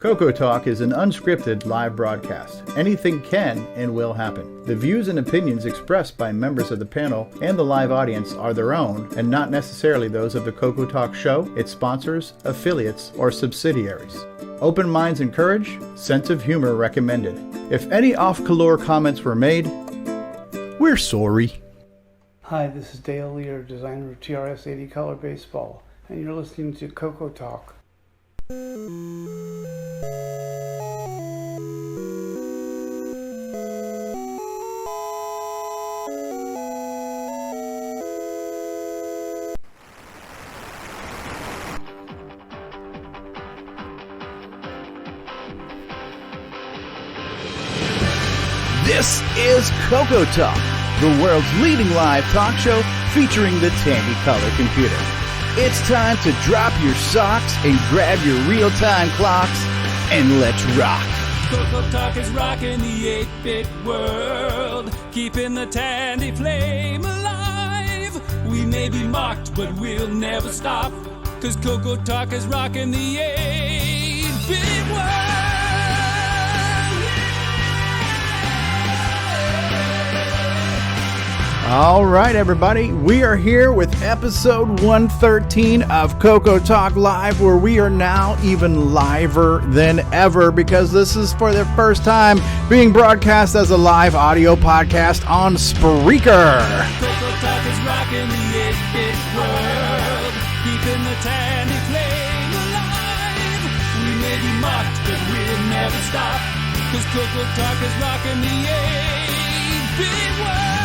CoCoTALK is an unscripted live broadcast. Anything can and will happen. The views and opinions expressed by members of the panel and the live audience are their own and not necessarily those of the CoCoTALK show, its sponsors, affiliates, or subsidiaries. Open minds encouraged, sense of humor recommended. If any off-color comments were made, we're sorry. Hi, this is Dale Lear, designer of TRS-80 Color Baseball, and you're listening to CoCoTALK. This is CoCoTALK, the world's leading live talk show featuring the Tandy Color computer. It's time to drop your socks and grab your real-time clocks, and let's rock. CoCoTALK is rocking the 8-bit world, keeping the Tandy flame alive. We may be mocked, but we'll never stop, cause CoCoTALK is rocking the 8-bit world. All right, everybody, we are here with episode 113 of CoCoTALK Live, where we are now even liver than ever because this is for the first time being broadcast as a live audio podcast on Spreaker. CoCoTALK is rocking the 8-bit world, keeping the Tandy flame alive. We may be mocked, but we'll never stop, cause CoCoTALK is rocking the 8-bit world.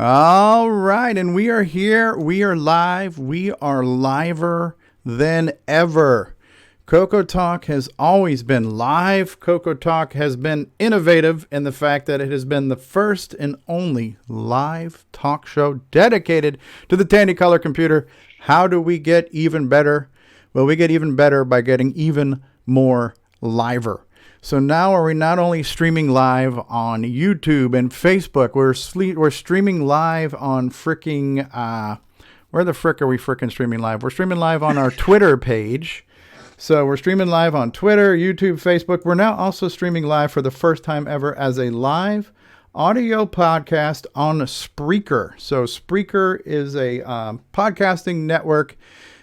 All right, and we are here, we are live, we are liver than ever. CoCoTALK has always been live. CoCoTALK has been innovative in the fact that it has been the first and only live talk show dedicated to the Tandy Color computer. How do we get even better? Well, we get even better by getting even more liver. So now are we not only streaming live on YouTube and Facebook, we're streaming live on fricking, where the frick are we fricking streaming live? We're streaming live on our Twitter page. So we're streaming live on Twitter, YouTube, Facebook. We're now also streaming live for the first time ever as a live audio podcast on Spreaker. So Spreaker is a podcasting network,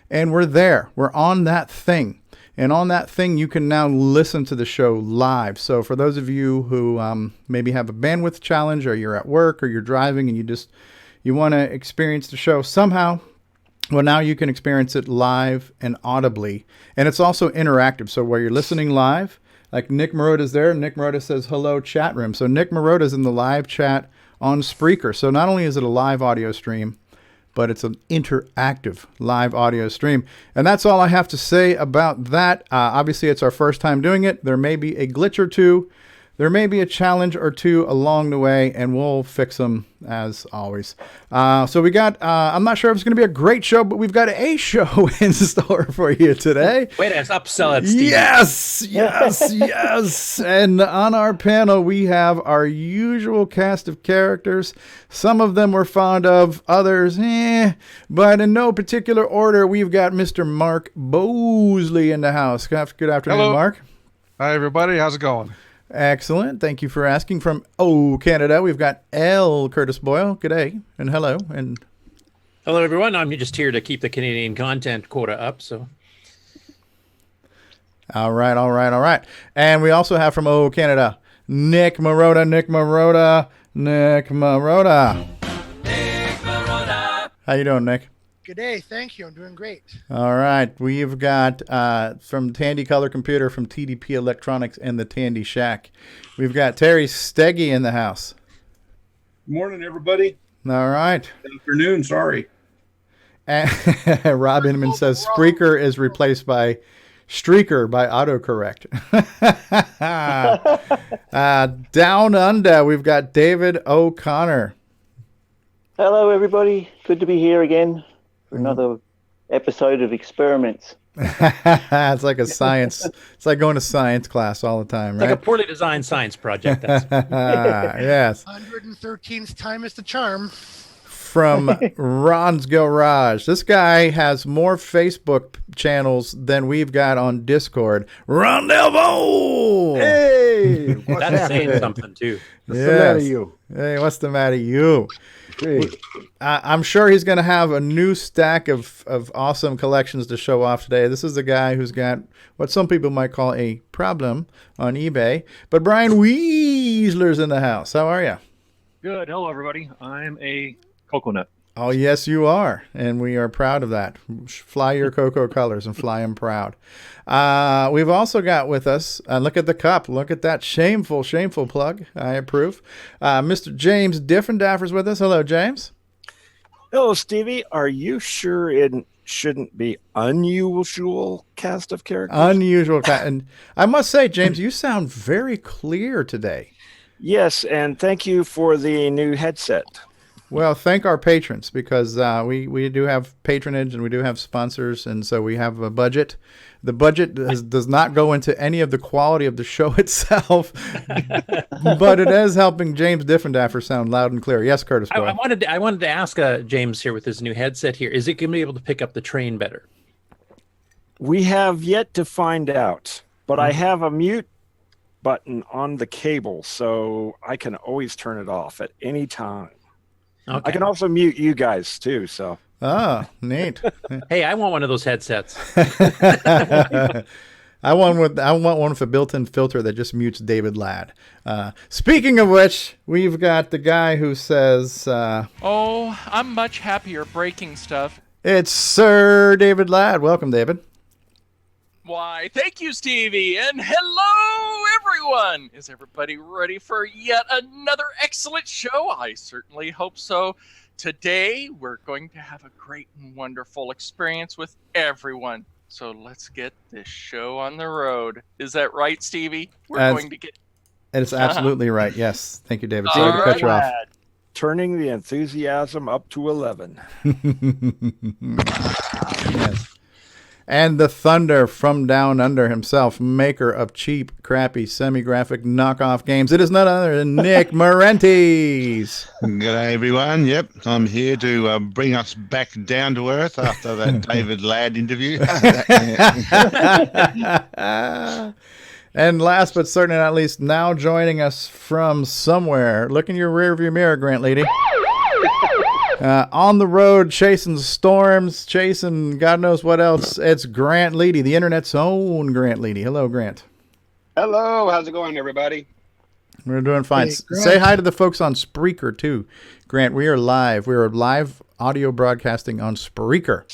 and we're there. We're on that thing. And on that thing, you can now listen to the show live. So for those of you who maybe have a bandwidth challenge, or you're at work, or you're driving, and you want to experience the show somehow, well, now you can experience it live and audibly. And it's also interactive. So where you're listening live, like Nick Marota's there. Nick Marota says, hello, chat room. So Nick Marota's in the live chat on Spreaker. So not only is it a live audio stream, but it's an interactive live audio stream. And that's all I have to say about that. Obviously, it's our first time doing it. There may be a glitch or two. There may be a challenge or two along the way, and we'll fix them as always. So we got, I'm not sure if it's going to be a great show, but we've got a show in store for you today. Wait, let's upsell it, Steve. Yes. And on our panel, we have our usual cast of characters. Some of them we're fond of, others, but in no particular order, we've got Mr. Mark Bosley in the house. Good afternoon, Hello. Mark. Hi, everybody. How's it going? Excellent. Thank you for asking. From Canada, we've got L. Curtis Boyle. Good day and hello. And hello, everyone. I'm just here to keep the Canadian content quota up. So, all right. And we also have from Canada, Nick Marota. How you doing, Nick? Good day. Thank you. I'm doing great. All right. We've got from Tandy Color Computer, from TDP Electronics, and the Tandy Shack. We've got Terry Steggy in the house. Morning, everybody. All right. Good afternoon. Sorry. And Rob Eamonn says Spreaker is replaced by Streaker by autocorrect. Down under, we've got David O'Connor. Hello, everybody. Good to be here again for another episode of Experiments. It's like a science. It's like going to science class all the time, right? Like a poorly designed science project. That's Yes. 113th time is the charm. from Ron's Garage. This guy has more Facebook channels than we've got on Discord. Ron Delvo! Hey, what's That's saying happening? something too. What's the matter, Yes. you? Hey, what's the matter, you? Hey, I'm sure he's going to have a new stack of awesome collections to show off today. This is the guy who's got what some people might call a problem on eBay. But Brian Wieseler's in the house. How are you? Good. Hello, everybody. I'm a coconut. Oh, yes, you are. And we are proud of that. Fly your cocoa colors and fly them proud. We've also got with us, look at the cup. Look at that shameful plug. I approve. Mr. James Diffendaffers with us. Hello, James. Hello, Stevie. Are you sure it shouldn't be unusual cast of characters? Unusual. And I must say, James, you sound very clear today. Yes, and thank you for the new headset. Well, thank our patrons because we do have patronage and we do have sponsors, and so we have a budget. The budget does not go into any of the quality of the show itself, but it is helping James Diffendaffer sound loud and clear. Yes, Curtis. Go ahead. I wanted to ask James here with his new headset here. Is it going to be able to pick up the train better? We have yet to find out, but I have a mute button on the cable, so I can always turn it off at any time. Okay. I can also mute you guys too. So. Oh, neat. Hey, I want one of those headsets. I want one with a built-in filter that just mutes David Ladd. Speaking of which, we've got the guy who says, "Oh, I'm much happier breaking stuff." It's Sir David Ladd. Welcome, David. Why, thank you, Stevie, and hello, everyone! Is everybody ready for yet another excellent show? I certainly hope so. Today, we're going to have a great and wonderful experience with everyone. So let's get this show on the road. Is that right, Stevie? We're going to get... It's absolutely right. Yes. Thank you, David. Sorry to cut you off. Turning the enthusiasm up to 11. Yes. And the thunder from down under himself, maker of cheap, crappy, semi-graphic knockoff games. It is none other than Nick Marentes. G'day, everyone. Yep, I'm here to bring us back down to earth after that David Ladd interview. And last but certainly not least, now joining us from somewhere. Look in your rearview mirror, Grant Leedy. On the road, chasing storms, chasing God knows what else. It's Grant Leedy, the internet's own Grant Leedy. Hello, Grant. Hello, how's it going, everybody? We're doing fine. Hey, say hi to the folks on Spreaker, too. Grant, we are live. We are live audio broadcasting on Spreaker.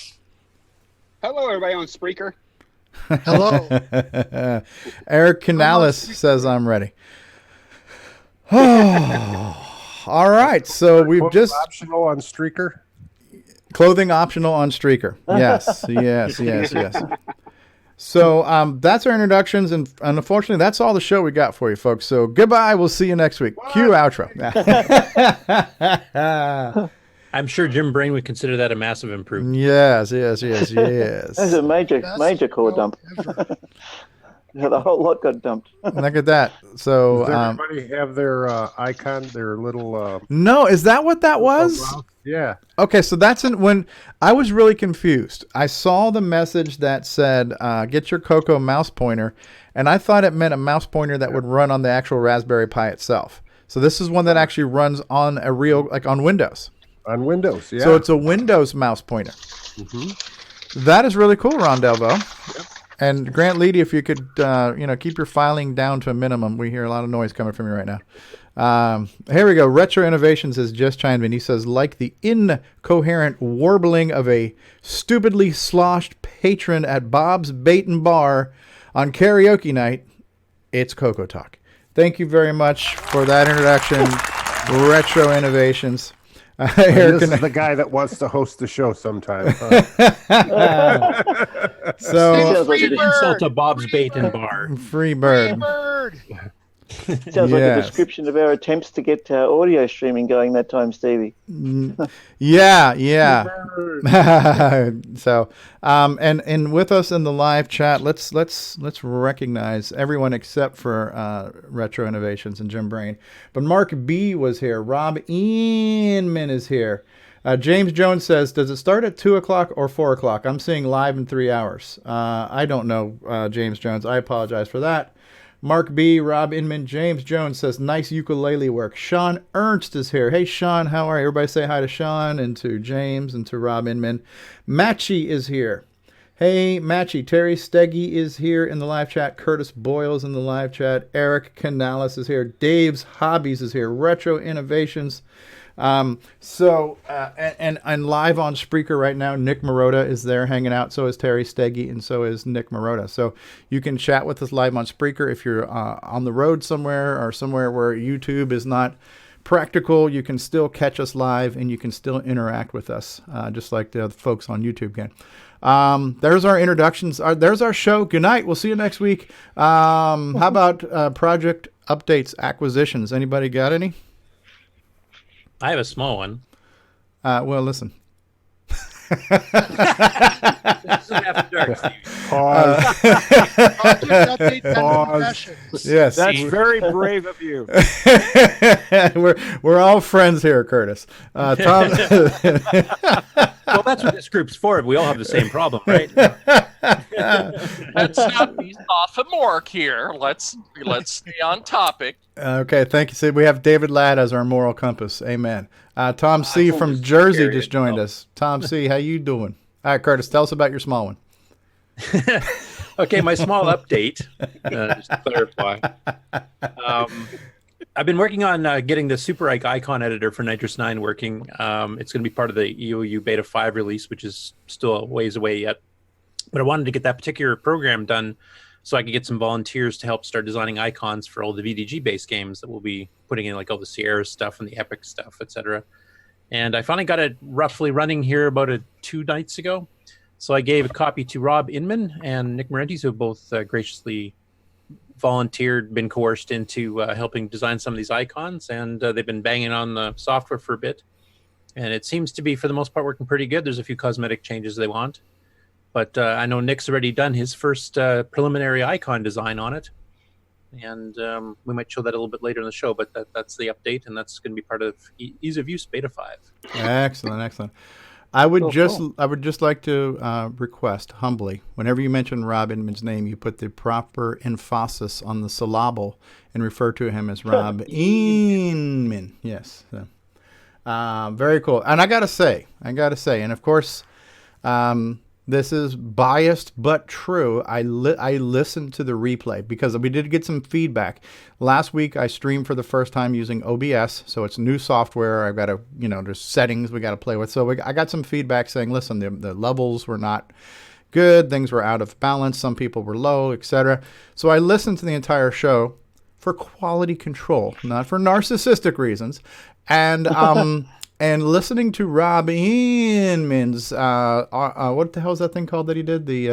Hello, everybody on Spreaker. Hello. Eric Canales says I'm ready. Oh. All right, so we've just optional on Streaker. Clothing optional on Streaker. Yes, yes. So that's our introductions, and unfortunately, that's all the show we got for you, folks. So goodbye. We'll see you next week. Cue outro. I'm sure Jim Brain would consider that a massive improvement. Yes. That's a major core dump. The whole lot got dumped. Look at that. So Does everybody have their icon, their little... No, is that what that was? Yeah. Okay, so that's when I was really confused. I saw the message that said, get your Coco mouse pointer, and I thought it meant a mouse pointer that would run on the actual Raspberry Pi itself. So this is one that actually runs on a real, like on Windows. On Windows, yeah. So it's a Windows mouse pointer. Mm-hmm. That is really cool, Ron Delvo. Yep. And Grant Leedy, if you could, keep your filing down to a minimum. We hear a lot of noise coming from you right now. Here we go. Retro Innovations has just chimed in. He says, like the incoherent warbling of a stupidly sloshed patron at Bob's Bait and Bar on karaoke night, it's CoCoTALK. Thank you very much for that introduction, Retro Innovations. This is the guy that wants to host the show sometime. So free insult to Bob's Bait and Bar. Free bird. Sounds like a description of our attempts to get audio streaming going that time, Stevie. Yeah. So, and with us in the live chat, let's recognize everyone except for Retro Innovations and Jim Brain. But Mark B was here. Rob Eamonn is here. James Jones says, does it start at 2 o'clock or 4 o'clock? I'm seeing live in 3 hours. I don't know, James Jones. I apologize for that. Mark B., Rob Inman, James Jones says, nice ukulele work. Sean Ernst is here. Hey, Sean, how are you? Everybody say hi to Sean and to James and to Rob Inman. Matchy is here. Hey, Matchy. Terry Steggy is here in the live chat. Curtis Boyle's in the live chat. Eric Canales is here. Dave's Hobbies is here. Retro Innovations. And live on Spreaker right now, Nick Marotta is there hanging out. So is Terry Steggy, and so is Nick Marotta. So you can chat with us live on Spreaker. If you're on the road somewhere or somewhere where YouTube is not practical, you can still catch us live and you can still interact with us, just like the folks on YouTube can. There's our introductions. There's our show. Good night. We'll see you next week. How about project updates, acquisitions? Anybody got any? I have a small one. Well, listen. Pause. Yes, that's very brave of you. we're all friends here, Curtis. Tom. Well, that's what this group's for. We all have the same problem, right? Let's not be sophomoric here. Let's stay on topic. Okay, thank you. See, we have David Ladd as our moral compass. Amen. Tom C. from Jersey just joined us. Tom C., how you doing? All right, Curtis, tell us about your small one. Okay, my small update, just to clarify. I've been working on getting the Super Ike icon editor for Nitrous 9 working. It's going to be part of the EOU Beta 5 release, which is still a ways away yet. But I wanted to get that particular program done so I could get some volunteers to help start designing icons for all the VDG-based games that we'll be putting in, like all the Sierra stuff and the Epic stuff, etc. And I finally got it roughly running here about 2 nights ago. So I gave a copy to Rob Inman and Nick Marentes, who have both graciously volunteered, been coerced into helping design some of these icons, and they've been banging on the software for a bit. And it seems to be, for the most part, working pretty good. There's a few cosmetic changes they want. But I know Nick's already done his first preliminary icon design on it. And we might show that a little bit later in the show, but that's the update, and that's going to be part of Ease of Use Beta 5. Excellent, excellent. I would just like to request humbly, whenever you mention Rob Inman's name, you put the proper emphasis on the syllable and refer to him as Rob Inman. Yes. So, very cool. And I gotta say, and of course, this is biased but true. I listened to the replay because we did get some feedback. Last week I streamed for the first time using OBS, so it's new software. I've got to, there's settings we got to play with. So I got some feedback saying, listen, the levels were not good, things were out of balance, some people were low, etc. So I listened to the entire show for quality control, not for narcissistic reasons, and and listening to Rob Inman's, what the hell is that thing called that he did? The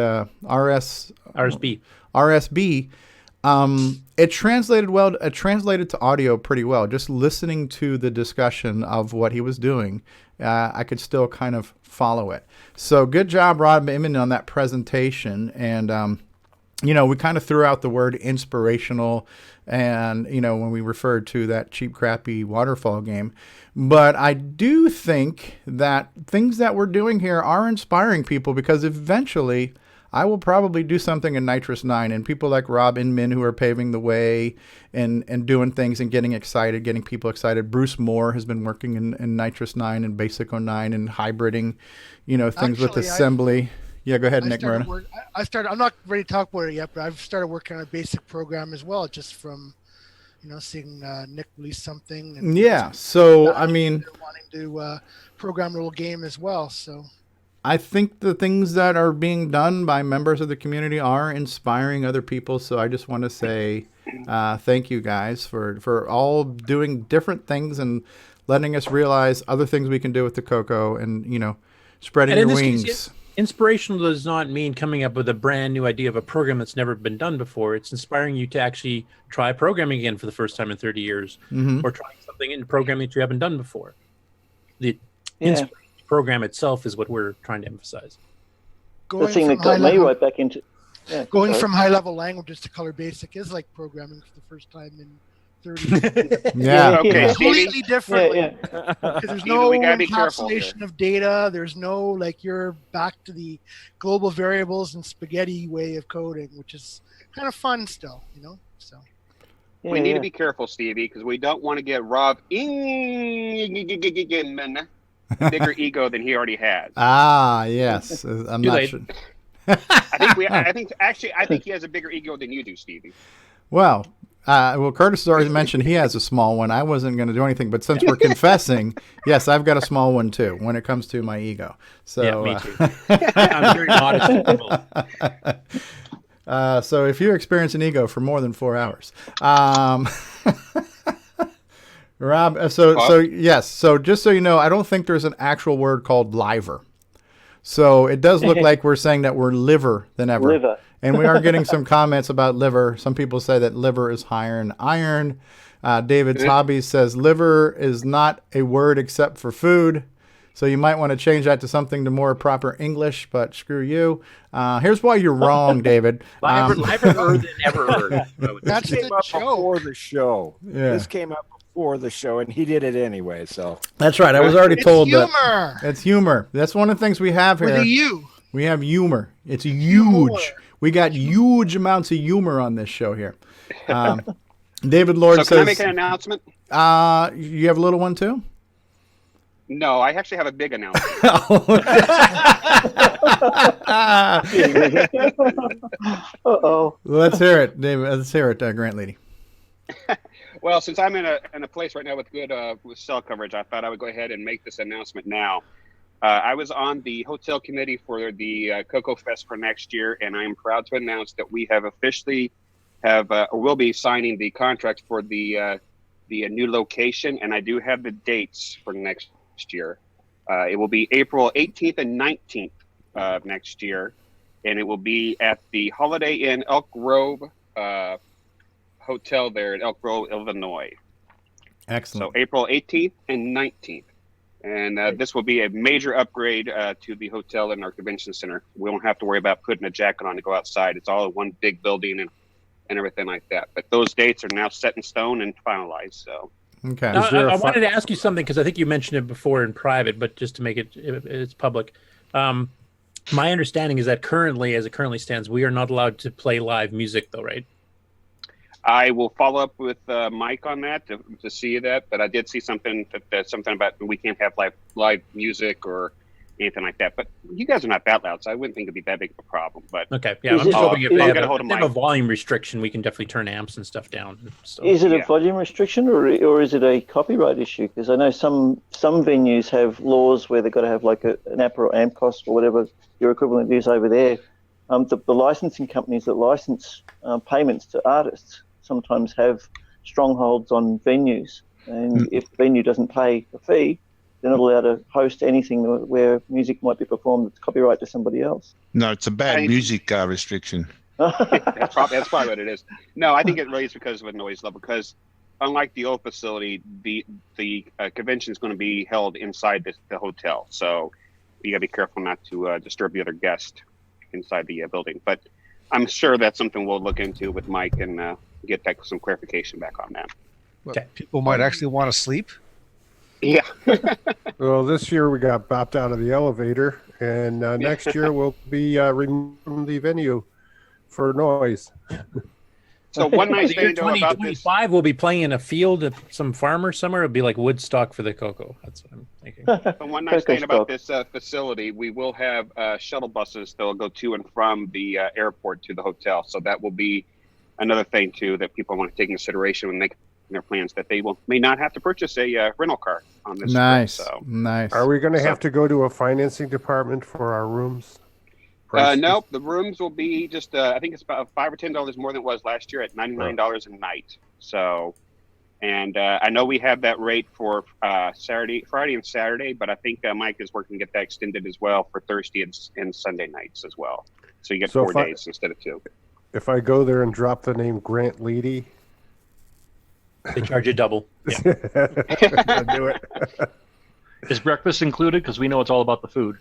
RSB. RSB. It translated well. It translated to audio pretty well. Just listening to the discussion of what he was doing, I could still kind of follow it. So good job, Rob Inman, on that presentation. And we kind of threw out the word inspirational, and when we referred to that cheap, crappy waterfall game. But I do think that things that we're doing here are inspiring people, because eventually I will probably do something in Nitrous 9, and people like Rob Inman who are paving the way and doing things and getting people excited. Bruce Moore has been working in Nitrous 9 and Basic 09 and hybriding, things with assembly. Yeah, go ahead, Nick Murna. I'm not ready to talk about it yet, but I've started working on a basic program as well, just from seeing Nick release something. And yeah, so wanting to program a little game as well. So I think the things that are being done by members of the community are inspiring other people. So I just want to say thank you guys for all doing different things and letting us realize other things we can do with the Coco, and spreading your wings. Inspirational does not mean coming up with a brand new idea of a program that's never been done before. It's inspiring you to actually try programming again for the first time in 30 years, or trying something in programming that you haven't done before. The program itself is what we're trying to emphasize. The thing that got me right back into going from high-level languages to color basic is like programming for the first time in 30. Yeah. Okay, Completely different. Yeah, Because there's Stevie, no we gotta be careful here. encapsulation of data. There's no, like, you're back to the global variables and spaghetti way of coding, which is kind of fun still, you know? So. We need to be careful, Stevie, because we don't want to get Rob Eamonn a bigger ego than he already has. Ah, yes. I'm Too not late. sure. I think he has a bigger ego than you do, Stevie. Well, Curtis has already mentioned he has a small one. I wasn't going to do anything, but since we're confessing, yes, I've got a small one too when it comes to my ego. So, Yeah, me too. I'm very modest and humble. So if you experience an ego for more than 4 hours, Rob, so yes, so just so you know, I don't think there's an actual word called liver. So it does look like we're saying that we're liver than ever. Liver. And we are getting some comments about liver. Some people say that liver is higher than iron. David's Hobbies says liver is not a word except for food. So you might want to change that to something to more proper English, but screw you. Here's why you're wrong, David. Liver than ever heard. That's This came the up joke. before the show. Yeah. This came up before the show, and he did it anyway. So That's right. I was already It's told humor. that. It's humor. That's one of the things we have here. With a U. We have humor. It's huge. We got huge amounts of humor on this show here. David Lord So says, can I make an announcement? you have a little one too? No, I actually have a big announcement. Uh-oh. Let's hear it, David. Let's hear it, Grant Leedy. Well, since I'm in a place right now with good with cell coverage, I thought I would go ahead and make this announcement now. I was on the hotel committee for the Coco Fest for next year, and I am proud to announce that we have officially or will be signing the contract for the new location, and I do have the dates for next year. It will be April 18th and 19th of next year, and it will be at the Holiday Inn Elk Grove hotel there in Elk Grove, Illinois. Excellent. So April 18th and 19th. And this will be a major upgrade to the hotel and our convention center. We won't have to worry about putting a jacket on to go outside. It's all in one big building and everything like that. But those dates are now set in stone and finalized. So. Okay. Now, I wanted to ask you something because I think you mentioned it before in private, but just to make it's public. My understanding is that currently, as it currently stands, we are not allowed to play live music, though, right? I will follow up with Mike on that to see that, but I did see something something about we can't have live music or anything like that. But you guys are not that loud, so I wouldn't think it'd be that big of a problem. But okay, yeah, I'm just hoping if they have a volume restriction, we can definitely turn amps and stuff down. So, is it a volume restriction or is it a copyright issue? Because I know some venues have laws where they've got to have like an app or amp cost or whatever your equivalent is over there. The licensing companies that license payments to artists sometimes have strongholds on venues, and if the venue doesn't pay a fee, they're not allowed to host anything where music might be performed that's copyright to somebody else. No, it's a bad music restriction. That's probably what it is. No, I think it really is because of a noise level. Because unlike the old facility, the convention is going to be held inside the hotel, so you got to be careful not to disturb the other guest inside the building. But I'm sure that's something we'll look into with Mike and get some clarification back on that. Okay. People might actually want to sleep. Yeah. Well, this year we got bopped out of the elevator, and next year we'll be removing the venue for noise. So one nice thing about this, 2025, we'll be playing in a field of some farmer somewhere. It'll be like Woodstock for the Coco. That's what I'm thinking. But one nice thing about this facility, we will have shuttle buses that will go to and from the airport to the hotel. So that will be another thing too that people want to take into consideration when making their plans, that they may not have to purchase a rental car on this nice trip. So. Nice. Are we going to have to go to a financing department for our rooms? Nope, the rooms will be just I think it's about $5 or $10 more than it was last year at $99 a night. So, and I know we have that rate for Friday and Saturday, but I think Mike is working to get that extended as well for Thursday and Sunday nights as well. So you get 4 days instead of 2. If I go there and drop the name Grant Leedy, they charge you double. Yeah. do it. Is breakfast included? Because we know it's all about the food.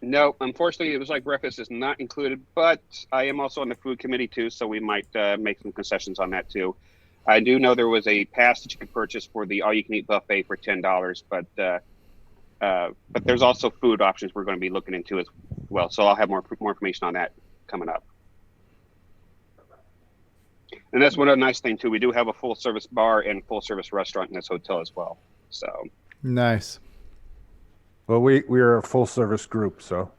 No, unfortunately, it was like breakfast is not included, but I am also on the food committee too, so we might make some concessions on that too. I do know there was a pass that you could purchase for the all-you-can-eat buffet for $10, but there's also food options we're going to be looking into as well. So I'll have more information on that coming up. And that's one of the nice things too. We do have a full-service bar and full-service restaurant in this hotel as well. So nice. Well, we're a full-service group, so.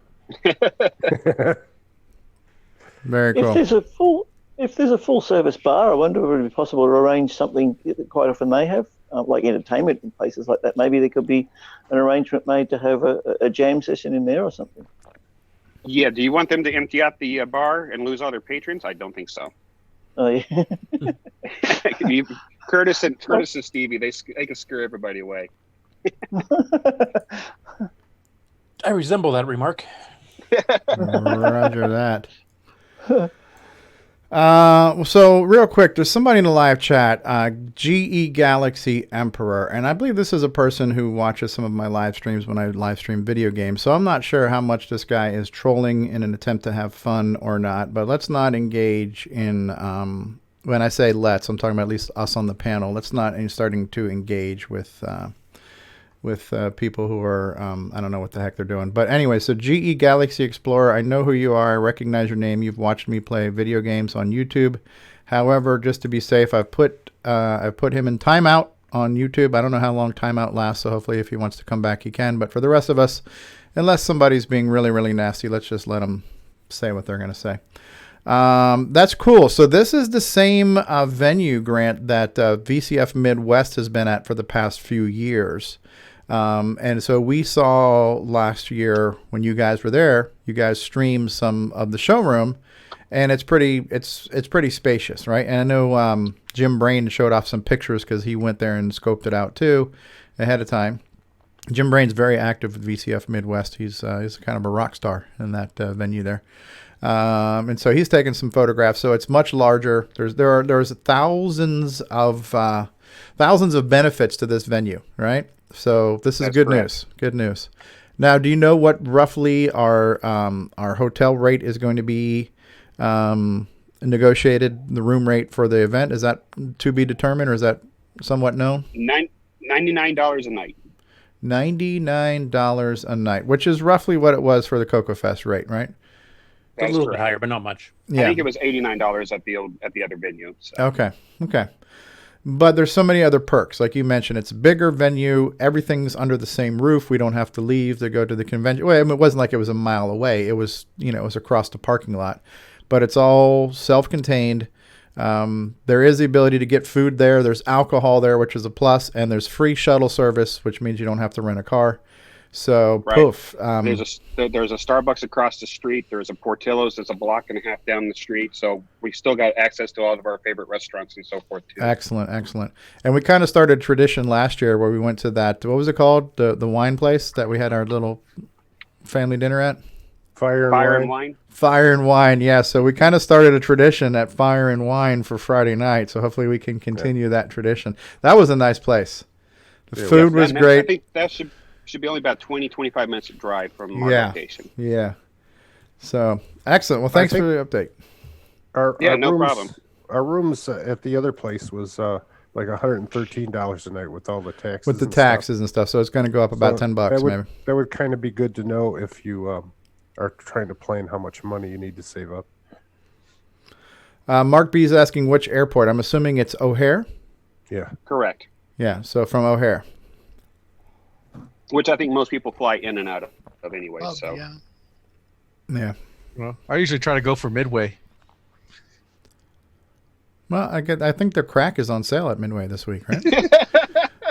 Very cool. If there's a full service bar, I wonder if it would be possible to arrange something that quite often they have, like entertainment in places like that. Maybe there could be an arrangement made to have a jam session in there or something. Yeah. Do you want them to empty out the bar and lose all their patrons? I don't think so. Oh yeah. Curtis and Stevie, they can scare everybody away. I resemble that remark. Roger that. So real quick, there's somebody in the live chat, GE Galaxy Emperor, and I believe this is a person who watches some of my live streams when I live stream video games. So I'm not sure how much this guy is trolling in an attempt to have fun or not, but let's not engage in, when I say let's, I'm talking about at least us on the panel. Let's not starting to engage with people who are, I don't know what the heck they're doing. But anyway, so GE Galaxy Explorer, I know who you are. I recognize your name. You've watched me play video games on YouTube. However, just to be safe, I've put him in timeout on YouTube. I don't know how long timeout lasts, so hopefully if he wants to come back, he can. But for the rest of us, unless somebody's being really, really nasty, let's just let them say what they're going to say. That's cool. So this is the same venue, Grant, that VCF Midwest has been at for the past few years. And so we saw last year when you guys were there, you guys streamed some of the showroom, and it's pretty spacious, right? And I know Jim Brain showed off some pictures because he went there and scoped it out too ahead of time. Jim Brain's very active with VCF Midwest. He's kind of a rock star in that venue there. And so he's taken some photographs. So it's much larger. There's thousands of benefits to this venue, right? So this is good news. Good news. Now, do you know what roughly our hotel rate is going to be negotiated? The room rate for the event, is that to be determined, or is that somewhat known? $99 a night. $99 a night, which is roughly what it was for the Coco Fest rate, right? A little bit higher, but not much. Yeah. I think it was $89 at the other venue. So. Okay. But there's so many other perks. Like you mentioned, it's a bigger venue. Everything's under the same roof. We don't have to leave to go to the convention. Well, I mean, it wasn't like it was a mile away. It was, it was across the parking lot. But it's all self-contained. There is the ability to get food there. There's alcohol there, which is a plus. And there's free shuttle service, which means you don't have to rent a car. So, right. Poof. There's a Starbucks across the street. There's a Portillo's that's a block and a half down the street. So we still got access to all of our favorite restaurants and so forth too. Excellent. And we kind of started tradition last year where we went to that, what was it called? The wine place that we had our little family dinner at? Fire and Wine. Fire and Wine, yeah. So we kind of started a tradition at Fire and Wine for Friday night. So hopefully we can continue that tradition. That was a nice place. The food was great. I think that should be only about 20-25 minutes of drive from our location. Yeah. So excellent. Well, thanks for the update. No problem. Our rooms at the other place was like $113 a night with all the taxes. With the taxes and stuff, so it's going to go up about $10 maybe. That would kind of be good to know if you are trying to plan how much money you need to save up. Mark B is asking which airport. I'm assuming it's O'Hare. Yeah. Correct. Yeah. So from O'Hare. Which I think most people fly in and out of anyway. Yeah. Well, I usually try to go for Midway. Well, I think the crack is on sale at Midway this week, right?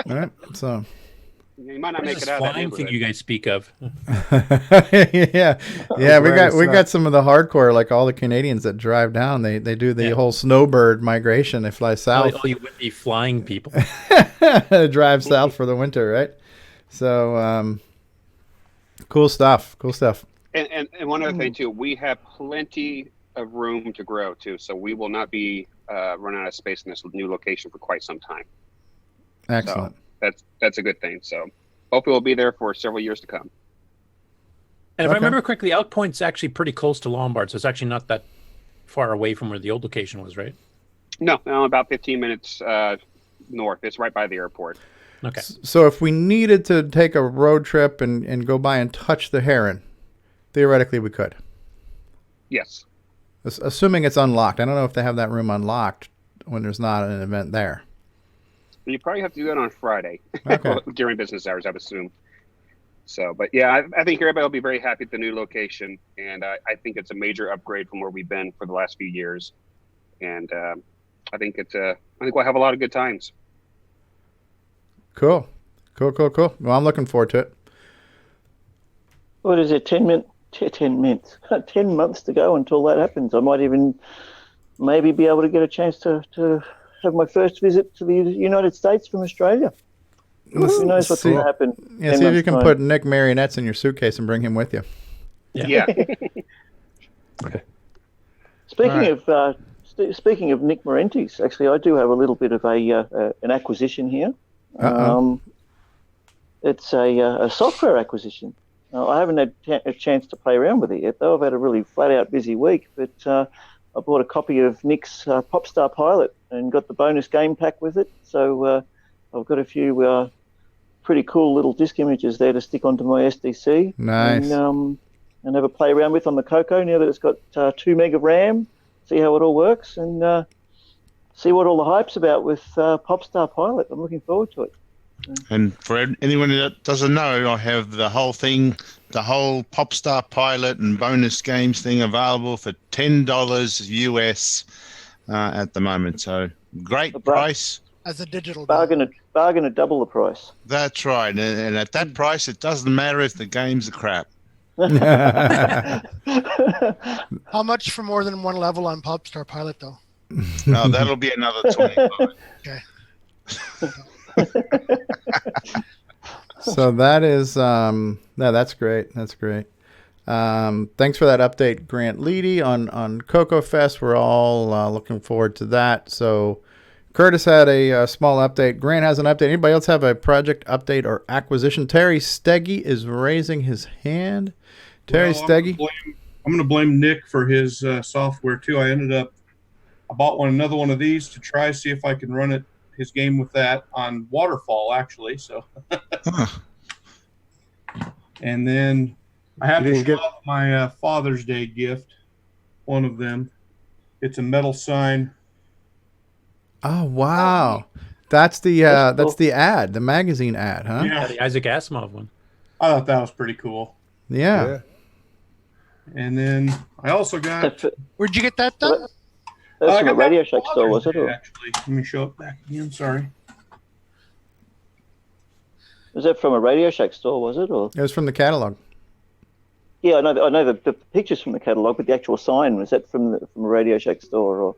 All right. So. You might not make it out. What flying thing you guys speak of? yeah. We got some of the hardcore, like all the Canadians that drive down. They do the whole snowbird migration. They fly south. Oh, you would be flying people. Drive south for the winter, right? So, cool stuff. And one other thing too, we have plenty of room to grow too. So we will not be running out of space in this new location for quite some time. Excellent. So that's a good thing. So hopefully we'll be there for several years to come. And if I remember correctly, Out Point's actually pretty close to Lombard, so it's actually not that far away from where the old location was, right? No, about 15 minutes north. It's right by the airport. Okay. So if we needed to take a road trip and go by and touch the heron, theoretically we could. Yes. Assuming it's unlocked. I don't know if they have that room unlocked when there's not an event there. You probably have to do that on Friday. Okay. During business hours, I would assume. So, but yeah, I think everybody will be very happy at the new location, and I think it's a major upgrade from where we've been for the last few years, and I think we'll have a lot of good times. Cool. Well, I'm looking forward to it. What is it? 10 months to go until that happens. I might even maybe be able to get a chance to have my first visit to the United States from Australia. Who knows what's going to happen? Yeah, see if you can put Nick marionettes in your suitcase and bring him with you. Yeah. Speaking of Nick Marentes, actually, I do have a little bit of an acquisition here. It's a software acquisition. I haven't had a chance to play around with it yet, though. I've had a really flat-out busy week, but I bought a copy of Nick's Popstar Pilot and got the bonus game pack with it. So I've got a few pretty cool little disk images there to stick onto my SDC. Nice. And have a play around with on the Coco now that it's got 2 meg of RAM. See how it all works and see what all the hype's about with Popstar Pilot. I'm looking forward to it. And for anyone that doesn't know, I have the whole thing, the whole Popstar Pilot and bonus games thing available for $10 US at the moment. So great price. As a digital bargain at double the price. That's right. And at that price, it doesn't matter if the games are crap. How much for more than one level on Popstar Pilot, though? No, that'll be another 25. Okay. So that is that's great. Thanks for that update, Grant Leedy, on Coco Fest. We're all looking forward to that. So Curtis had a small update. Grant has an update. Anybody else have a project update or acquisition? Terry Steggy is raising his hand. Terry Steggy. I'm going to blame Nick for his software too. I bought another one of these to try, see if I can run his game with that on Waterfall, actually. So, and then I have to show off my Father's Day gift. One of them. It's a metal sign. Oh wow, that's the ad, the magazine ad, huh? Yeah, the Isaac Asimov one. I thought that was pretty cool. Yeah. And then I also got. Where'd you get that done? That's from a Radio Shack store, was it? Actually, let me show it back again. Sorry. Was that from a Radio Shack store? Was it? Or it was from the catalog. Yeah, I know the pictures from the catalog, but the actual sign, was that from a Radio Shack store or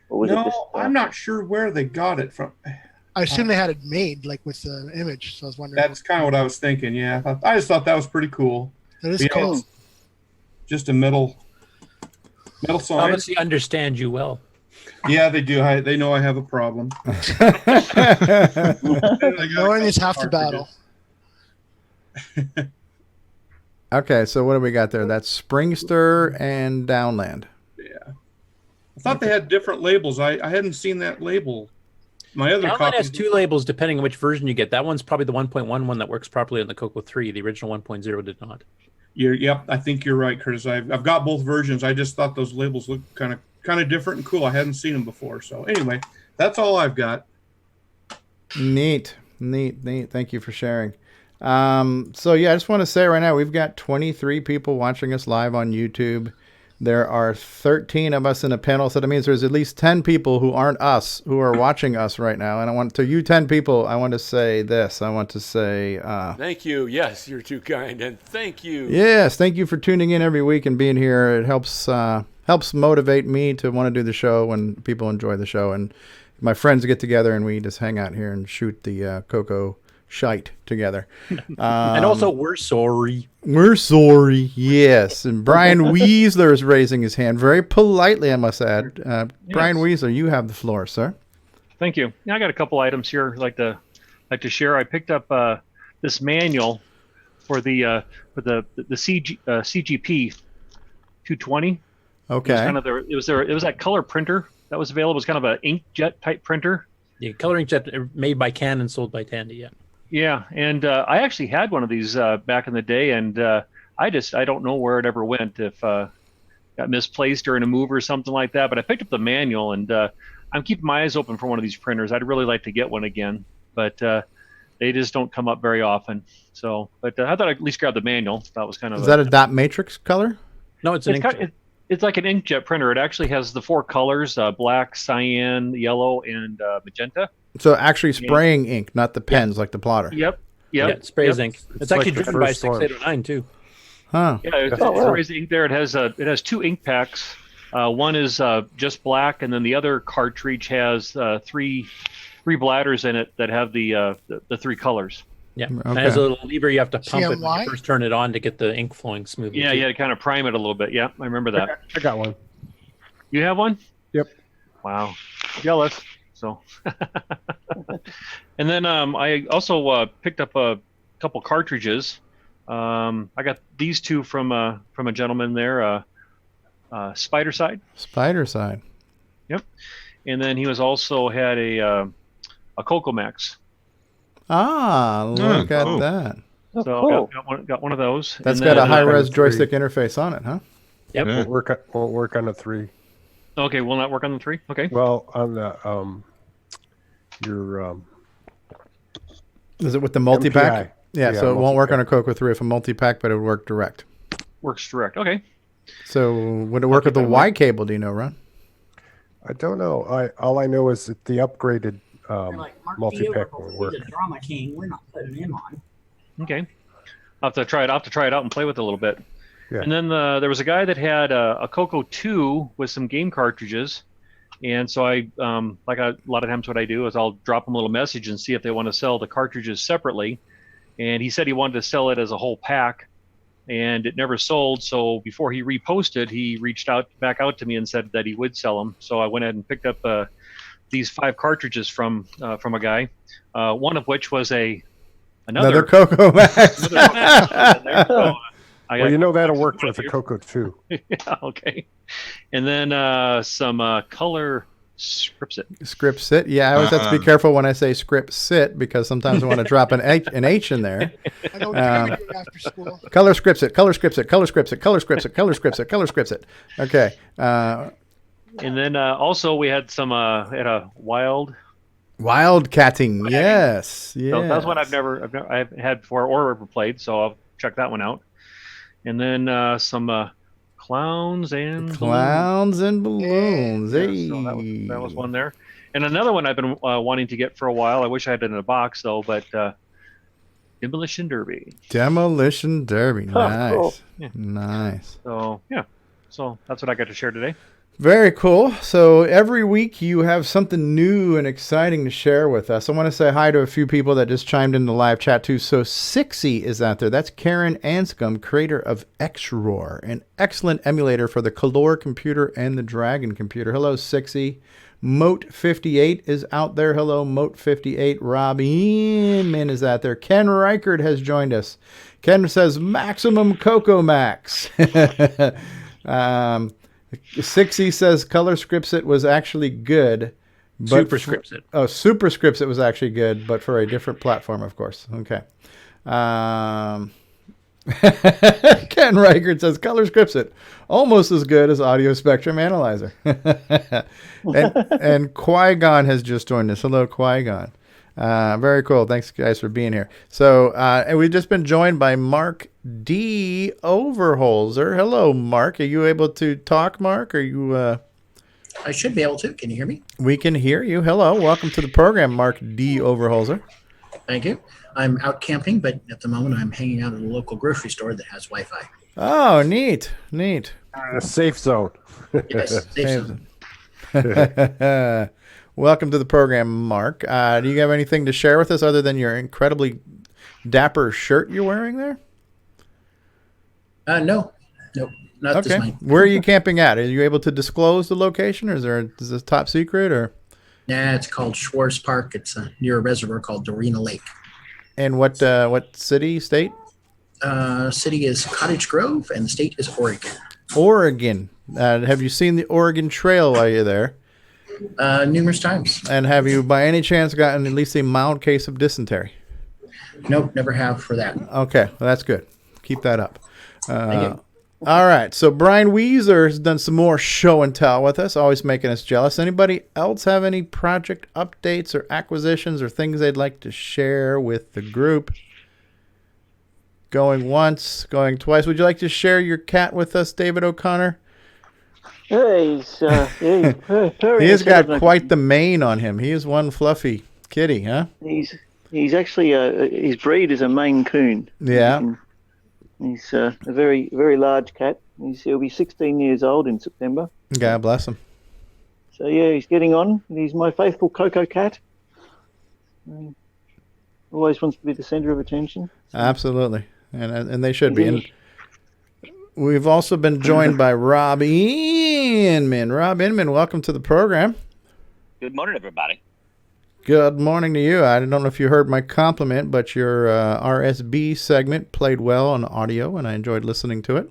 was it just? I'm not sure where they got it from. I assume they had it made like with the image, so I was wondering. That's kind of what I was thinking. Yeah, I just thought that was pretty cool. That is cool. Just a metal sign. Obviously, understand you well. Yeah, they do. They know I have a problem. Knowing is half the battle. Okay, so what do we got there? That's Springster and Downland. Yeah. I thought they had different labels. I hadn't seen that label. My other Downland copy has 2 labels depending on which version you get. That one's probably the 1.1 one that works properly on the Coco 3. The original 1.0 did not. Yep, I think you're right, Curtis. I've got both versions. I just thought those labels looked kind of different and cool. I hadn't seen them before. So anyway, that's all I've got. Neat. Thank you for sharing. So yeah, I just want to say right now we've got 23 people watching us live on YouTube. There are 13 of us in a panel, so that means there's at least 10 people who aren't us who are watching us right now. And I want to you 10 people, I want to say this. I want to say thank you. Yes, you're too kind, and thank you. Yes, thank you for tuning in every week and being here. It helps motivate me to want to do the show when people enjoy the show, and my friends get together and we just hang out here and shoot the Coco shite together. And also, we're sorry. We're sorry, yes. And Brian Wieseler is raising his hand very politely, I must add. Brian Wieseler, you have the floor, sir. Thank you. Yeah, I got a couple items here I'd like to share. I picked up this manual for the CGP 220. Okay. It was that color printer that was available. It was kind of an inkjet type printer. Yeah, color inkjet made by Canon, sold by Tandy. Yeah. Yeah, and I actually had one of these back in the day, and I don't know where it ever went. If got misplaced during a move or something like that. But I picked up the manual, and I'm keeping my eyes open for one of these printers. I'd really like to get one again, but they just don't come up very often. So, but I thought I'd at least grab the manual. That was kind of. Is that a dot matrix color? No, it's an inkjet. It's like an inkjet printer. It actually has the 4 colors: black, cyan, yellow, and magenta. So actually spraying ink, not the pens like the plotter. Yep. Yeah, it sprays ink. It's actually driven by 6809 too. Huh. Yeah, it sprays ink there. It has 2 ink packs. One is just black, and then the other cartridge has three bladders in it that have the 3 colors. Yeah, Okay. it has a little lever you have to pump it when CMY? you first turn it on to get the ink flowing smoothly. Yeah, to kind of prime it a little bit. Yeah, I remember that. I got one. You have one? Yep. Wow, jealous. So, and then I also picked up a couple cartridges. I got these 2 from a gentleman there, Spider Side. Spider Side. Yep. And then he was also had a Coco Max. Ah, look at cool. that. So got one of those. That's And got a then, high-res joystick interface on it, huh? Yep. Won't work on the 3. Okay, will not work on the 3. Okay. Well, on the your Is it with the multi-pack? MPI. Yeah, Yeah, so it won't work on a multi-pack. Coco 3 if a multi-pack, but it would work direct. Works direct. Okay. So would it work with the Y cable? Do you know, Ron? I don't know. All I know is that the upgraded Like Mark multi-pack Theo, won't work. he's a drama king. We're not putting him on. Okay. I'll have to try it out and play with it a little bit. Yeah. And then there was a guy that had a Coco 2 with some game cartridges. And so I, like a lot of times what I do is I'll drop them a little message and see if they want to sell the cartridges separately. And he said he wanted to sell it as a whole pack, and it never sold. So before he reposted, he reached back out to me and said that he would sell them. So I went ahead and picked up these 5 cartridges from a guy, one of which was another Coco Max. Well, you know that'll work with the Coco 2. Yeah, okay. And then some color script sit. Script sit. Yeah, I always have to be careful when I say script sit because sometimes I want to drop an H in there. I know what you're doing after school. Color script sit. Color script sit. Color script sit. Color script sit. Color script sit. Color script sit. Okay. And then also we had some had a Wildcatting. Yes. Yeah. So that's one I've had before or ever played. So I'll check that one out. And then some clowns and balloons. Hey. So that was one there. And another one I've been wanting to get for a while. I wish I had it in a box though, but Demolition Derby. Demolition Derby. Nice. Cool. Yeah. Nice. So yeah. So that's what I got to share today. Very cool. So every week you have something new and exciting to share with us. I want to say hi to a few people that just chimed in the live chat too. So Sixy is out there. That's Karen Anscombe, creator of Xroar, an excellent emulator for the Color computer and the Dragon computer. Hello, Sixy. Moat58 is out there. Hello, Moat58. Rob Eamonn is out there. Ken Reichert has joined us. Ken says Maximum Coco Max. Sixy says Color Scriptsit was actually good. Super Scriptsit. Super Scriptsit was actually good, but for a different platform, of course. Okay. Ken Reichert says Color Scriptsit almost as good as Audio Spectrum Analyzer. and Qui-Gon has just joined us. Hello, Qui-Gon. Very cool. Thanks, guys, for being here. So, and we've just been joined by Mark D. Overholser. Hello, Mark. Are you able to talk, Mark? Are you? I should be able to. Can you hear me? We can hear you. Hello. Welcome to the program, Mark D. Overholser. Thank you. I'm out camping, but at the moment I'm hanging out at a local grocery store that has Wi-Fi. Oh, neat. Neat. A safe zone. Yes, safe zone. Welcome to the program, Mark. Do you have anything to share with us other than your incredibly dapper shirt you're wearing there? No, not this night. Where are you camping at? Are you able to disclose the location, or is this top secret? Or Nah, it's called Schwartz Park. It's near a reservoir called Dorena Lake. And what city, state? City is Cottage Grove, and the state is Oregon. Oregon. Have you seen the Oregon Trail while you're there? Numerous times. And have you, by any chance, gotten at least a mild case of dysentery? Nope, never have for that. Okay, well, that's good. Keep that up. Thank you. All right, so Brian Wieseler has done some more show and tell with us, always making us jealous. Anybody else have any project updates or acquisitions or things they'd like to share with the group? Going once, going twice. Would you like to share your cat with us, David O'Connor? Hey, He has got quite the mane on him. He is one fluffy kitty, huh? He's actually his breed is a Maine Coon. Yeah. He's a very, very large cat. He'll be 16 years old in September. God bless him. So yeah, he's getting on. He's my faithful Coco cat. Always wants to be the center of attention. Absolutely, and they should be. And we've also been joined by Rob Eamonn. Rob Eamonn, welcome to the program. Good morning, everybody. Good morning to you. I don't know if you heard my compliment, but your RSB segment played well on audio, and I enjoyed listening to it.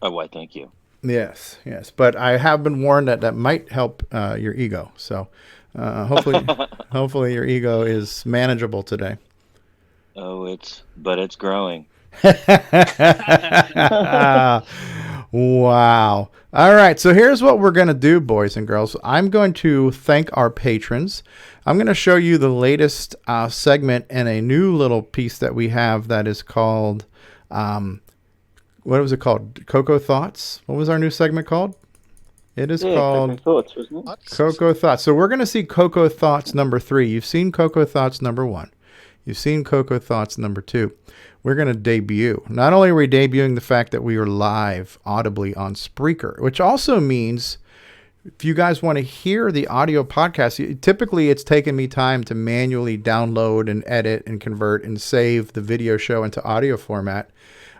Oh, why, thank you. Yes. But I have been warned that might help your ego. So hopefully your ego is manageable today. Oh, it's growing. Wow. All right. So here's what we're going to do, boys and girls. I'm going to thank our patrons. I'm going to show you the latest segment and a new little piece that we have that is called, what was it called? Coco Thoughts? What was our new segment called? It is called Coco Thoughts, wasn't it? Coco Thoughts. So we're going to see Coco Thoughts number 3. You've seen Coco Thoughts number 1. You've seen Coco Thoughts number 2. We're going to debut. Not only are we debuting the fact that we are live audibly on Spreaker, which also means if you guys want to hear the audio podcast, typically it's taken me time to manually download and edit and convert and save the video show into audio format.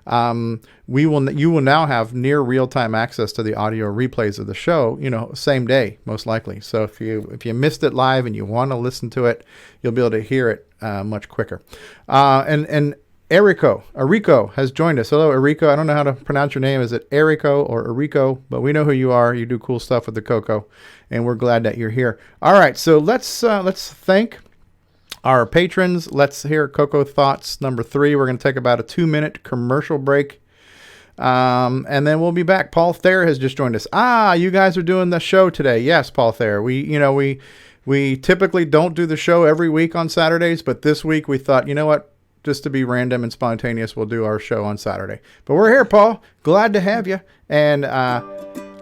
You will now have near real-time access to the audio replays of the show, same day, most likely. So if you missed it live and you want to listen to it, you'll be able to hear it much quicker. And Erico has joined us. Hello, Erico. I don't know how to pronounce your name. Is it Erico or Erico? But we know who you are. You do cool stuff with the Coco, and we're glad that you're here. All right, so let's thank our patrons. Let's hear Coco Thoughts number 3. We're going to take about a 2-minute commercial break, and then we'll be back. Paul Thayer has just joined us. You guys are doing the show today. Yes, Paul Thayer. We typically don't do the show every week on Saturdays, but this week we thought, you know what? Just to be random and spontaneous, we'll do our show on Saturday. But we're here, Paul. Glad to have you. And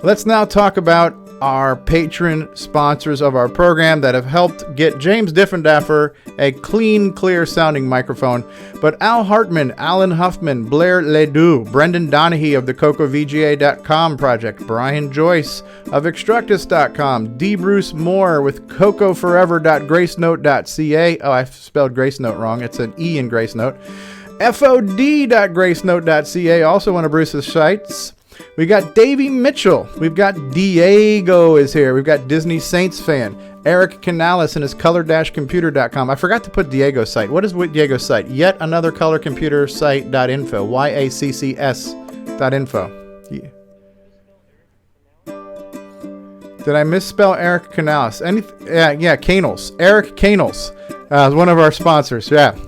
let's now talk about our patron sponsors of our program that have helped get James Diffendaffer a clean, clear-sounding microphone. But Al Hartman, Alan Huffman, Blair Ledoux, Brendan Donahue of the CocoVGA.com project, Brian Joyce of Extructus.com, D. Bruce Moore with CocoForever.gracenote.ca. Oh, I spelled Grace Note wrong. It's an E in Grace Note. FOD.gracenote.ca, also one of Bruce's sites. We got Davey Mitchell. We've got Diego is here. We've got Disney Saints fan. Eric Canales and his color-computer.com. I forgot to put Diego's site. What is Diego's site? Yet another color-computer site.info. YACCS.info. Yeah. Did I misspell Eric Canales? Yeah, Canals. Eric Canals is one of our sponsors. Yeah.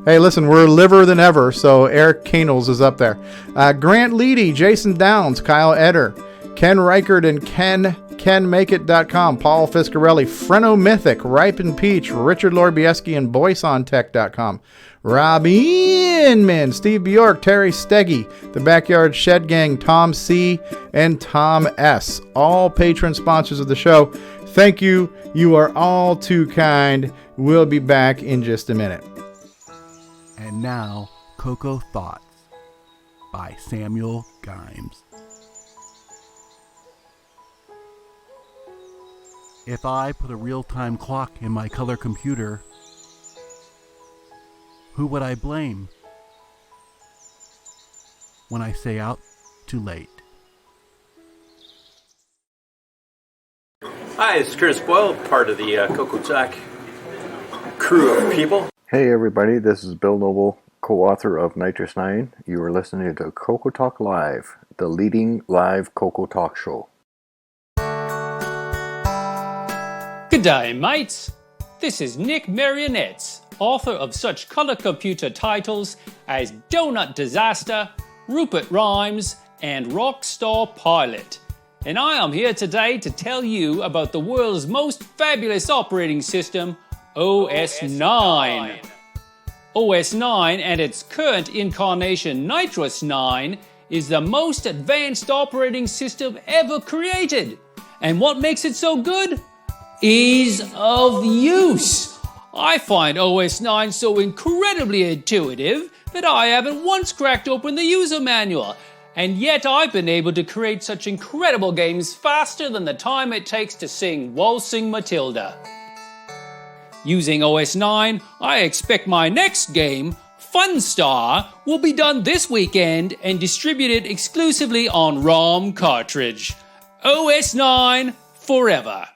Hey, listen, we're liver than ever, so Eric Canals is up there. Grant Leedy, Jason Downs, Kyle Eder, Ken Reichert, and KenMakeIt.com, Paul Fiscarelli, Frenomythic, Ripen Peach, Richard Lorbieski, and BoySonTech.com. Rob Eamonn, Steve Bjork, Terry Steggy, The Backyard Shed Gang, Tom C., and Tom S. All patron sponsors of the show. Thank you. You are all too kind. We'll be back in just a minute. And now, Coco Thoughts by Samuel Gimes. If I put a real-time clock in my color computer, who would I blame when I say out too late? Hi, it's Chris Boyle, part of the CoCoTALK crew of people. Hey everybody, this is Bill Noble, co-author of Nitrous 9. You are listening to CoCoTALK Live, the leading live CoCoTALK show. G'day, mates! This is Nick Marionettes, author of such colour computer titles as Donut Disaster, Rupert Rhymes, and Rockstar Pilot. And I am here today to tell you about the world's most fabulous operating system, OS 9. OS 9 and its current incarnation Nitrous 9 is the most advanced operating system ever created. And what makes it so good? Ease of use. I find OS 9 so incredibly intuitive that I haven't once cracked open the user manual. And yet I've been able to create such incredible games faster than the time it takes to sing Waltzing Matilda. Using OS 9, I expect my next game, Funstar, will be done this weekend and distributed exclusively on ROM cartridge. OS 9 forever.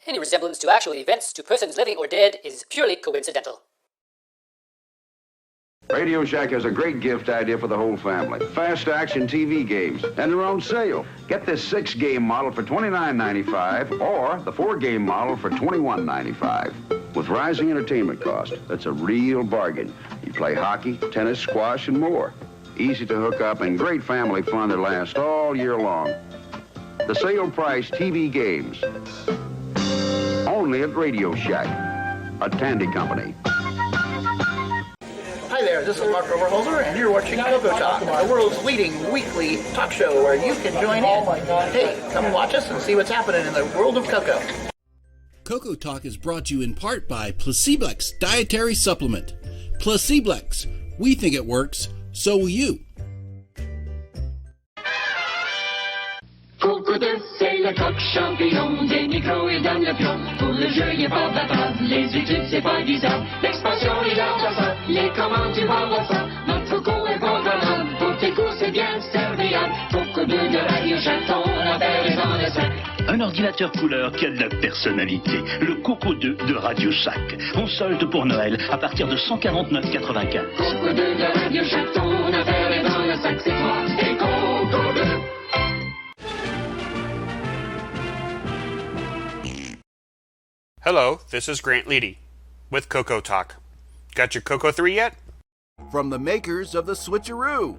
Any resemblance to actual events to persons living or dead is purely coincidental. Radio Shack has a great gift idea for the whole family. Fast action TV games, and they're on sale. Get this 6-game model for $29.95 or the 4-game model for $21.95. With rising entertainment cost, that's a real bargain. You play hockey, tennis, squash, and more. Easy to hook up and great family fun that lasts all year long. The sale price TV games. Only at Radio Shack, a Tandy company. Hi there, this is Mark Overholser, and you're watching CoCoTALK, the world's leading weekly talk show where you can join in. Hey, come watch us and see what's happening in the world of Coco. CoCoTALK is brought to you in part by Placeblex Dietary Supplement. Placeblex. We think it works, so will you. Coco 2, c'est le coq champignon, des micros et dans le pion. Pour le jeu, il pas d'attente, les études, c'est pas bizarre. L'expansion, il a ça, les commandes, tu vois ça. Notre Coco est programmable, pour tes cours, c'est bien serviable. Coco 2 de Radio Shack, ton affaire est dans le sac. Un ordinateur couleur qui a de la personnalité. Le Coco 2 de Radio Shack. On solde pour Noël à partir de 149,95. Coco 2 de Radio Shack, ton affaire est dans le sac, c'est toi et Coco 2. Hello, this is Grant Leedy with CoCoTALK. Got your Coco 3 yet? From the makers of the Switcheroo.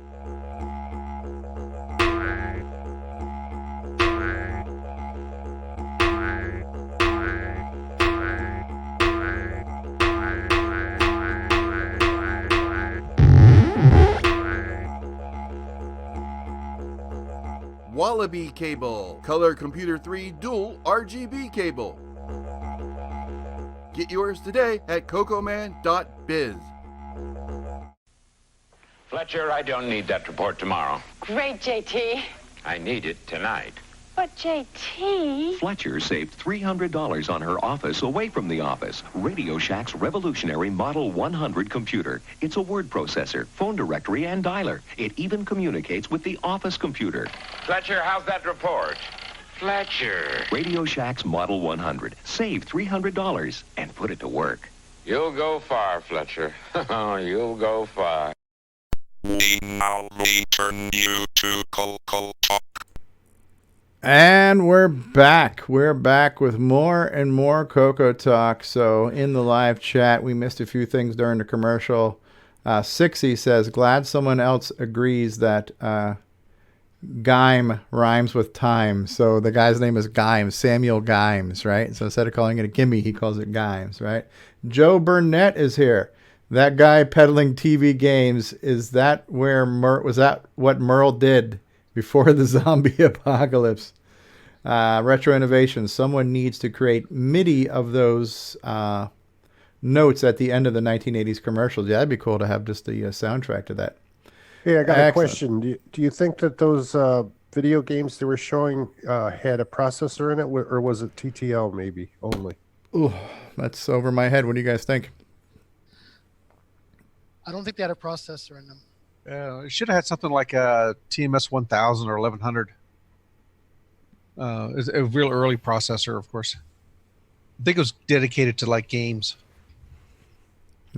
Wallaby cable, Color Computer 3 dual RGB cable. Get yours today at cocoman.biz. Fletcher, I don't need that report tomorrow. Great, JT. I need it tonight. But, JT... Fletcher saved $300 on her office away from the office. Radio Shack's revolutionary Model 100 computer. It's a word processor, phone directory, and dialer. It even communicates with the office computer. Fletcher, how's that report? Fletcher. Radio Shack's Model 100. Save $300 and put it to work. You'll go far, Fletcher. You'll go far. We now return you to CoCoTALK. And we're back. We're back with more and more CoCoTALK. So in the live chat, we missed a few things during the commercial. Sixy says, glad someone else agrees that Gime rhymes with time. So the guy's name is Gimes, Samuel Gimes, right? So instead of calling it a gimme, he calls it Gimes, right? Joe Burnett is here. That guy peddling TV games, is that where was that what Merle did before the zombie apocalypse? Retro Innovations. Someone needs to create MIDI of those notes at the end of the 1980s commercials. Yeah, that'd be cool to have just the soundtrack to that. Hey, I got Excellent. a question. Do you think that those video games they were showing had a processor in it, or was it TTL maybe only? Ooh, that's over my head. What do you guys think? I don't think they had a processor in them. It should have had something like a TMS 1000 or 1100. It's a real early processor, of course. I think it was dedicated to like games.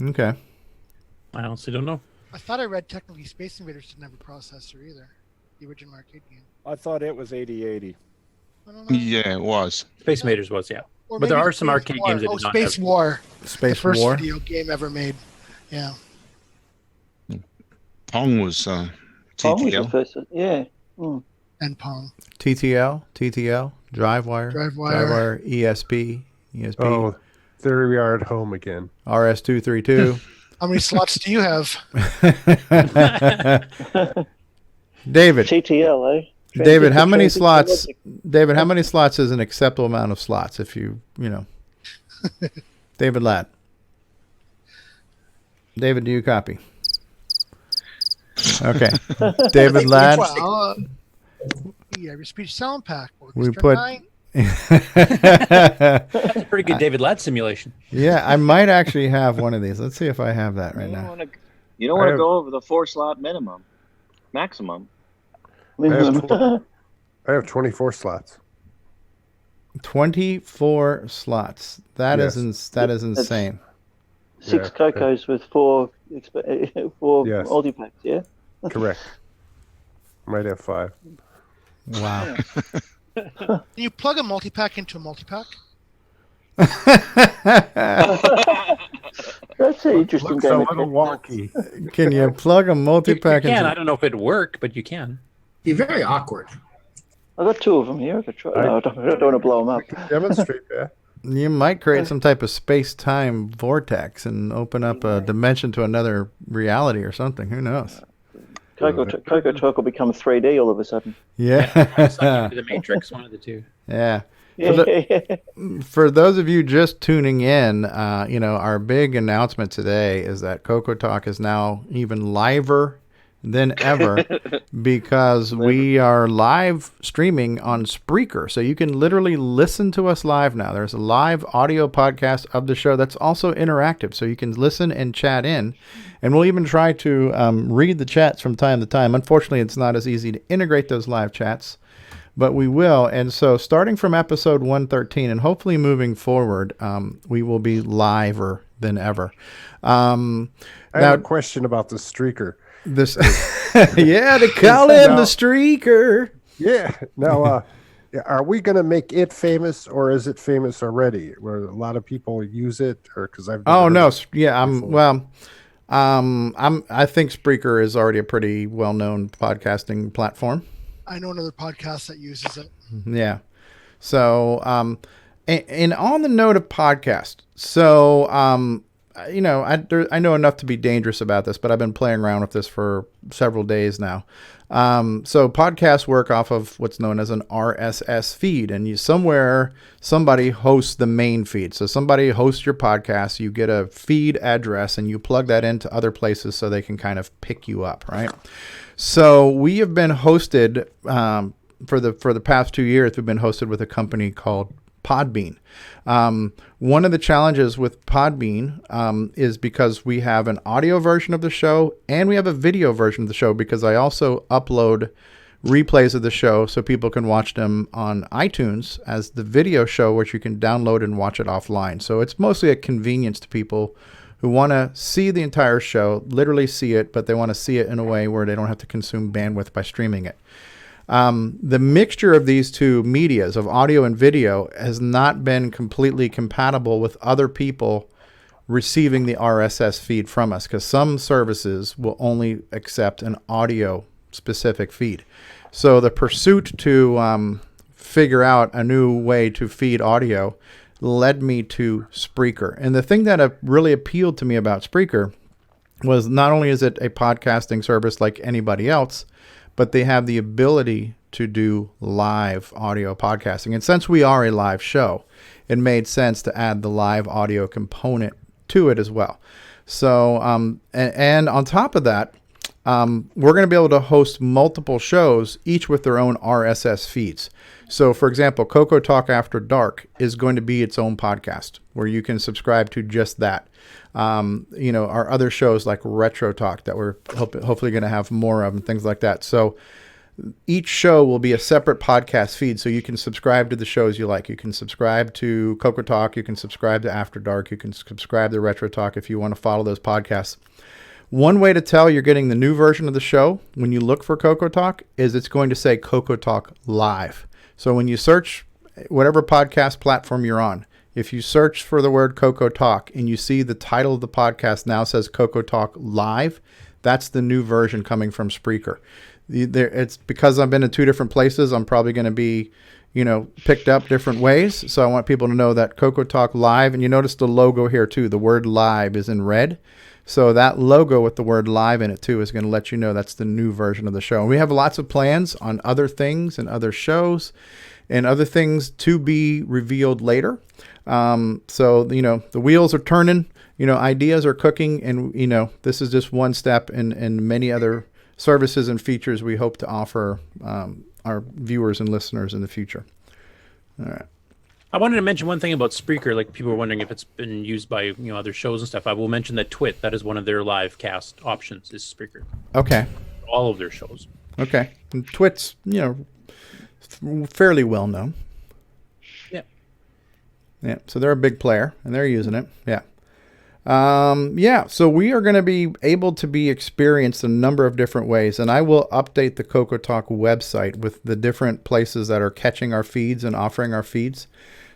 Okay. I honestly don't know. I thought I read technically Space Invaders didn't have a processor either. The original arcade game. I thought it was 8080. Yeah, it was. Space Invaders was, yeah. Or But there maybe are some Space arcade War. games that Oh, did not Space have- War. Space the first War. video game ever made. Yeah. Pong was Pong was the TTL. first. Yeah. Mm. And Pong. TTL, DriveWire, DriveWire. ESP, ESP, Oh, there we are at home again. RS-232. How many slots do you have? David. TTL, eh? David, how many Transit to slots? logic. David, how many slots is an acceptable amount of slots? If you know, David Ladd. David, do you copy? Okay, David Ladd. Well, yeah, your speech sound pack. We put. That's a pretty good David Ladd simulation. Yeah, I might actually have one of these. Let's see if I have that right now. You don't want to go over the 4-slot maximum. I have 24 slots. 24 slots. That Yes. that is insane. 6 Cocos with 4 multi-packs, yeah? Correct. Might have 5. Wow. Can you plug a multi-pack into a multi-pack? That's an interesting Looks a game. little wonky. Can you plug a multi-pack You can. into? I don't know if it'd work, but you can. Be very awkward. I've got 2 of them here. I could try. No, I don't want to blow them up. Demonstrate that. You might create some type of space-time vortex and open up a dimension to another reality or something. Who knows? CoCoTALK will become 3D all of a sudden. Yeah. The Matrix, one of the two. Yeah. For those of you just tuning in, our big announcement today is that CoCoTALK is now even liver than ever because we are live streaming on Spreaker. So you can literally listen to us live now. There's a live audio podcast of the show that's also interactive. So you can listen and chat in. And we'll even try to read the chats from time to time. Unfortunately, it's not as easy to integrate those live chats, but we will. And so starting from episode 113 and hopefully moving forward, we will be liver than ever. I have a question about the streaker. This, yeah, they call him the streaker. Yeah. Now, are we going to make it famous, or is it famous already? Where a lot of people use it, or because I've. Oh no, yeah, I think Spreaker is already a pretty well-known podcasting platform. I know another podcast that uses it. Yeah. So, and on the note of podcast, so I know enough to be dangerous about this, but I've been playing around with this for several days now. So podcasts work off of what's known as an RSS feed, and somebody hosts the main feed. So somebody hosts your podcast, you get a feed address, and you plug that into other places so they can kind of pick you up, right? So we have been hosted for the past 2 years. We've been hosted with a company called Podbean. One of the challenges with Podbean is because we have an audio version of the show and we have a video version of the show, because I also upload replays of the show so people can watch them on iTunes as the video show, which you can download and watch it offline. So it's mostly a convenience to people who want to see the entire show, literally see it, but they want to see it in a way where they don't have to consume bandwidth by streaming it. The mixture of these two medias, of audio and video, has not been completely compatible with other people receiving the RSS feed from us, because some services will only accept an audio specific feed. So the pursuit to figure out a new way to feed audio led me to Spreaker. And the thing that really appealed to me about Spreaker was not only is it a podcasting service like anybody else, but they have the ability to do live audio podcasting. And since we are a live show, it made sense to add the live audio component to it as well. So, and on top of that, we're going to be able to host multiple shows, each with their own RSS feeds. So, for example, CoCoTALK After Dark is going to be its own podcast where you can subscribe to just that. Our other shows like Retro Talk that we're hopefully going to have more of and things like that. So each show will be a separate podcast feed, so you can subscribe to the shows you like. You can subscribe to CoCoTALK, you can subscribe to After Dark, you can subscribe to Retro Talk if you want to follow those podcasts. One way to tell you're getting the new version of the show when you look for CoCoTALK is it's going to say CoCoTALK Live. So when you search whatever podcast platform you're on, If you search for the word CoCoTalk and you see the title of the podcast now says CoCoTalk Live, that's the new version coming from Spreaker. It's because I've been in 2 different places. I'm probably going to be, picked up different ways. So I want people to know that CoCoTalk Live, and you notice the logo here too. The word live is in red. So that logo with the word live in it too is going to let you know that's the new version of the show. And we have lots of plans on other things and other shows and other things to be revealed later. So, the wheels are turning, ideas are cooking, and, this is just one step in many other services and features we hope to offer our viewers and listeners in the future. All right. I wanted to mention one thing about Spreaker. Like, people were wondering if it's been used by other shows and stuff. I will mention that Twit, that is one of their live cast options, is Spreaker. Okay. All of their shows. Okay. And Twit's fairly well known. Yeah. Yeah. So they're a big player and they're using it. Yeah. So we are going to be able to be experienced a number of different ways, and I will update the CoCoTalk website with the different places that are catching our feeds and offering our feeds.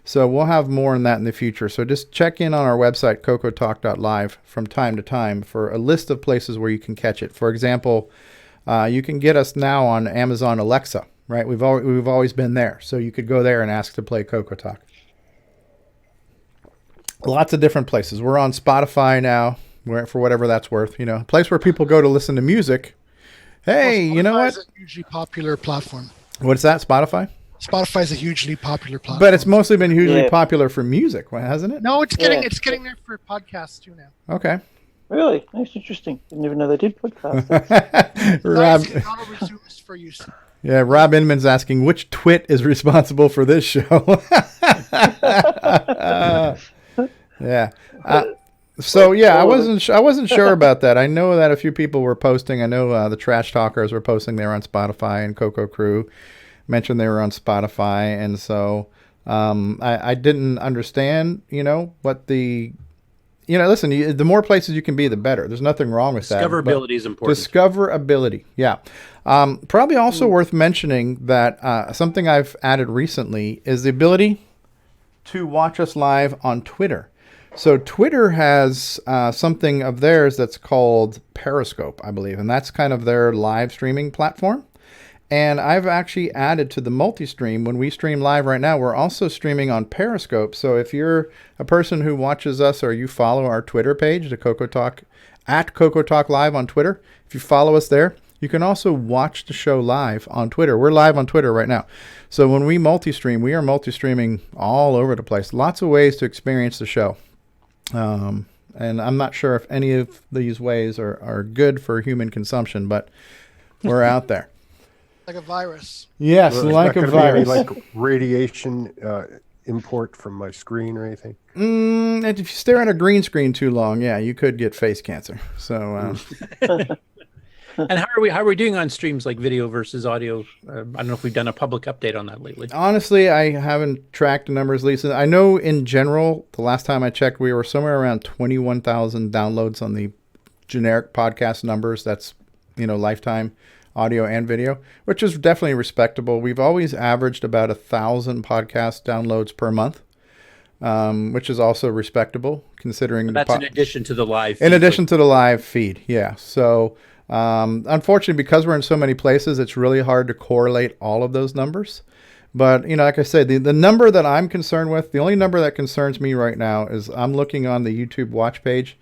So we'll have more on that in the future. So just check in on our website, cocotalk.live, from time to time for a list of places where you can catch it. For example, you can get us now on Amazon Alexa, right? We've always been there. So you could go there and ask to play CoCoTalk. Lots of different places. We're on Spotify now, for whatever that's worth. A place where people go to listen to music. Hey, you know what? Spotify is a hugely popular platform. What's that, Spotify? Spotify is a hugely popular platform. But it's mostly been hugely popular for music, hasn't it? No, it's getting there for podcasts too now. Okay. Really? That's interesting. Didn't even know they did podcasts. Rob, for use. Yeah, Rob Inman's asking which twit is responsible for this show. Yeah. I wasn't sure about that. I know that a few people were posting. I know the Trash Talkers were posting they were on Spotify, and Coco Crew mentioned they were on Spotify, and so I didn't understand, what the listen, the more places you can be, the better. There's nothing wrong with that. Discoverability is important. Discoverability, yeah. Probably also worth mentioning that something I've added recently is the ability to watch us live on Twitter. So Twitter has something of theirs that's called Periscope, I believe, and that's kind of their live streaming platform. And I've actually added to the multi-stream. When we stream live right now, we're also streaming on Periscope. So if you're a person who watches us or you follow our Twitter page, the CoCoTalk, at CoCoTalk Live on Twitter, if you follow us there, you can also watch the show live on Twitter. We're live on Twitter right now. So when we multi-stream, we are multi-streaming all over the place. Lots of ways to experience the show. And I'm not sure if any of these ways are good for human consumption, but we're out there. Like a virus. Yes, like a virus. Like radiation import from my screen or anything? If you stare at a green screen too long, yeah, you could get face cancer. So. And how are we doing on streams, like video versus audio? I don't know if we've done a public update on that lately. Honestly, I haven't tracked the numbers, Lisa. I know in general, the last time I checked, we were somewhere around 21,000 downloads on the generic podcast numbers. That's, lifetime audio and video, which is definitely respectable. We've always averaged about 1,000 podcast downloads per month, which is also respectable considering. And that's in addition to the live feed. In addition to the live feed, yeah. So. Unfortunately, because we're in so many places, it's really hard to correlate all of those numbers. But, like I said, the number that I'm concerned with, the only number that concerns me right now is I'm looking on the YouTube watch page.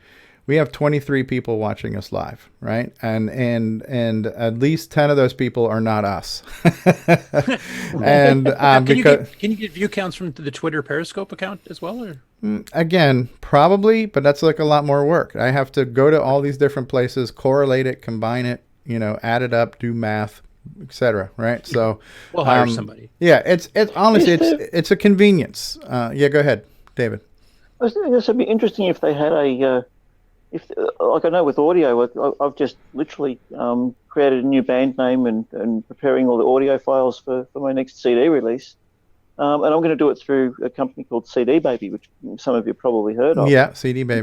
We have 23 people watching us live, right? And at least 10 of those people are not us. And can you get view counts from the Twitter Periscope account as well, or? Again, probably, but that's like a lot more work. I have to go to all these different places, correlate it, combine it, add it up, do math, etc. Right? So we'll hire somebody. Yeah, it's honestly it's a convenience. Yeah, go ahead, David. I was thinking this would be interesting if they had like I know with audio, I've just literally created a new band name and preparing all the audio files for my next CD release. And I'm going to do it through a company called CD Baby, which some of you probably heard of. Yeah, CD Baby.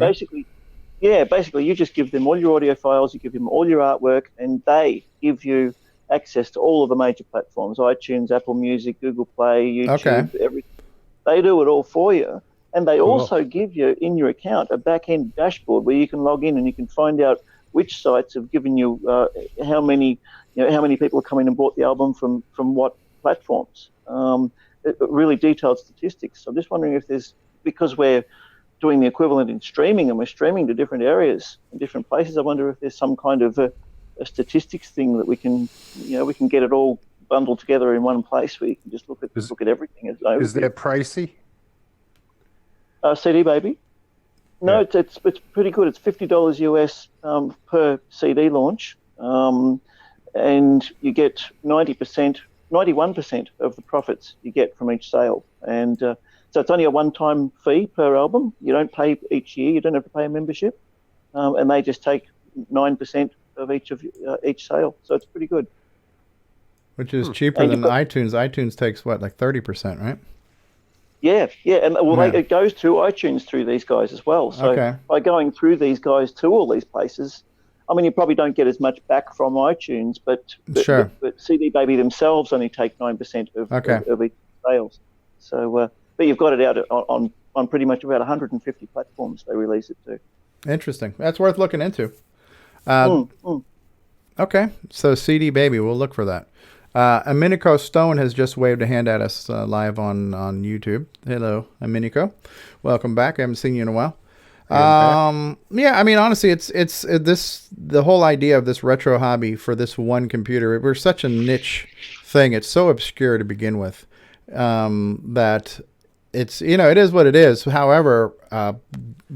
Basically, you just give them all your audio files, you give them all your artwork, and they give you access to all of the major platforms, iTunes, Apple Music, Google Play, YouTube, everything. They do it all for you. And they also give you in your account a back-end dashboard where you can log in and you can find out which sites have given you how many people have come in and bought the album from what platforms. Really detailed statistics. So I'm just wondering if there's, because we're doing the equivalent in streaming and we're streaming to different areas and different places, I wonder if there's some kind of a statistics thing that we can get it all bundled together in one place where you can just look at everything. Is that pricey? CD Baby? No, it's pretty good. It's $50 US per CD launch, and you get 91% of the profits you get from each sale. And so it's only a one-time fee per album. You don't pay each year. You don't have to pay a membership, and they just take 9% of each sale. So it's pretty good. Which is cheaper than iTunes. iTunes takes what, like 30%, right? Yeah, and it goes to iTunes through these guys as well. So by going through these guys to all these places, I mean, you probably don't get as much back from iTunes, but CD Baby themselves only take 9% of each sales. So, but you've got it out on pretty much about 150 platforms they release it to. Interesting. That's worth looking into. Okay, so CD Baby, we'll look for that. Aminico Stone has just waved a hand at us live on YouTube. Hello, Aminico. Welcome back. I haven't seen you in a while. Yeah, I mean, honestly, it's the whole idea of this retro hobby for this one computer. We're such a niche thing. It's so obscure to begin with that it's, it is what it is. However,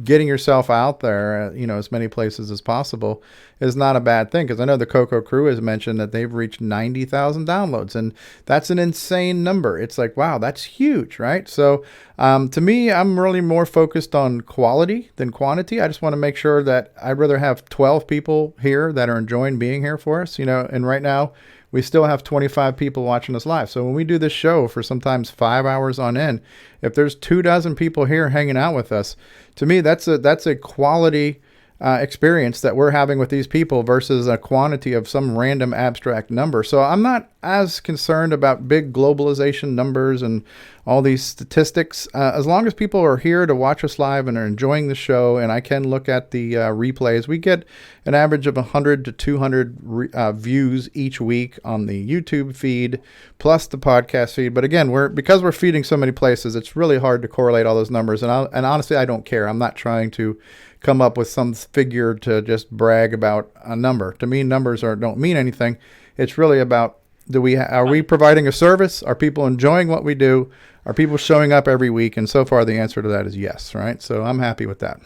getting yourself out there, as many places as possible is not a bad thing. Because I know the Coco crew has mentioned that they've reached 90,000 downloads, and that's an insane number. It's like, wow, that's huge, right? So to me, I'm really more focused on quality than quantity. I just want to make sure that I'd rather have 12 people here that are enjoying being here for us, and right now, we still have 25 people watching us live. So when we do this show for sometimes 5 hours on end, if there's 24 people here hanging out with us, to me, that's a quality experience that we're having with these people versus a quantity of some random abstract number. So I'm not as concerned about big globalization numbers and all these statistics. As long as people are here to watch us live and are enjoying the show, and I can look at the replays, we get an average of 100 to 200 views each week on the YouTube feed, plus the podcast feed. But again, because we're feeding so many places, it's really hard to correlate all those numbers. And honestly, I don't care. I'm not trying to come up with some figure to just brag about a number. To me, numbers don't mean anything. It's really about, are we providing a service? Are people enjoying what we do? Are people showing up every week? And so far, the answer to that is yes, right? So I'm happy with that.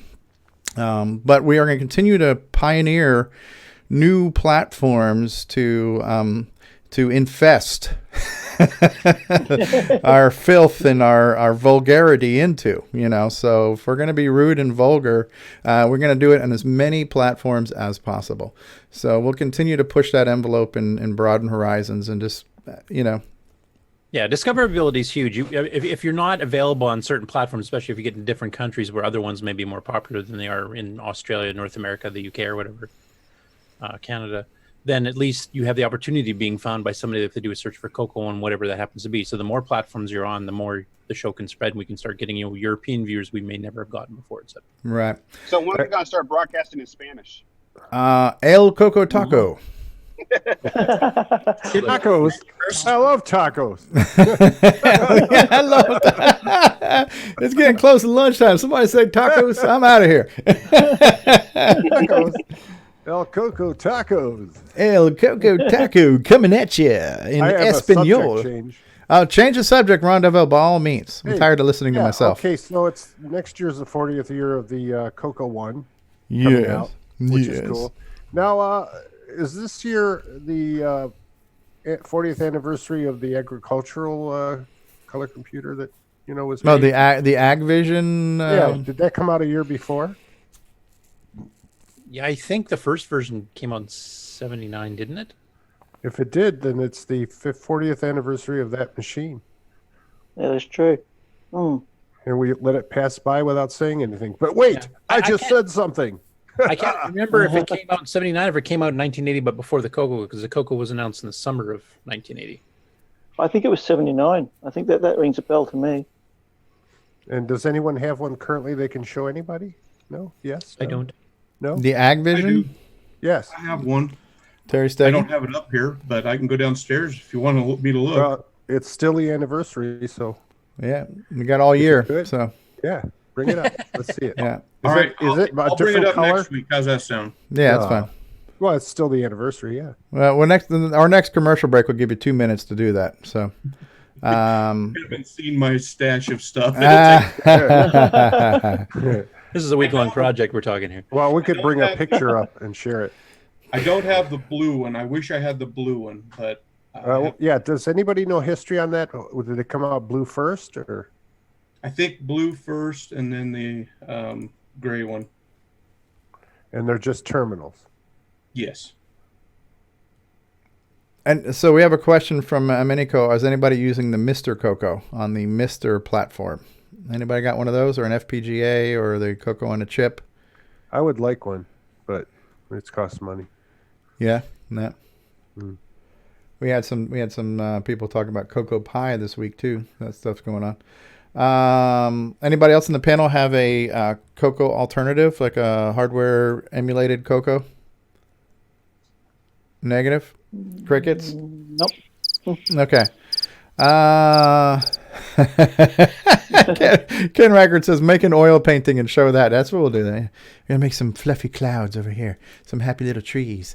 But we are going to continue to pioneer new platforms to infest our filth and our vulgarity into, So if we're going to be rude and vulgar, we're going to do it on as many platforms as possible. So we'll continue to push that envelope and broaden horizons and just, Yeah, discoverability is huge. If you're not available on certain platforms, especially if you get in different countries where other ones may be more popular than they are in Australia, North America, the UK, or whatever, Canada, then at least you have the opportunity of being found by somebody if they do a search for Coco on whatever that happens to be. So the more platforms you're on, the more the show can spread, and we can start getting European viewers we may never have gotten before. Right. So when are we going to start broadcasting in Spanish? El CoCoTALK. Tacos. I love tacos. Yeah, I love that. It's getting close to lunchtime. Somebody say tacos. I'm out of here. Tacos. El Coco Tacos. El Coco Taco coming at you in Espanol. Change the subject, Rendezvous, by all means. I'm tired of listening to myself. Okay, so it's next year's the 40th year of the Coco one. Yes. Out, which is cool. Now, is this year the 40th anniversary of the agricultural color computer that was made? No, the AgVision. Yeah, did that come out a year before? Yeah, I think the first version came out in 79, didn't it? If it did, then it's the 40th anniversary of that machine. Yeah, that's true. And we let it pass by without saying anything. But wait, I just said something. I can't remember if it came out in 79 or if it came out in 1980, but before the Coco, because the Coco was announced in the summer of 1980. I think it was 79. I think that rings a bell to me. And does anyone have one currently they can show anybody? No? Yes? I No? don't. No? The Ag Vision? Yes. I have one. Terry I Steggy? don't have it up here, but I can go downstairs if you want me to look. Well, it's still the anniversary, so. Yeah, we got all year. So yeah, bring it up. Let's see it. Yeah. All right, Is it a I'll bring it different up color? next week. How's that sound? Yeah, that's fine. Well, it's still the anniversary, yeah. Well, our next commercial break will give you 2 minutes to do that. So, I haven't seen my stash of stuff. This is a week-long project we're talking here. Well, we could bring a picture up and share it. I don't have the blue one. I wish I had the blue one, but Yeah, does anybody know history on that? Did it come out blue first, or? I think blue first, and then the gray one. And they're just terminals. Yes. and so we have a question from Amenico. Is anybody using the Mr. Coco on the Mr. platform? Anybody got one of those, or an FPGA, or the Coco on a chip? I would like one, but it's cost money. Yeah, no. We had some people talking about Coco Pi this week too. That stuff's going on. Anybody else in the panel have a Coco alternative, like a hardware emulated Coco? Negative? Crickets? Nope. Okay. Ken Rackard says, make an oil painting and show that. That's what we'll do. We're going to make some fluffy clouds over here. Some happy little trees.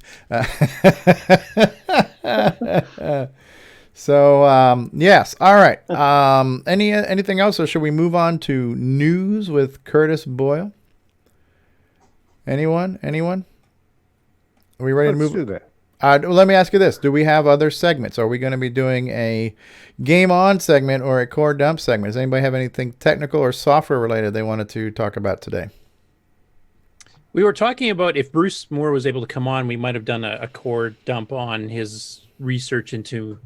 So, yes. All right. Anything else, or should we move on to news with Curtis Boyle? Anyone? Are we ready to move? Let's do that. Let me ask you this. Do we have other segments? Are we going to be doing a game on segment or a core dump segment? Does anybody have anything technical or software related they wanted to talk about today? We were talking about if Bruce Moore was able to come on, we might have done a core dump on his research into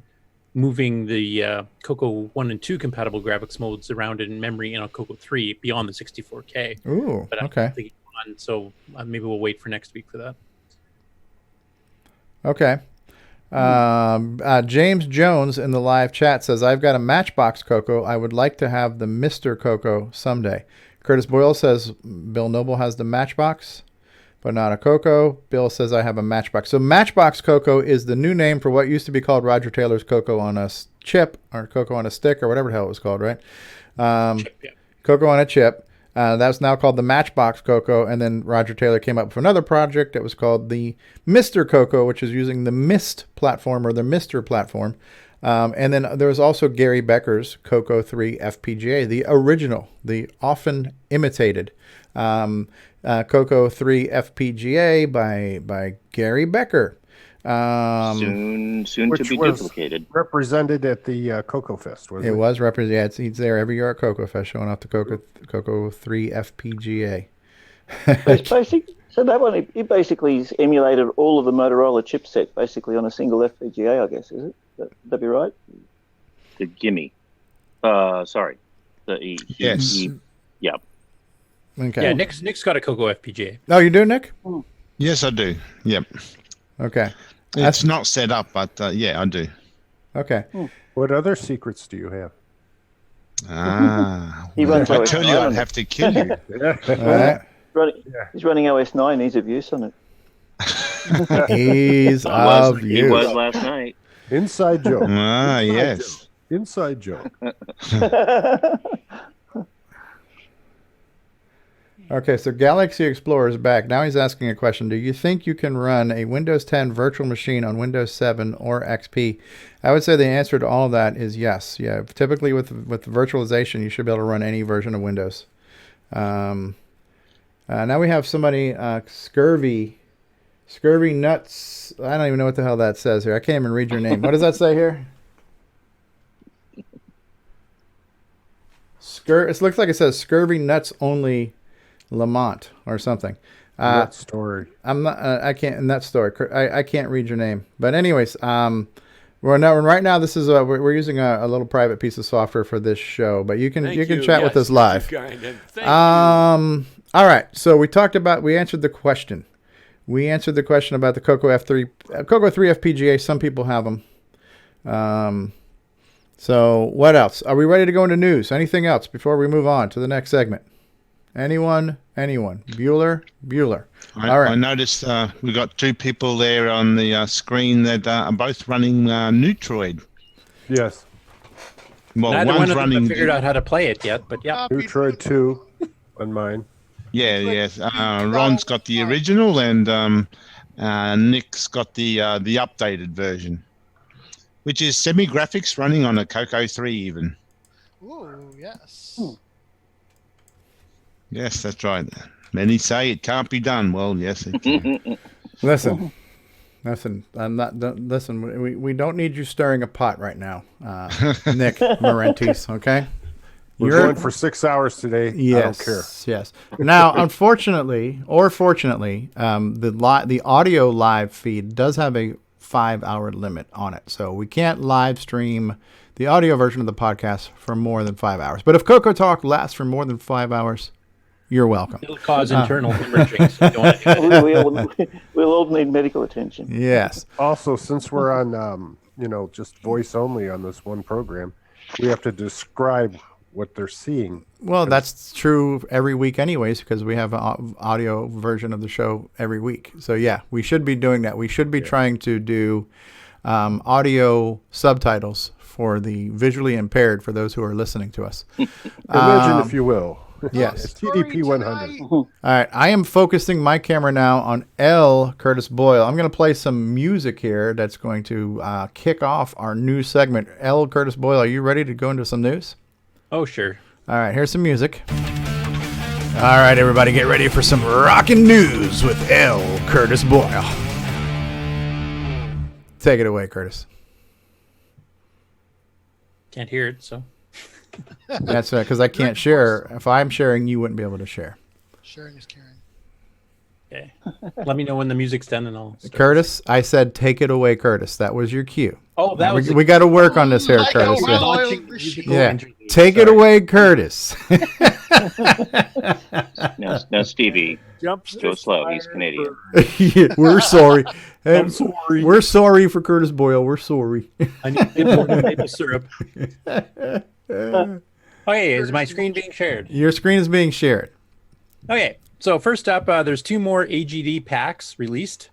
moving the Coco 1 and 2 compatible graphics modes around in memory in a Coco 3 beyond the 64K. Ooh, but okay. I don't think it's on, so maybe we'll wait for next week for that. Okay. James Jones in the live chat says, I've got a Matchbox Coco. I would like to have the Mr. Coco someday. Curtis Boyle says, Bill Noble has the Matchbox, but not a Coco. Bill says, I have a Matchbox. So Matchbox Coco is the new name for what used to be called Roger Taylor's Coco on a chip, or Coco on a stick, or whatever the hell it was called, right? Chip, yeah. Coco on a chip. That's now called the Matchbox Coco, and then Roger Taylor came up with another project that was called the Mr. Coco, which is using the MIST platform, or the Mr. platform. And then there was also Gary Becker's Coco 3 FPGA, the original, the often imitated Coco 3 FPGA by Gary Becker. Soon to be duplicated. Represented at the Coco Fest, wasn't it? It was represented. Yeah, he's there every year at Coco Fest, showing off the Coco 3 FPGA. It's basic. So that one, it basically emulated all of the Motorola chipset, basically on a single FPGA, I guess, is it? Would that be right? The gimme. Sorry. Yes. Yep. Okay. Yeah, Nick's got a Coco FPGA. Oh, you do, Nick? Yes, I do. Yep. Okay. It's not set up, but yeah, I do. Okay. What other secrets do you have? If I tell you, I'd have to kill you. He's running OS 9, ease of use on it. Ease of use. He was last night. Inside joke. Yes. Inside joke. Okay, so Galaxy Explorer is back. Now he's asking a question. Do you think you can run a Windows 10 virtual machine on Windows 7 or XP? I would say the answer to all of that is yes. Yeah, typically with virtualization, you should be able to run any version of Windows. Now we have somebody, Scurvy Nuts. I don't even know what the hell that says here. I can't even read your name. What does that say here? It looks like it says Scurvy Nuts Only Lamont or something. Nut story. I'm not. I can't. Nut story. I can't read your name. But anyways, right now this is we're using a little private piece of software for this show. But you can chat with us live. All right. So we answered the question. We answered the question about the Coco 3 FPGA. Some people have them. So what else? Are we ready to go into news? Anything else before we move on to the next segment? Anyone? Bueller? All right. I noticed we got two people there on the screen that are both running Neutroid. Yes. Well, Neither one's one of them running have figured out how to play it yet, but yeah. Neutroid 2 on mine. Yeah, yes. Ron's got the original, and Nick's got the updated version, which is semi-graphics running on a Coco 3 even. Ooh, yes. Yes, that's right. Many say it can't be done. Well, yes, it can. Listen. I'm not. Listen, we don't need you stirring a pot right now, Nick Morentis. Okay. We're going for 6 hours today. Yes, I don't care. Yes. Now, unfortunately, or fortunately, the audio live feed does have a 5-hour limit on it, so we can't live stream the audio version of the podcast for more than 5 hours. But if CoCoTALK lasts for more than 5 hours, you're welcome. It'll cause internal hemorrhaging. We'll all need medical attention. Yes. Also, since we're on, just voice only on this one program, we have to describe what they're seeing. Well, that's true every week anyways, because we have an audio version of the show every week. So yeah, we should be doing that. We should be trying to do audio subtitles for the visually impaired, for those who are listening to us. Imagine, if you will. Yes. TDP 100. All right. I am focusing my camera now on L. Curtis Boyle. I'm going to play some music here that's going to kick off our news segment. L. Curtis Boyle, are you ready to go into some news? Oh, sure. All right. Here's some music. All right, everybody, get ready for some rockin' news with L. Curtis Boyle. Take it away, Curtis. Can't hear it, so. That's because I can't share. If I'm sharing, you wouldn't be able to share. Sharing is caring. Okay. Let me know when the music's done and I'll start. Curtis, I said take it away, Curtis. That was your cue. Oh, that was we got to work on this here, Curtis. Yeah. Take it away, Curtis. No, Stevie. Go slow. He's Canadian. Yeah, we're sorry. I'm sorry. We're sorry for Curtis Boyle. We're sorry. I need more maple syrup. Okay, is my screen being shared? Your screen is being shared. Okay, so first up, there's 2 more AGD packs released.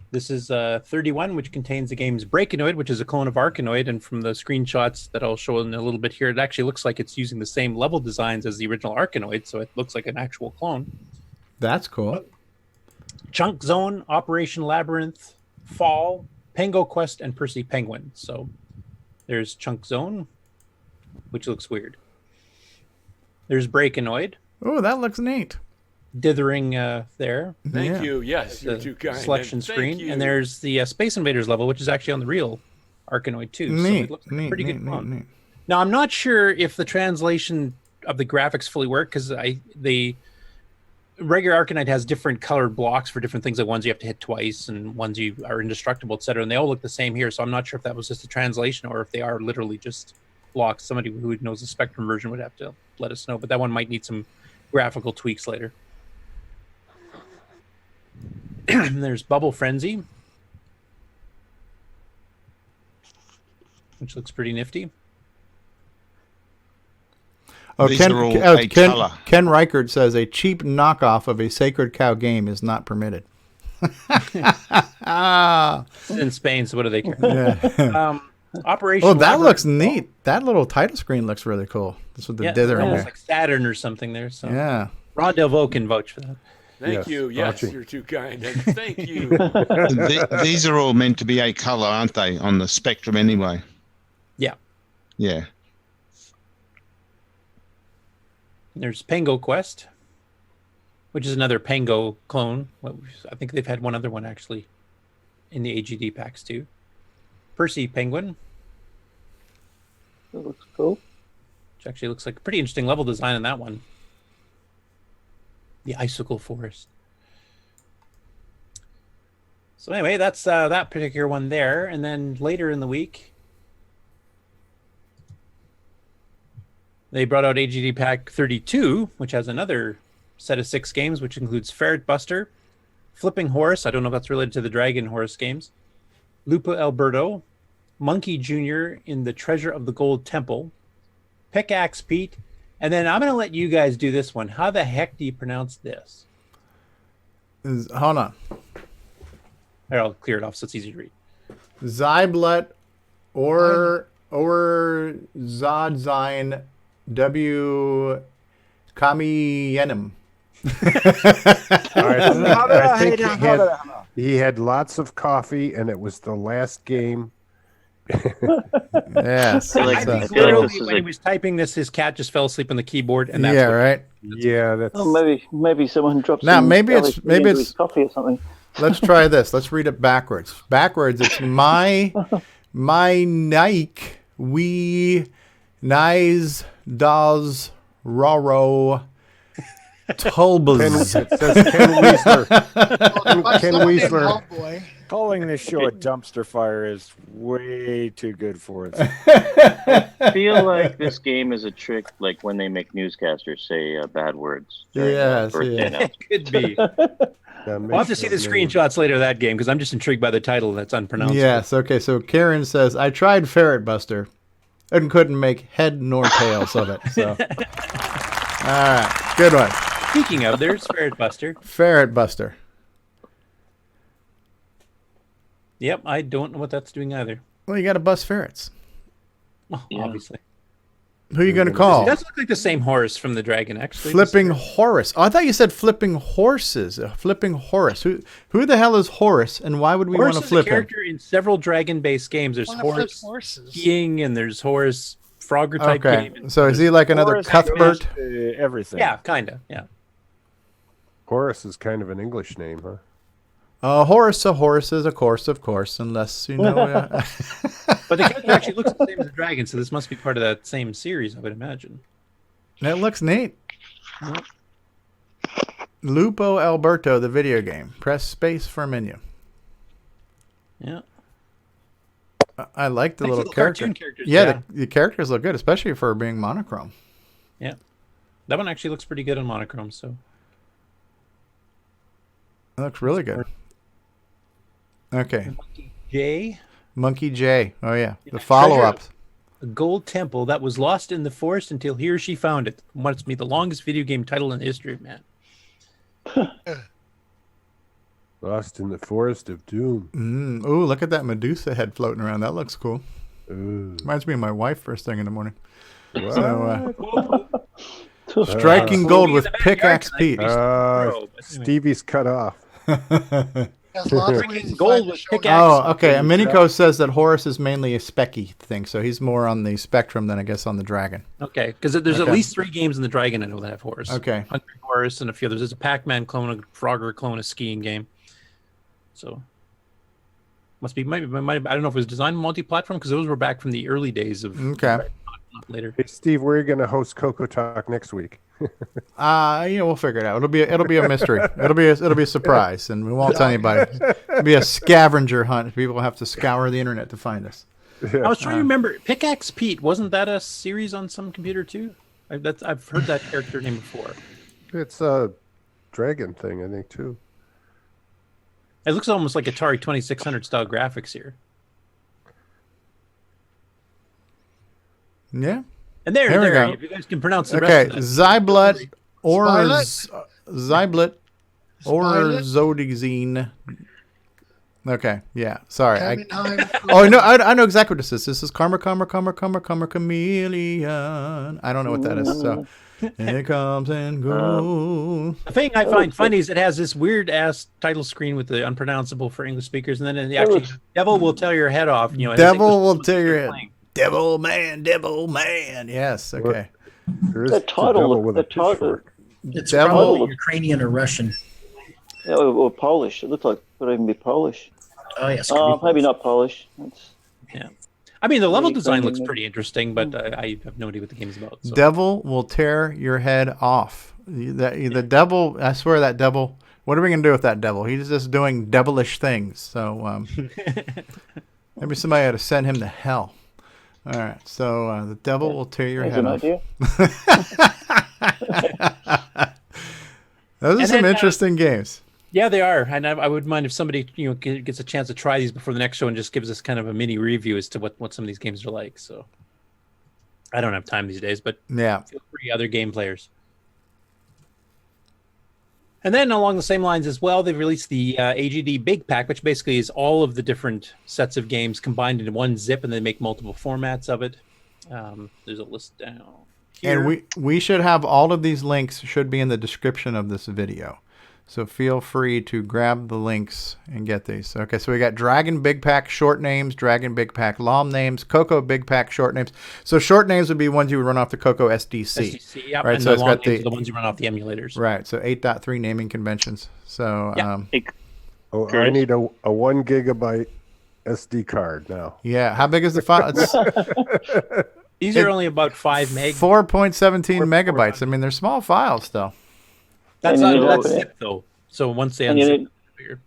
This is 31, which contains the game's Breakanoid, which is a clone of Arkanoid, and from the screenshots that I'll show in a little bit here, it actually looks like it's using the same level designs as the original Arkanoid, so it looks like an actual clone. That's cool. Chunkzone, Operation Labyrinth, Fall, Pengo Quest, and Percy Penguin. So there's Chunkzone, which looks weird. There's Breakanoid. Oh, that looks neat. Dithering there. Thank you. Yes, you're too kind. Selection screen. And there's the Space Invaders level, which is actually on the real Arkanoid too. So it looks like a pretty good clone. Now, I'm not sure if the translation of the graphics fully work, because the regular Arkanoid has different colored blocks for different things. Like ones you have to hit twice and ones you are indestructible, etc. And they all look the same here. So I'm not sure if that was just a translation or if they are literally just blocks. Somebody who knows the Spectrum version would have to let us know. But that one might need some graphical tweaks later. There's Bubble Frenzy, which looks pretty nifty. Oh, Ken Reichert says a cheap knockoff of a Sacred Cow game is not permitted. In Spain, so what do they care? Yeah. Operation. Oh, that looks neat. That little title screen looks really cool. This with the dither in there. Like Saturn or something there. So yeah. Ron Delvaux can vouch for that. Thank you. Yes, you're too kind. And thank you. These are all meant to be a color, aren't they, on the Spectrum anyway? Yeah. Yeah. There's Pengo Quest, which is another Pengo clone. I think they've had one other one actually in the AGD packs too. Percy Penguin. That looks cool. Which actually looks like a pretty interesting level design in that one. The Icicle Forest. So anyway, that's that particular one there. And then later in the week, they brought out AGD Pack 32, which has another set of 6 games, which includes Ferret Buster, Flipping Horace. I don't know if that's related to the Dragon Horace games. Lupo Alberto, Monkey Jr. in the Treasure of the Gold Temple, Pickaxe Pete, and then I'm going to let you guys do this one. How the heck do you pronounce this? Hold on. Here, I'll clear it off so it's easy to read. Zyblut or Owrzodzien W Kamiennym. I think he had lots of coffee, and it was the last game. Yes. I think literally when he was typing this, his cat just fell asleep on the keyboard, and that's yeah, right. Yeah, that's. Oh, maybe someone dropped. Now some maybe LSD into his it's coffee or something. Let's try this. Let's read it backwards. Backwards, it's my Nike we nice does roro tulbas. It says Ken Wieseler. Ken Wieseler. Calling this show a dumpster fire is way too good for us. I feel like this game is a trick, like when they make newscasters say bad words. Yes, it could be. We'll have to see the screenshots later of that game because I'm just intrigued by the title that's unpronounceable. Yes, okay, so Karen says, I tried Ferret Buster and couldn't make head nor tails of it. So, all right, good one. Speaking of, there's Ferret Buster. Ferret Buster. Yep, I don't know what that's doing either. Well, you got to bust ferrets. Oh, yeah. Obviously. Who are you going to call? It does look like the same Horace from the Dragon, actually. Flipping Horace. Oh, I thought you said flipping horses. Flipping Horace. Who the hell is Horace, and why would we want to flip him? Horace is a character in several Dragon-based games. There's Horace skiing, and there's Horace Frogger-type game. Okay, so is he like another Horace Cuthbert? Everything. Yeah, kind of, yeah. Horace is kind of an English name, huh? Horace is a course, of course, unless you know. But the character actually looks the same as the dragon, so this must be part of that same series, I would imagine. That looks neat. Lupo Alberto, the video game. Press space for menu. Yeah. I like the Nice little little character. cartoon characters, Yeah, yeah. the characters look good, especially for being monochrome. Yeah. That one actually looks pretty good on monochrome, so. It looks really good. Okay. Monkey J. Oh, yeah. The follow-ups. A gold temple that was lost in the forest until he or she found it. Must be the longest video game title in the history of man. Lost in the Forest of Doom. Ooh, look at that Medusa head floating around. That looks cool. Ooh. Reminds me of my wife first thing in the morning. What? So, striking gold with Pickaxe Pete. Stevie's cut off. Gold with Pickaxe. Oh, okay. And Minico says that Horace is mainly a specky thing, so he's more on the spectrum than I guess on the dragon. Okay, because there's at least 3 games in the Dragon I know that have Horace. Okay. Hungry Horace and a few others. There's a Pac-Man clone, a Frogger clone, a skiing game. So must be maybe I don't know if it was designed multi-platform because those were back from the early days of. Okay. Not later. Hey, Steve, where are you going to host CoCoTALK next week? We'll figure it out. It'll be a mystery. It'll be a surprise, and we won't tell anybody. It'll be a scavenger hunt. People have to scour the internet to find us. I was trying to remember. Pickaxe Pete, wasn't that a series on some computer too? I've heard that character name before. It's a dragon thing, I think, too. It looks almost like Atari 2600 style graphics here. Yeah. And there we we go. If you guys can pronounce the Okay, rest of Zyblut or Zyblut? Owrzodzien. Okay, yeah. Sorry. Kamiennym. Oh no, I know exactly what this is. This is Karma Chameleon. I don't know what that is. So it comes and goes. The thing I find funny is it has this weird ass title screen with the unpronounceable for English speakers, and then actually Devil will tear your head off. You know, Devil will tear your head. Devil man. Yes. Okay. The title. It's Devil. probably Ukrainian or Russian. Yeah, or Polish. It looks like it could even be Polish. Oh yes. Maybe not Polish. Yeah. I mean, the level design looks pretty interesting, but I have no idea what the game's about. So. Devil will tear your head off. The devil, I swear that devil, what are we going to do with that devil? He's just doing devilish things. So maybe somebody ought to send him to hell. All right. So the devil will tear your head off. Those are some interesting games. Yeah, they are, and I wouldn't mind if somebody gets a chance to try these before the next show and just gives us kind of a mini review as to what some of these games are like. So I don't have time these days, but yeah, feel free, other game players. And then along the same lines as well, they've released the AGD Big Pack, which basically is all of the different sets of games combined into one zip, and they make multiple formats of it. There's a list down here. And we should have all of these links should be in the description of this video. So feel free to grab the links and get these. Okay, so we got Dragon Big Pack short names, Dragon Big Pack long names, Coco Big Pack short names. So short names would be ones you would run off the Coco SDC. SDC, yep. Right, And so the it's long got names are the ones you run off the emulators. Right, so 8.3 naming conventions. So I need a 1 gigabyte SD card now. yeah, how big is the file? These are only about 5 meg. 4.17 megabytes. I mean, they're small files still. That's And not you that's know- zip though. So once they And you unzip, need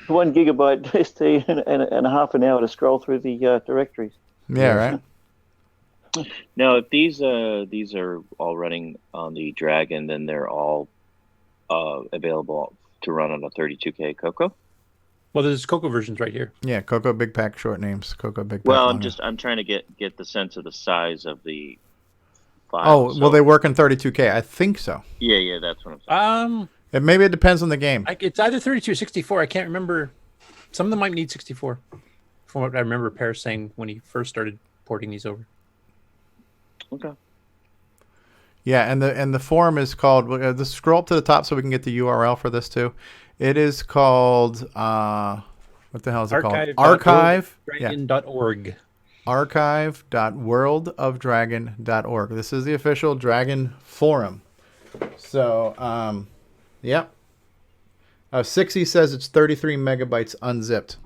1 gigabyte SD and a half an hour to scroll through the directories. Yeah, right. Now, if these are all running on the Dragon, then they're all available to run on a 32K Coco. well, there's Coco versions right here. Yeah, Coco Big Pack short names, Coco Big Pack. Well, long names. I'm trying to get the sense of the size of the file. Oh, well, they work in 32K. I think so. Yeah, that's what I'm saying. Maybe it depends on the game. It's either 32 or 64. I can't remember. Some of them might need 64. From what I remember Pere saying when he first started porting these over. Okay. Yeah, and the forum is called. Just scroll up to the top so we can get the URL for this too. It is called. What the hell is it called? Archive. Dragon.org. Archive.worldofdragon.org. This is the official Dragon forum. So, yep. 60 says it's 33 megabytes unzipped.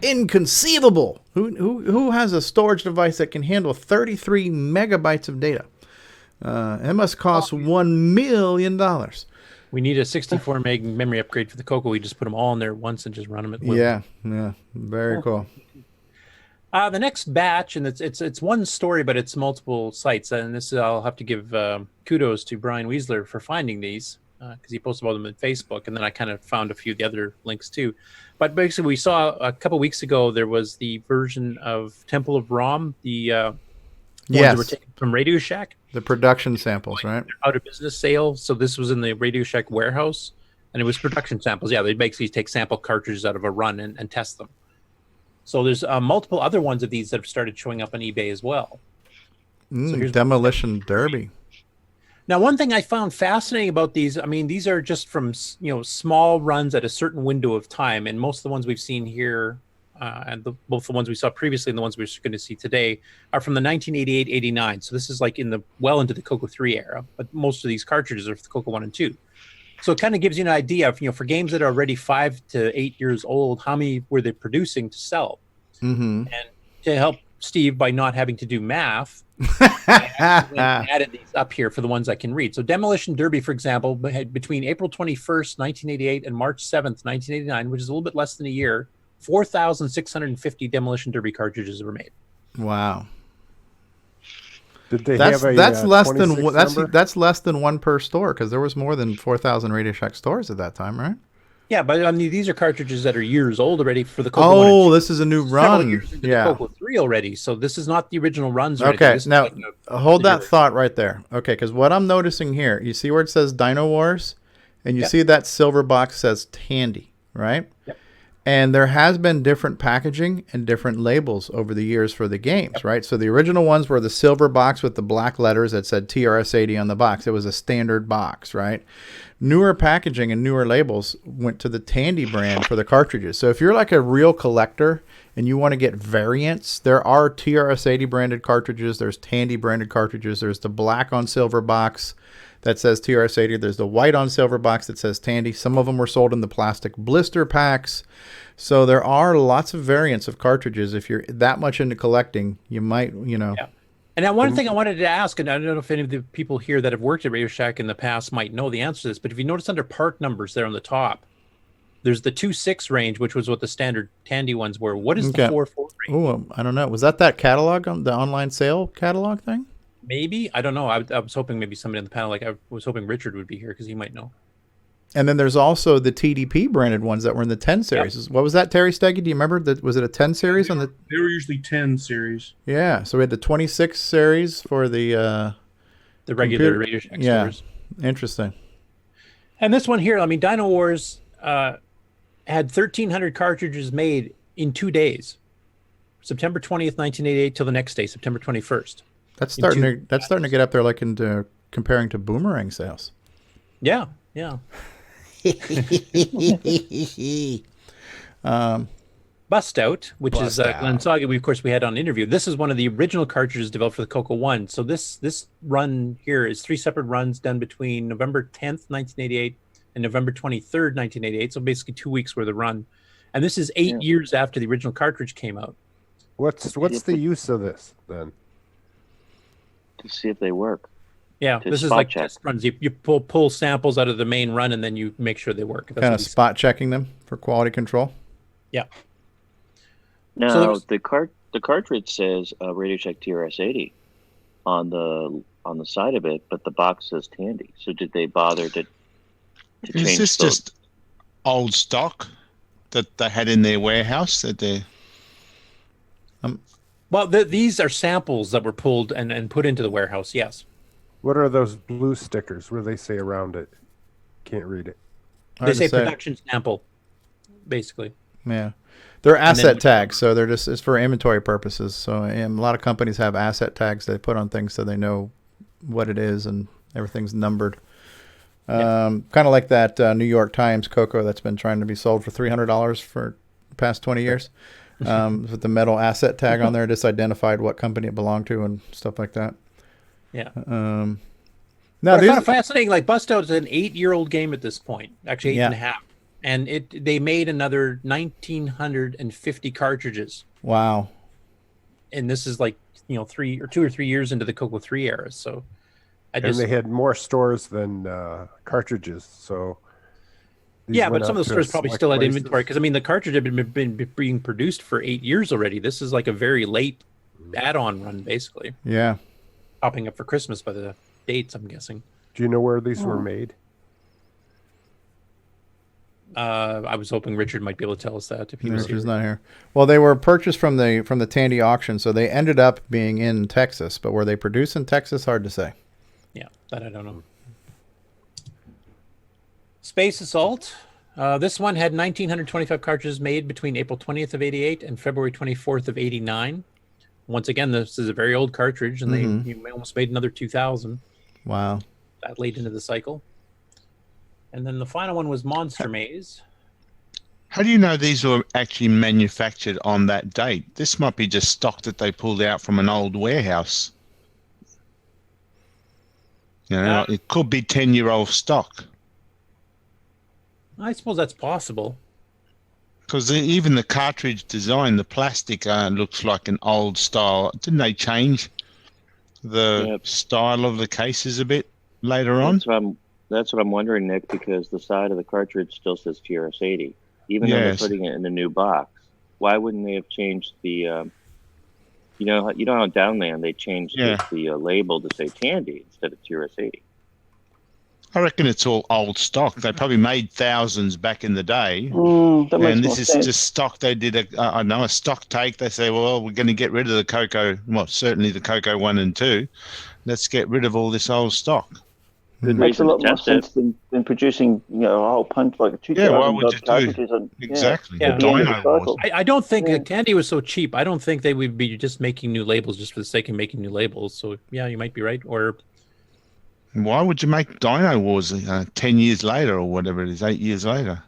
Inconceivable. Who has a storage device that can handle 33 megabytes of data? It must cost $1 million. We need a 64 meg memory upgrade for the Coco. We just put them all in there once and just run them at will. Yeah, very cool. The next batch, and it's one story, but it's multiple sites. And this I'll have to give kudos to Brian Wieseler for finding these because he posted about them on Facebook, and then I kind of found a few of the other links too. But basically, we saw a couple weeks ago there was the version of Temple of ROM, the ones that were taken from Radio Shack. The production samples, right? Out of business sale. So this was in the Radio Shack warehouse, and it was production samples. Yeah, they basically take sample cartridges out of a run and test them. So there's multiple other ones of these that have started showing up on eBay as well. Demolition Derby. Now, one thing I found fascinating about these, I mean, these are just from small runs at a certain window of time, and most of the ones we've seen here, and both the ones we saw previously and the ones we're going to see today, are from the 1988-89. So this is like well into the Coco 3 era, but most of these cartridges are for the Coco 1 and 2. So it kind of gives you an idea of, for games that are already 5 to 8 years old, how many were they producing to sell? Mm-hmm. And to help Steve by not having to do math, I added these up here for the ones I can read. So Demolition Derby, for example, between April 21st, 1988 and March 7th, 1989, which is a little bit less than a year, 4,650 Demolition Derby cartridges were made. Wow. Did they that's have a less 26 than number? that's less than one per store because there was more than 4,000 Radio Shack stores at that time, right? Yeah, but I mean these are cartridges that are years old already for the Coco 1 and 2. Oh, this is a new run. Years into Yeah. the Coco 3 already, so this is not the original runs. Or Okay, anything. This is now like hold that thought right there. Okay, because what I'm noticing here, you see where it says Dino Wars, and you see that silver box says Tandy, right? Yep. And there has been different packaging and different labels over the years for the games, right? So the original ones were the silver box with the black letters that said TRS-80 on the box. It was a standard box, right? Newer packaging and newer labels went to the Tandy brand for the cartridges. So if you're like a real collector and you want to get variants, there are TRS-80 branded cartridges. There's Tandy branded cartridges. There's the black on silver box that says TRS-80. There's the white on silver box that says Tandy. Some of them were sold in the plastic blister packs. So there are lots of variants of cartridges. If you're that much into collecting, you might, Yeah. And now one thing I wanted to ask, and I don't know if any of the people here that have worked at Radio Shack in the past might know the answer to this, but if you notice under part numbers there on the top, there's the 2.6 range, which was what the standard Tandy ones were. What is the 4.4 range? Oh, I don't know. Was that catalog on the online sale catalog thing? Maybe. I don't know. I was hoping maybe somebody on the panel, like I was hoping Richard would be here because he might know. And then there's also the TDP branded ones that were in the 10 series. Yep. What was that, Terry Steggy? Do you remember that? Was it a 10 series on the? They were usually 10 series. Yeah, so we had the 26 series for the regular Radio Shack servers. Interesting. And this one here, I mean, Dino Wars had 1,300 cartridges made in 2 days, September 20th, 1988, till the next day, September 21st. That's starting to get up there, like into comparing to Boomerang sales. Yeah, yeah. Bustout, which is Glenn Saga, we had on interview. This is one of the original cartridges developed for the Coco 1. So this run here is 3 separate runs done between November 10th, 1988 and November 23rd, 1988. So basically 2 weeks worth of run. And this is 8 years after the original cartridge came out. What's the use of this then? To see if they work. Yeah, this is like test runs. You pull samples out of the main run and then you make sure they work. Kind of spot checking them for quality control. Yeah. Now the cartridge says Radio Shack TRS-80 on the side of it, but the box says Tandy. So did they bother to change? Is this just old stock that they had in their warehouse that they? Well, these are samples that were pulled and put into the warehouse. Yes. What are those blue stickers? What do they say around it? Can't read it. They say production sample, basically. Yeah. They're asset tags, so it's for inventory purposes. So a lot of companies have asset tags they put on things so they know what it is and everything's numbered. Kind of like that New York Times Coco that's been trying to be sold for $300 for the past 20 years. With the metal asset tag on there, just identified what company it belonged to and stuff like that. Yeah. Now it's kind of fascinating. Like Bustout is an 8-year-old game at this point, actually 8.5, and they made another 1,950 cartridges. Wow. And this is like 2 or 3 years into the Coco 3 era. So, and they had more stores than cartridges. So. Yeah, but some of the stores probably still had inventory because I mean the cartridge had been being produced for 8 years already. This is like a very late add-on run, basically. Yeah. Popping up for Christmas by the dates, I'm guessing. Do you know where these were made? I was hoping Richard might be able to tell us that if he was here. He's not here. Well, they were purchased from the Tandy auction, so they ended up being in Texas. But were they produced in Texas? Hard to say. Yeah, that I don't know. Space Assault. This one had 1,925 cartridges made between April 20th of 88 and February 24th of 89. Once again, this is a very old cartridge, and they almost made another 2,000. Wow. That late into the cycle. And then the final one was Monster Maze. How do you know these were actually manufactured on that date? This might be just stock that they pulled out from an old warehouse. It could be 10-year-old stock. I suppose that's possible. Because even the cartridge design, the plastic looks like an old style. Didn't they change the style of the cases a bit later on? That's what I'm wondering, Nick, because the side of the cartridge still says TRS-80. Even though they're putting it in the new box, why wouldn't they have changed the, you know how Downland, they changed the label to say Tandy instead of TRS-80? I reckon it's all old stock. They probably made thousands back in the day. And this is just stock. They did a stock take. They say, well, we're going to get rid of the Coco. Well, certainly the Coco 1 and 2. Let's get rid of all this old stock. It makes a lot more sense than producing, a whole punch like a 2,000 why would you cartridges. Exactly. I don't think Tandy was so cheap. I don't think they would be just making new labels just for the sake of making new labels. So, yeah, you might be right. Or why would you make Dino Wars 10 years later or whatever it is, 8 years later?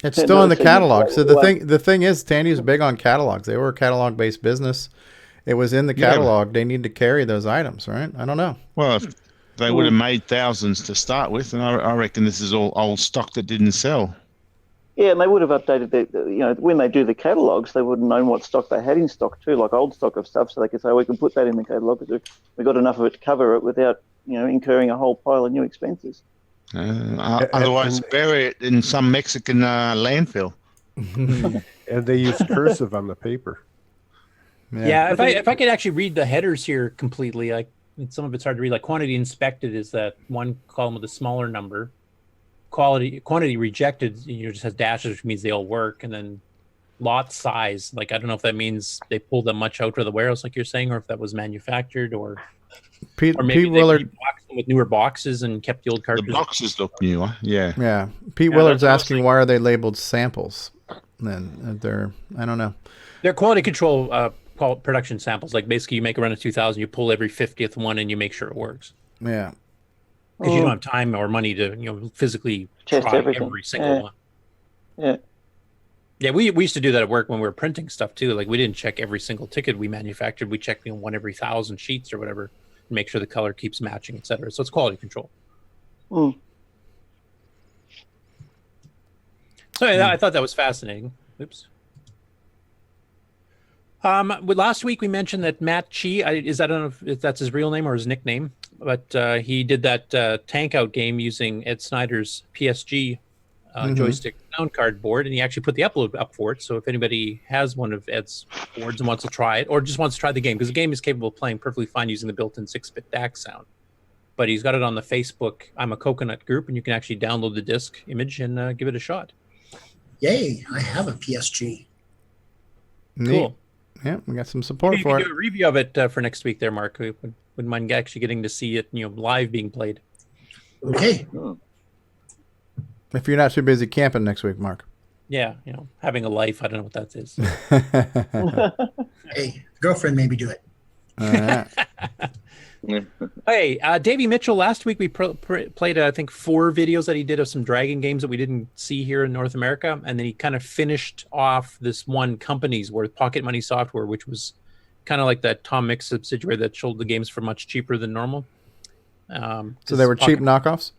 It's still in the catalog. So the thing is, Tandy is big on catalogs. They were a catalog-based business. It was in the catalog. They need to carry those items, right? I don't know. Well, if they would have made thousands to start with, and I reckon this is all old stock that didn't sell. Yeah, and they would have updated when they do the catalogs, they would have known what stock they had in stock too, like old stock of stuff, so they could say, we can put that in the catalog because we got enough of it to cover it without, incurring a whole pile of new expenses. Otherwise, bury it in some Mexican landfill. And they use cursive on the paper. Yeah, if I could actually read the headers here completely, and some of it's hard to read. Like quantity inspected is that one column with a smaller number. Quantity rejected, just has dashes, which means they all work. And then lot size, like I don't know if that means they pulled that much out of the warehouse, like you're saying, or if that was manufactured, or maybe they reboxed them with newer boxes and kept the old cartridges. The boxes look newer, yeah. Yeah. Pete Willard's asking why are they labeled samples? Then I don't know. They're quality control production samples. Like basically, you make a run of 2,000, you pull every 50th one, and you make sure it works. Yeah. Because you don't have time or money to physically test try everything. every single one. Yeah. Yeah, we used to do that at work when we were printing stuff too. Like we didn't check every single ticket we manufactured. We checked one every 1,000 sheets or whatever, and make sure the color keeps matching, etc. So it's quality control. So I thought that was fascinating. Oops. Last week we mentioned that Matt Chi, I don't know if that's his real name or his nickname, but he did that tank out game using Ed Snyder's PSG joystick sound card board, and he actually put the upload up for it. So if anybody has one of Ed's boards and wants to try it, or just wants to try the game, because the game is capable of playing perfectly fine using the built-in 6-bit DAC sound. But he's got it on the Facebook I'm a Coconut group, and you can actually download the disc image and give it a shot. Yay, I have a PSG. Cool. Yeah, we got some support Maybe for you it. can do a review of it for next week there, Mark. We wouldn't mind actually getting to see it, live being played. Okay. If you're not too busy camping next week, Mark. Yeah, having a life. I don't know what that is. Hey, girlfriend made me do it. All right. Hey, Davey Mitchell, last week we played, I think, 4 videos that he did of some Dragon games that we didn't see here in North America. And then he kind of finished off this one Company's Worth Pocket Money Software, which was kind of like that Tom Mix subsidiary that sold the games for much cheaper than normal. So they were cheap knockoffs?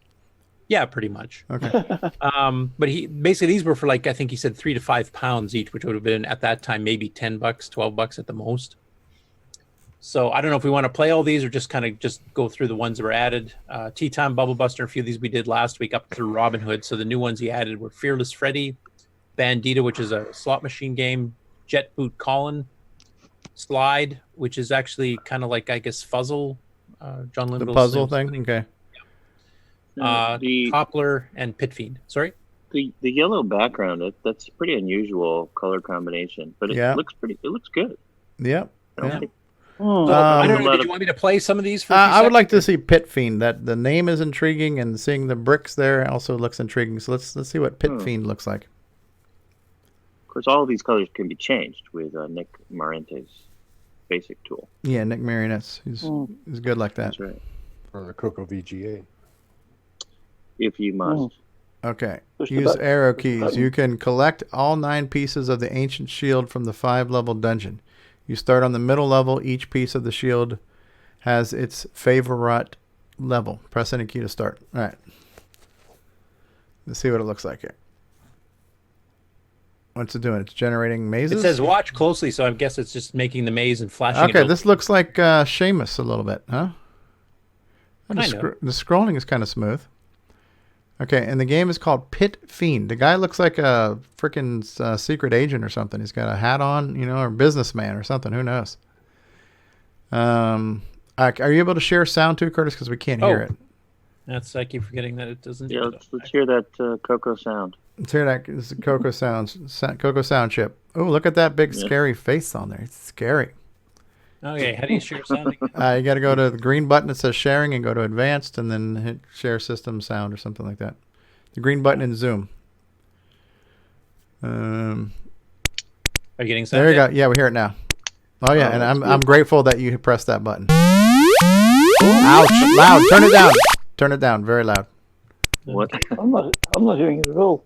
Yeah, pretty much. Okay. But basically these were for I think he said £3 to £5 each, which would have been at that time maybe $10, $12 at the most. So I don't know if we want to play all these or just go through the ones that were added. Tea Time, Bubble Buster, a few of these we did last week up through Robin Hood. So the new ones he added were Fearless Freddy, Bandita, which is a slot machine game, Jet Boot Colin, Slide, which is actually kind of like, I guess, Fuzzle. John Linville's the puzzle thing? Okay. Toppler and Pit Fiend. Sorry? The yellow background, that's a pretty unusual color combination, but it looks good. Yep. I don't know, did you want me to play some of these for I would like to see Pit Fiend. That the name is intriguing, and seeing the bricks there also looks intriguing. So let's see what Pit Fiend looks like. Of course, all of these colors can be changed with Nick Marente's basic tool. Yeah, Nick Marionettes. He's good like that. That's right. Or the Coco VGA. If you must. Okay. Use arrow keys. You can collect all 9 pieces of the ancient shield from the 5-level dungeon. You start on the middle level. Each piece of the shield has its favorite level. Press any key to start. All right. Let's see what it looks like here. What's it doing? It's generating mazes? It says watch closely, so I guess it's just making the maze and flashing Okay, it. this looks like Seamus a little bit, huh? Kind of. The scrolling is kind of smooth. Okay, and the game is called Pit Fiend. The guy looks like a freaking secret agent or something. He's got a hat on, or businessman or something. Who knows? Are you able to share sound too, Curtis? Because we can't hear it. I keep forgetting that it doesn't. Yeah, let's hear that Coco sound. Let's hear that. It's Coco Coco sound chip. Oh, look at that big scary face on there. It's scary. Okay, how do you share sound again? You got to go to the green button that says sharing and go to advanced and then hit share system sound or something like that. The green button in Zoom. Are you getting sound? There you go. Yeah, we hear it now. Oh yeah, and I'm grateful that you pressed that button. Ouch! Loud. Turn it down. Turn it down. Very loud. What? I'm not hearing it at all.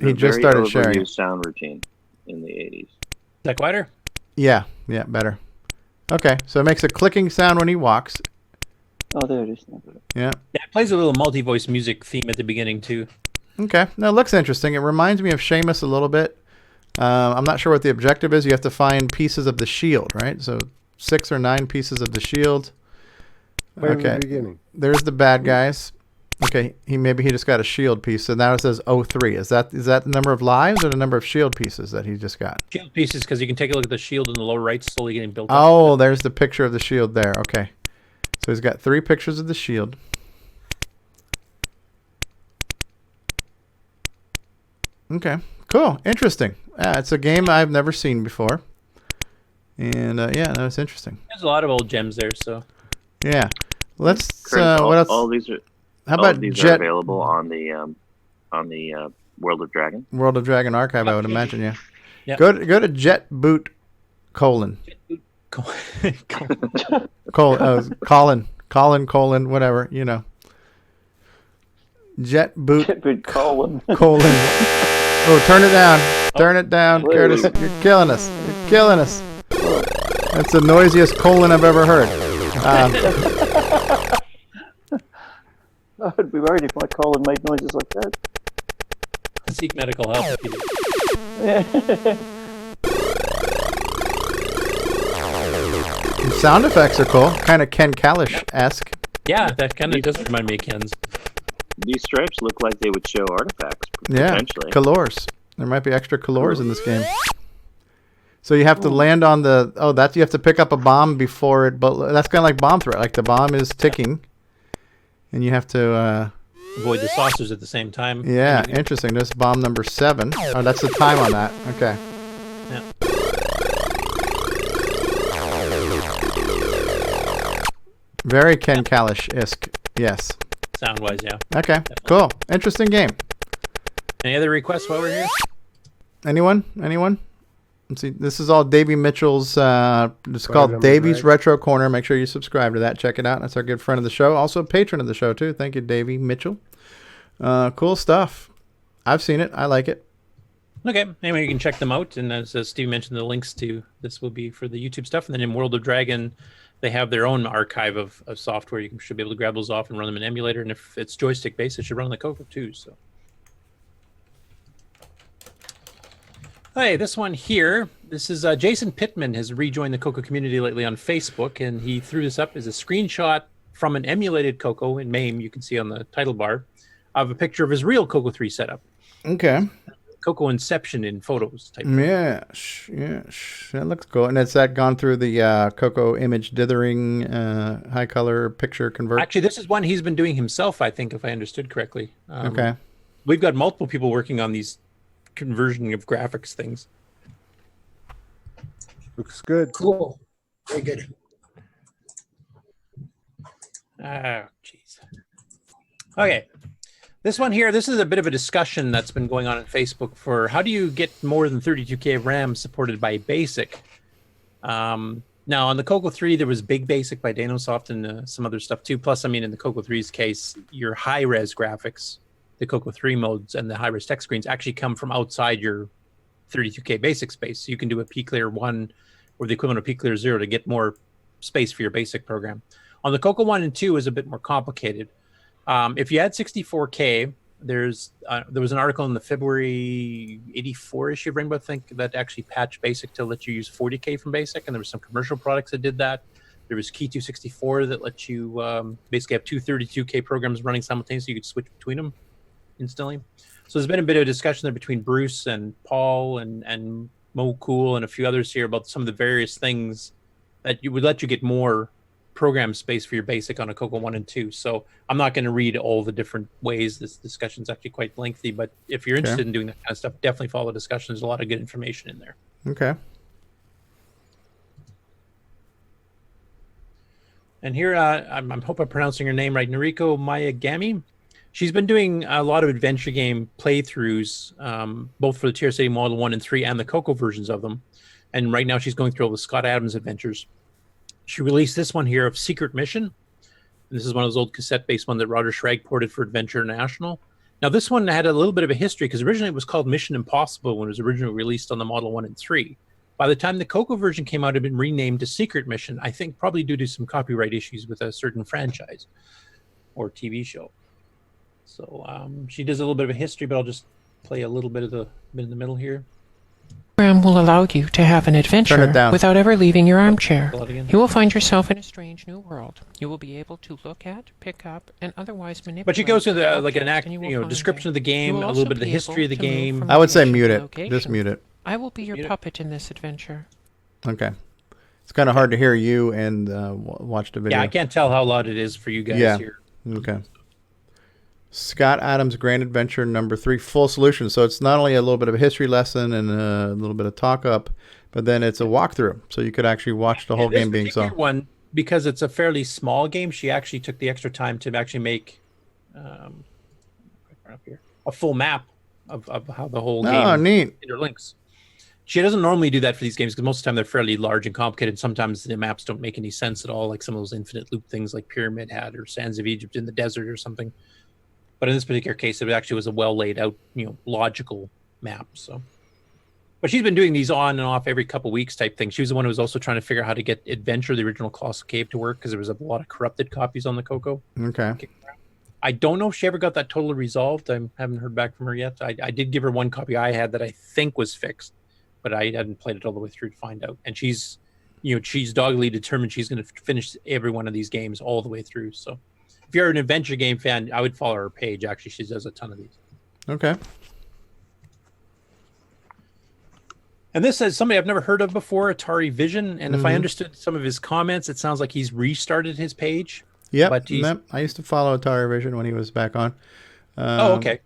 He just started sharing. Sound routine in the 80s. Is that quieter? Yeah, better. Okay, so it makes a clicking sound when he walks. Oh, there it is. Yeah. Yeah, it plays a little multi-voice music theme at the beginning too. Okay, now it looks interesting. It reminds me of Seamus a little bit. I'm not sure what the objective is. You have to find pieces of the shield, right? So 6 or 9 pieces of the shield. Right okay. in the beginning. There's the bad guys. Okay, maybe he just got a shield piece. So now it says 03. Is that the number of lives or the number of shield pieces that he just got? Shield pieces, because you can take a look at the shield in the lower right, slowly getting built up. Oh, there's the picture of the shield there. Okay. So he's got 3 pictures of the shield. Okay, cool, interesting. It's a game I've never seen before, and yeah, that was interesting. There's a lot of old gems there, so yeah. Let's. Chris, what else? All these are. How all about of these Jet? are available on the World of Dragon. World of Dragon archive, I would imagine. Yeah. Yep. Go to JetBoot : Colin, whatever, you know. JetBoot colon. Oh, turn it down. Turn it down, Curtis. You're killing us. You're killing us. That's the noisiest colon I've ever heard. I'd be worried if my colon made noises like that. Seek medical help. Sound effects are cool. Kind of Ken Kalish-esque. Yeah, that kind of does remind me of Ken's. These stripes look like they would show artifacts, Yeah, potentially. colors. There might be extra colors in this game. So you have to land on the... Oh, you have to pick up a bomb before it... But that's kind of like bomb threat. Like the bomb is ticking. And you have to... avoid the saucers at the same time. Yeah, interesting. This is bomb number 7. Oh, that's the time on that. Okay. Yeah. Very Ken Kalish-esque. Yes. Sound-wise, yeah. Okay, Definitely. cool. Interesting game. Any other requests while we're here? Anyone? Let's see. This is all Davey Mitchell's. It's called number Davey's drag. Retro Corner. Make sure you subscribe to that. Check it out. That's our good friend of the show. Also a patron of the show, too. Thank you, Davey Mitchell. Cool stuff. I've seen it. I like it. Okay. Anyway, you can check them out. And as Steve mentioned, the links to this will be for the YouTube stuff. And then in World of Dragon, they have their own archive of software. You should be able to grab those off and run them in emulator. And if it's joystick based, it should run on the Coco too. So, hey, this one here. This is Jason Pittman has rejoined the Coco community lately on Facebook, and he threw this up as a screenshot from an emulated Coco in MAME. You can see on the title bar of a picture of his real Coco 3 setup. Okay. Coco Inception in photos type. Yes, that looks cool. And it's gone through the Coco image dithering, high color picture convert. Actually, this is one he's been doing himself, I think, if I understood correctly. Okay. We've got multiple people working on these conversion of graphics things. Looks good. Cool. Very good. Oh, jeez. Okay. This one here, this is a bit of a discussion that's been going on Facebook for how do you get more than 32K of RAM supported by BASIC? Now, on the Coco 3, there was Big Basic by Danosoft and some other stuff too. Plus, I mean, in the Coco 3's case, your high-res graphics, the Coco 3 modes and the high-res text screens actually come from outside your 32K BASIC space. So you can do a pClear 1 or the equivalent of pClear 0 to get more space for your BASIC program. On the Coco 1 and 2 is a bit more complicated. If you had 64K, there was an article in the February 84 issue of Rainbow Think that actually patched BASIC to let you use 40K from BASIC, and there were some commercial products that did that. There was Key 264 that lets you basically have two 32K programs running simultaneously. You could switch between them instantly. So there's been a bit of a discussion there between Bruce and Paul and Mo Cool and a few others here about some of the various things that would let you get more program space for your BASIC on a Coco 1 and 2. So I'm not going to read all the different ways. This discussion is actually quite lengthy, but if you're interested in doing that kind of stuff, definitely follow the discussion. There's a lot of good information in there. Okay. And here, I hope I'm pronouncing her name right, Noriko Mayagami. She's been doing a lot of adventure game playthroughs, both for the TRS-80 Model 1 and 3 and the Coco versions of them. And right now she's going through all the Scott Adams adventures. She released this one here of Secret Mission. And this is one of those old cassette-based ones that Roger Schrag ported for Adventure International. Now, this one had a little bit of a history because originally it was called Mission Impossible when it was originally released on the Model 1 and 3. By the time the Coco version came out, it had been renamed to Secret Mission, I think probably due to some copyright issues with a certain franchise or TV show. So she does a little bit of a history, but I'll just play a little bit of the in the middle here. Program will allow you to have an adventure without ever leaving your armchair. You will find yourself in a strange new world. You will be able to look at, pick up, and otherwise manipulate. But she goes through the description of the game, a little bit of the history of the game. I would say mute it. Just mute it. I will be your puppet in this adventure. Okay. It's kind of hard to hear you and watch the video. Yeah, I can't tell how loud it is for you guys here. Okay. Scott Adams Grand Adventure number 3, full solution. So it's not only a little bit of a history lesson and a little bit of talk up, but then it's a walkthrough. So you could actually watch the whole game being solved. One, because it's a fairly small game, she actually took the extra time to actually make a full map of how the whole game neat. interlinks. She doesn't normally do that for these games because most of the time they're fairly large and complicated. Sometimes the maps don't make any sense at all, like some of those infinite loop things like Pyramid had or Sands of Egypt in the desert or something. But in this particular case, it actually was a well laid out, logical map. So, but she's been doing these on and off every couple weeks type thing. She was the one who was also trying to figure out how to get Adventure, the original Colossal Cave, to work because there was a lot of corrupted copies on the Coco. Okay. I don't know if she ever got that totally resolved. I haven't heard back from her yet. I did give her one copy I had that I think was fixed, but I hadn't played it all the way through to find out. And she's doggedly determined she's going to finish every one of these games all the way through. So if you're an adventure game fan, I would follow her page. Actually, she does a ton of these. Okay. And this is somebody I've never heard of before, Atari Vision. And if I understood some of his comments, it sounds like he's restarted his page. Yep. I used to follow Atari Vision when he was back on. Oh, okay.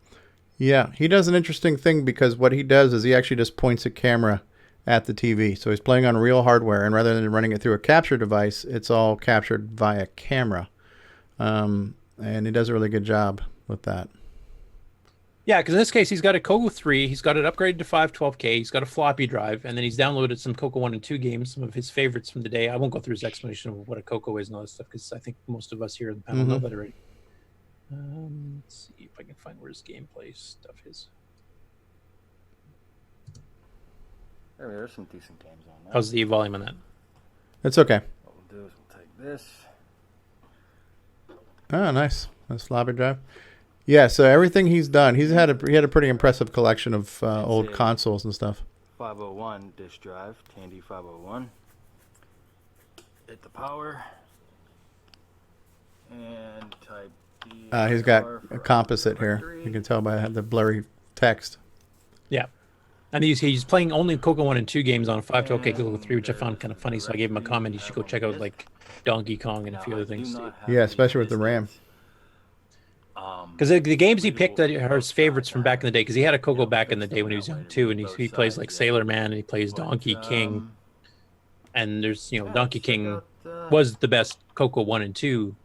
Yeah, he does an interesting thing because what he does is he actually just points a camera at the TV. So he's playing on real hardware, and rather than running it through a capture device, it's all captured via camera. And he does a really good job with that. Yeah, because in this case, he's got a Coco 3, he's got it upgraded to 512K, he's got a floppy drive, and then he's downloaded some Coco 1 and 2 games, some of his favorites from the day. I won't go through his explanation of what a Coco is and all this stuff, because I think most of us here in the panel know that already. Let's see if I can find where his gameplay stuff is. There's some decent games on that. How's the volume on that? It's okay. What we'll do is we'll take this. Oh, nice. That's floppy drive. Yeah, so everything he's done, he had a pretty impressive collection of old consoles and stuff. 501 disk drive, Tandy 501. Hit the power. And type D. He's got a composite here. You can tell by the blurry text. Yeah. And he's playing only Coco 1 and 2 games on a 512K Coco 3, which I found kind of funny, so I gave him a comment. He should go check out like Donkey Kong and a few other things. Yeah, especially with the RAM. Because the games he picked are his favorites from back in the day, because he had a Coco back in the day when he was young too, and he plays like Sailor Man and he plays Donkey King. And there's, Donkey King was the best Coco 1 and 2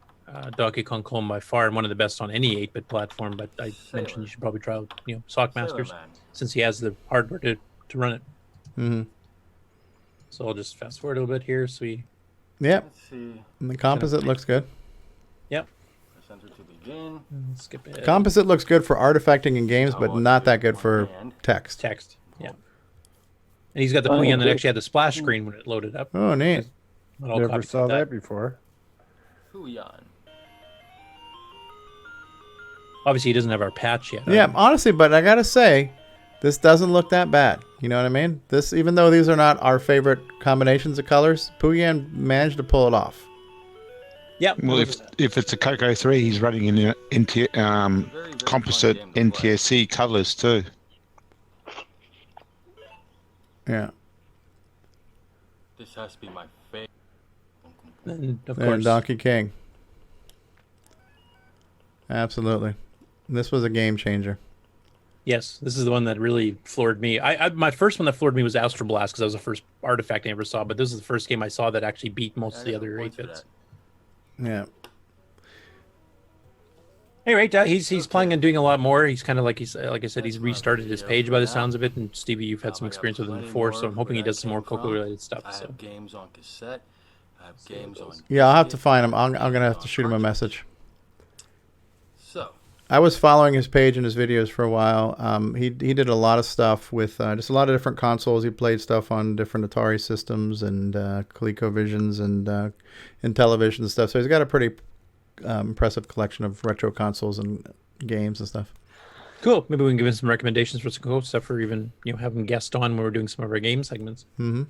Donkey Kong clone by far, and one of the best on any 8-bit platform, but I mentioned you should probably try out, Sockmasters, since he has the hardware to run it. Mm-hmm. So I'll just fast forward a little bit here. So Yep. And the composite looks good. Yep. Skip ahead. Composite looks good for artifacting in games, but not that good for text. Yeah. And he's got the Puyuan that actually had the splash screen when it loaded up. Oh, neat. Never saw that before. Puyuan. Obviously, he doesn't have our patch yet. Yeah, honestly, but I gotta say, this doesn't look that bad. You know what I mean? This, even though these are not our favorite combinations of colors, Puyuan managed to pull it off. Yeah. Well, if it's a Coco 3, he's running in composite NTSC colors too. Yeah. This has to be my favorite. And of and course, Donkey King. Absolutely. This was a game changer. Yes, this is the one that really floored me. My first one that floored me was Astro Blast, because that was the first artifact I ever saw, but this is the first game I saw that actually beat most of the other 8-bits. Yeah. Anyway, he's planning on doing a lot more. He's kind of like I said, he's restarted his page by the sounds of it. And Stevie, you've had some experience with him before, so I'm hoping he does some more Coco related stuff. I have games on cassette. I have games on. Yeah, I'll have to find him. I'm gonna have to shoot him a message. So. I was following his page and his videos for a while. He did a lot of stuff with just a lot of different consoles. He played stuff on different Atari systems and ColecoVisions and Intellivision and stuff. So he's got a pretty impressive collection of retro consoles and games and stuff. Cool. Maybe we can give him some recommendations for some cool stuff, or even have him guest on when we're doing some of our game segments. Mm-hmm.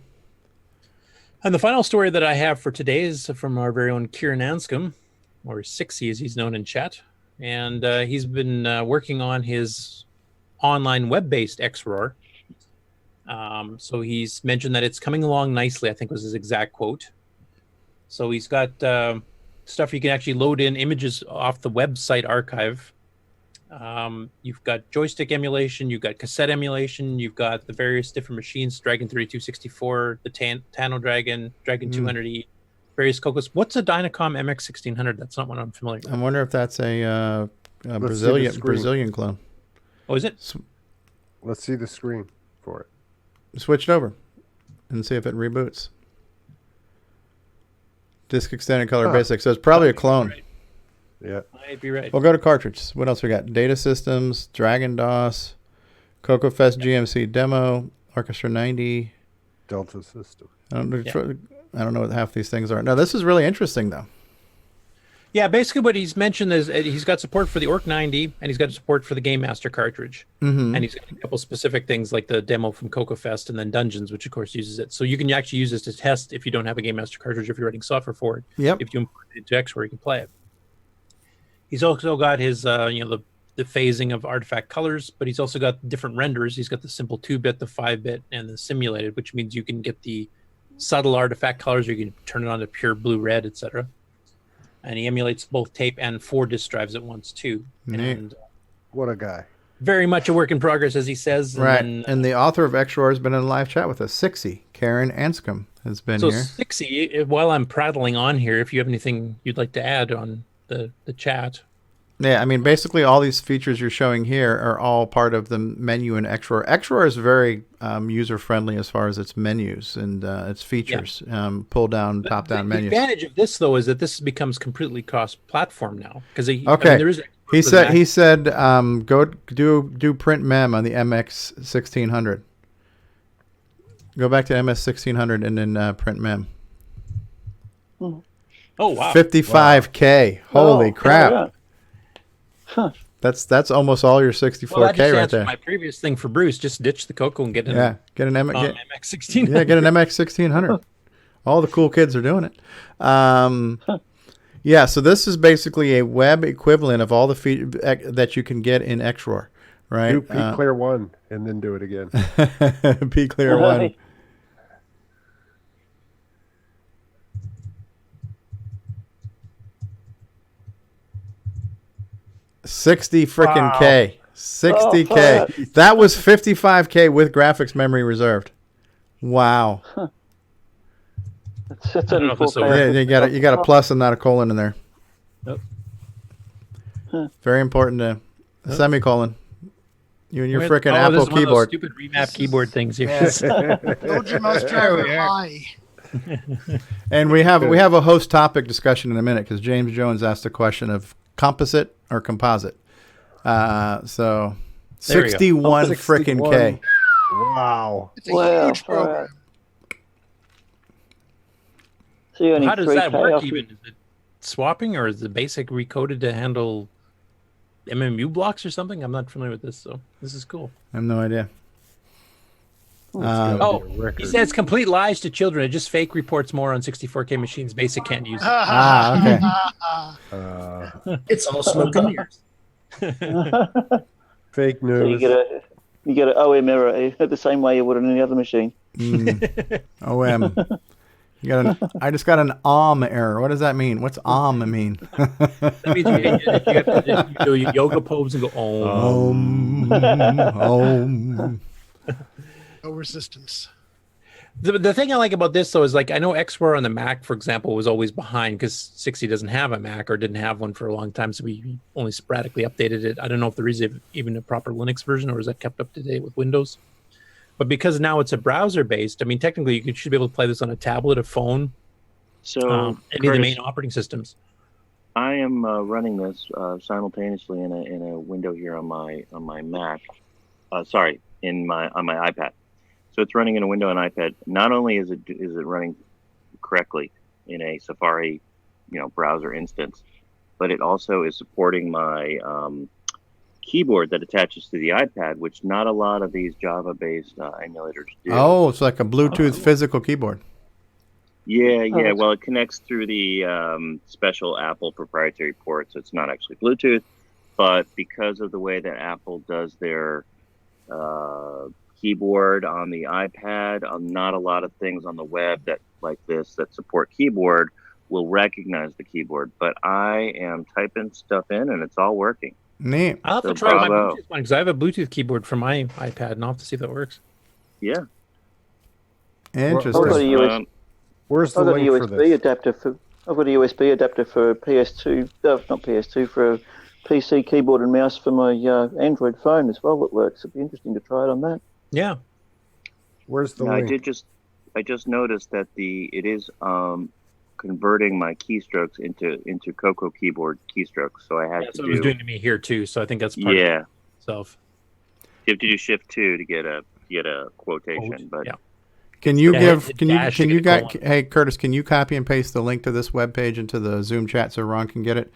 And the final story that I have for today is from our very own Kieran Anscombe, or Sixie as he's known in chat. And he's been working on his online web-based XROR. So he's mentioned that it's coming along nicely, I think was his exact quote. So he's got stuff you can actually load in images off the website archive. You've got joystick emulation, you've got cassette emulation, you've got the various different machines, Dragon 3264, the Tano Dragon, Dragon 200E, various Cocos. What's a Dynacom MX1600? That's not one I'm familiar with. I wonder if that's a Brazilian clone. Oh, is it? Let's see the screen for it. Switch it over and see if it reboots. Disc extended color basic. So it's probably a clone. Right. Yeah. Might be right. We'll go to cartridges. What else we got? Data systems, Dragon DOS, CoCoFest GMC demo, Orchestra 90. Delta system. I don't know what half these things are. No, this is really interesting though. Yeah, basically what he's mentioned is he's got support for the Orc 90 and he's got support for the Game Master cartridge. Mm-hmm. And he's got a couple specific things like the demo from CoCoFest and then Dungeons, which of course uses it. So you can actually use this to test if you don't have a Game Master cartridge, if you're writing software for it. Yep. If you import it into X where you can play it. He's also got his, the phasing of artifact colors, but he's also got different renders. He's got the simple 2-bit, the 5-bit, and the simulated, which means you can get the subtle artifact colors, or you can turn it on to pure blue-red, etc. And he emulates both tape and 4 disk drives at once too. Neat. And what a guy! Very much a work in progress, as he says. Right. And the author of Xroar has been in a live chat with us. Sixie Karen Anscombe has been here. So Sixie, while I'm prattling on here, if you have anything you'd like to add on the chat. Yeah, I mean, basically all these features you're showing here are all part of the menu in Xroar. Xroar is very user-friendly as far as its menus and its features, pull-down, top-down menus. The advantage of this, though, is that this becomes completely cross-platform now. He said, go do print mem on the MX 1600. Go back to MS 1600 and then print mem. Oh, wow. 55K. Holy crap. Yeah. Huh. That's almost all your 64K well, that just right there. My previous thing for Bruce, just ditch the Coco and get an MX 1600. Yeah, get an MX 1600. All the cool kids are doing it. Yeah, so this is basically a web equivalent of all the that you can get in Xroar, right? Do P-Clear 1 and then do it again. P-Clear 1. $60 freaking K. $60K. That was $55K with graphics memory reserved. Wow. That's you got a plus and not a colon in there. Yep. Very important to a semicolon. You and your freaking Apple keyboard. One of those stupid remap keyboard things here. Load your mouse driver high. And we have a host topic discussion in a minute because James Jones asked a question of composite or composite. So 61 freaking K. Wow. It's a huge program. So how does that work even? Is it swapping or is the basic recoded to handle MMU blocks or something? I'm not familiar with this, so this is cool. I have no idea. He says complete lies to children. It just fake reports more on 64K machines. Basic can't use it. Okay. It's all smoke and mirrors. Fake news. So you get an OM error the same way you would on any other machine. OM. I just got an error. What does that mean? What's mean? That means you have to do yoga pose and go om. No resistance. The thing I like about this, though, is like I know Xroar on the Mac, for example, was always behind because 60 doesn't have a Mac or didn't have one for a long time, so we only sporadically updated it. I don't know if there is even a proper Linux version or is that kept up to date with Windows. But because now it's a browser-based, I mean, technically you should be able to play this on a tablet, a phone, so any of the main operating systems. I am running this simultaneously in a window here on my Mac. On my iPad. So it's running in a window on iPad. Not only is it running correctly in a Safari, browser instance, but it also is supporting my keyboard that attaches to the iPad, which not a lot of these Java-based emulators do. Oh, it's like a Bluetooth physical keyboard. Yeah. Well, it connects through the special Apple proprietary port, so it's not actually Bluetooth. But because of the way that Apple does their keyboard on the iPad. Not a lot of things on the web that support keyboard will recognize the keyboard, but I am typing stuff in and it's all working. Neat. I'll have to try my Bluetooth one because I have a Bluetooth keyboard for my iPad, and I'll have to see if that works. Yeah. Interesting. Where's the link for this? I've got a USB adapter for PS2, not PS2, for a PC keyboard and mouse for my Android phone as well that works. It'd be interesting to try it on that. Yeah. Where's the link? I just noticed that it is converting my keystrokes into Coco keyboard keystrokes. So I had That's what it was doing to me here too. So I think that's part of itself. You have to do Shift 2 to get a quotation, but yeah. Hey Curtis, can you copy and paste the link to this webpage into the Zoom chat so Ron can get it?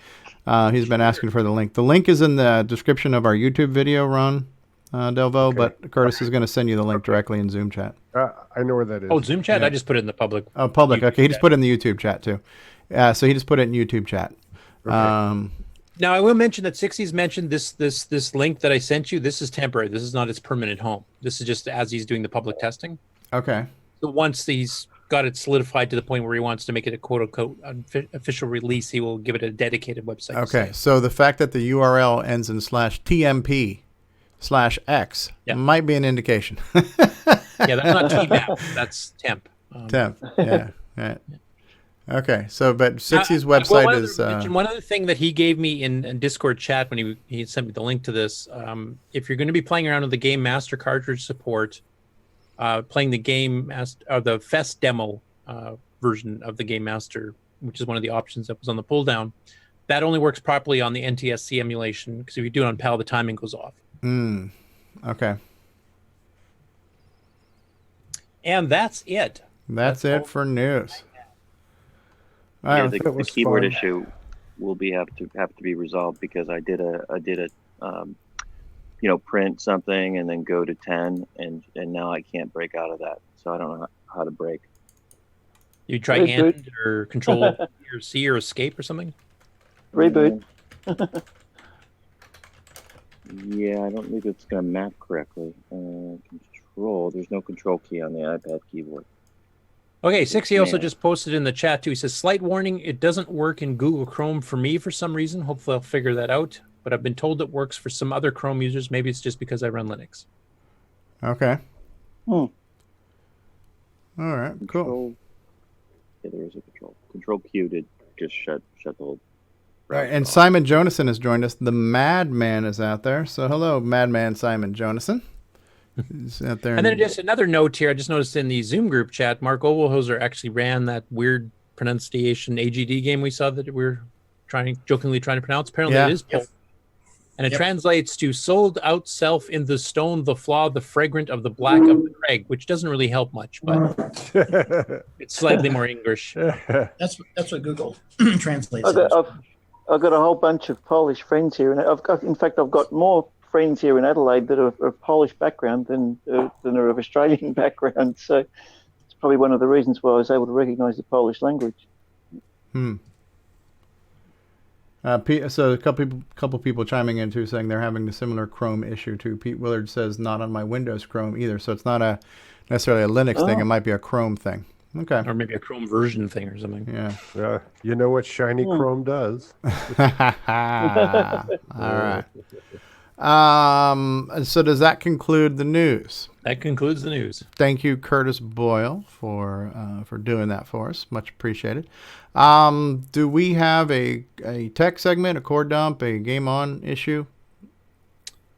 He's been asking for the link. The link is in the description of our YouTube video, Ron Delvaux, but Curtis is going to send you the link directly in Zoom chat. I know where that is. Oh, Zoom chat? Yeah. I just put it in the public. Oh, public. Okay, he just put it in the YouTube chat too. So he just put it in YouTube chat. Okay. Now I will mention that 60's mentioned this link that I sent you. This is temporary. This is not its permanent home. This is just as he's doing the public testing. Okay. So once he's got it solidified to the point where he wants to make it a quote-unquote official release, he will give it a dedicated website. Okay. So the fact that the URL ends in /TMP/X might be an indication. Yeah, that's not TMAP. That's temp. Temp. Yeah. Right. Okay. So, but 60's website is... One other thing that he gave me in Discord chat when he sent me the link to this, if you're going to be playing around with the Game Master cartridge support, playing the the Fest demo version of the Game Master, which is one of the options that was on the pull down, that only works properly on the NTSC emulation, because if you do it on PAL, the timing goes off. Okay. And that's it. That's it for news. The keyboard issue will have to be resolved because I did a print something and then go to 10 and now I can't break out of that. So I don't know how to break. You try End or Control or C or Escape or something? Reboot. Yeah, I don't think it's going to map correctly. Control. There's no control key on the iPad keyboard. Okay, 60 also just posted in the chat too. He says, slight warning, it doesn't work in Google Chrome for me for some reason. Hopefully I'll figure that out. But I've been told it works for some other Chrome users. Maybe it's just because I run Linux. Okay. All right, cool. Yeah, there is a control. Control Q to just shut the whole... Right, and Simon Jonason has joined us. The Madman is out there. So hello, Madman Simon Jonason. He's out there. And then just another note here. I just noticed in the Zoom group chat, Mark Overholser actually ran that weird pronunciation AGD game we saw that we were jokingly trying to pronounce. Apparently it is Polish. And it translates to sold out self in the stone, the flaw, the fragrant of the black of the crag, which doesn't really help much, but it's slightly more English. That's what Google translates. I've got a whole bunch of Polish friends here, and I've got more friends here in Adelaide that are of Polish background than are of Australian background. So it's probably one of the reasons why I was able to recognise the Polish language. So a couple people chiming in too, saying they're having a similar Chrome issue too. Pete Willard says not on my Windows Chrome either, so it's not necessarily a Linux thing. It might be a Chrome thing. Okay. Or maybe a Chrome version thing or something. Yeah. You know what shiny Chrome does. All right. So does that conclude the news? That concludes the news. Thank you, Curtis Boyle, for doing that for us. Much appreciated. Do we have a tech segment, a core dump, a game on issue?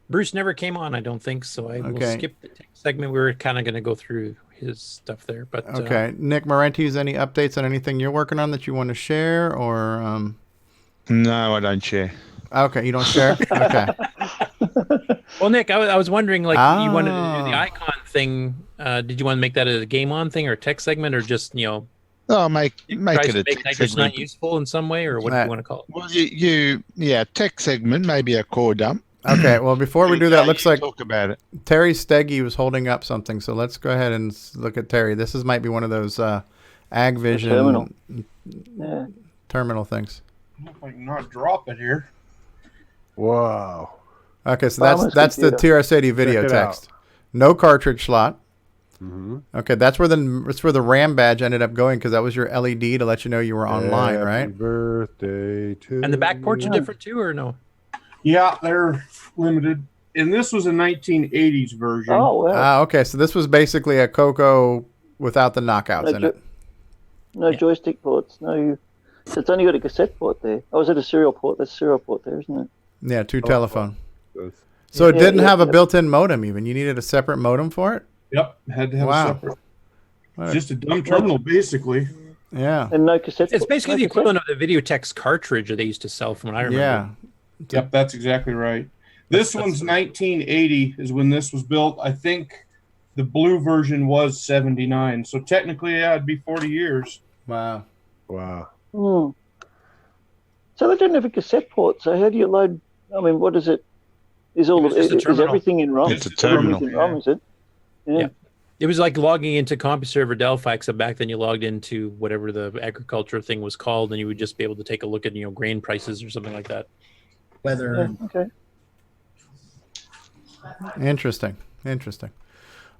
Bruce never came on, I don't think, so I will skip the tech segment. We were kind of going to go through his stuff there, but okay. Nick Marentes, any updates on anything you're working on that you want to share, or No, I don't share. Okay, you don't share. Okay. Well, Nick, I was wondering, like, you wanted to do the icon thing. Did you want to make that a game on thing or a tech segment, or just make it a tech segment? Not useful in some way, or what do you want to call it? Well, tech segment, maybe a core dump. Okay, well, before we do that, looks like talk about it. Terry Steggy was holding up something, so let's go ahead and look at Terry. This might be one of those AgVision terminal things. If I can not drop it here. Whoa. Okay, so that's the TRS-80 video text. No cartridge slot. Mm-hmm. Okay, that's where the RAM badge ended up going because that was your LED to let you know you were online, right? Happy birthday to And the back ports are you. different too, or no? Yeah, they're limited. And this was a 1980s version. Oh, wow. Okay, so this was basically a Coco without the knockouts in it. No joystick ports. No. It's only got a cassette port there. Oh, is it a serial port? That's a serial port there, isn't it? Yeah, 2 telephone. So it didn't have a built-in modem even. You needed a separate modem for it? Yep, had to have a separate. Just a dumb terminal, basically. Yeah. And no cassette. It's basically the equivalent of the Videotex cartridge that they used to sell from what I remember. Yeah. Yep, that's exactly right. This one's 1980 is when this was built. I think the blue version was 79. So technically, yeah, it'd be 40 years. Wow. Wow. Hmm. So they don't have a cassette port. So how do you load? I mean, what is it? Is everything in ROM? It's a terminal. In ROM, is it? Yeah. It was like logging into CompuServer Delphi, except back then you logged into whatever the agriculture thing was called, and you would just be able to take a look at grain prices or something like that. Weather. Okay. Interesting.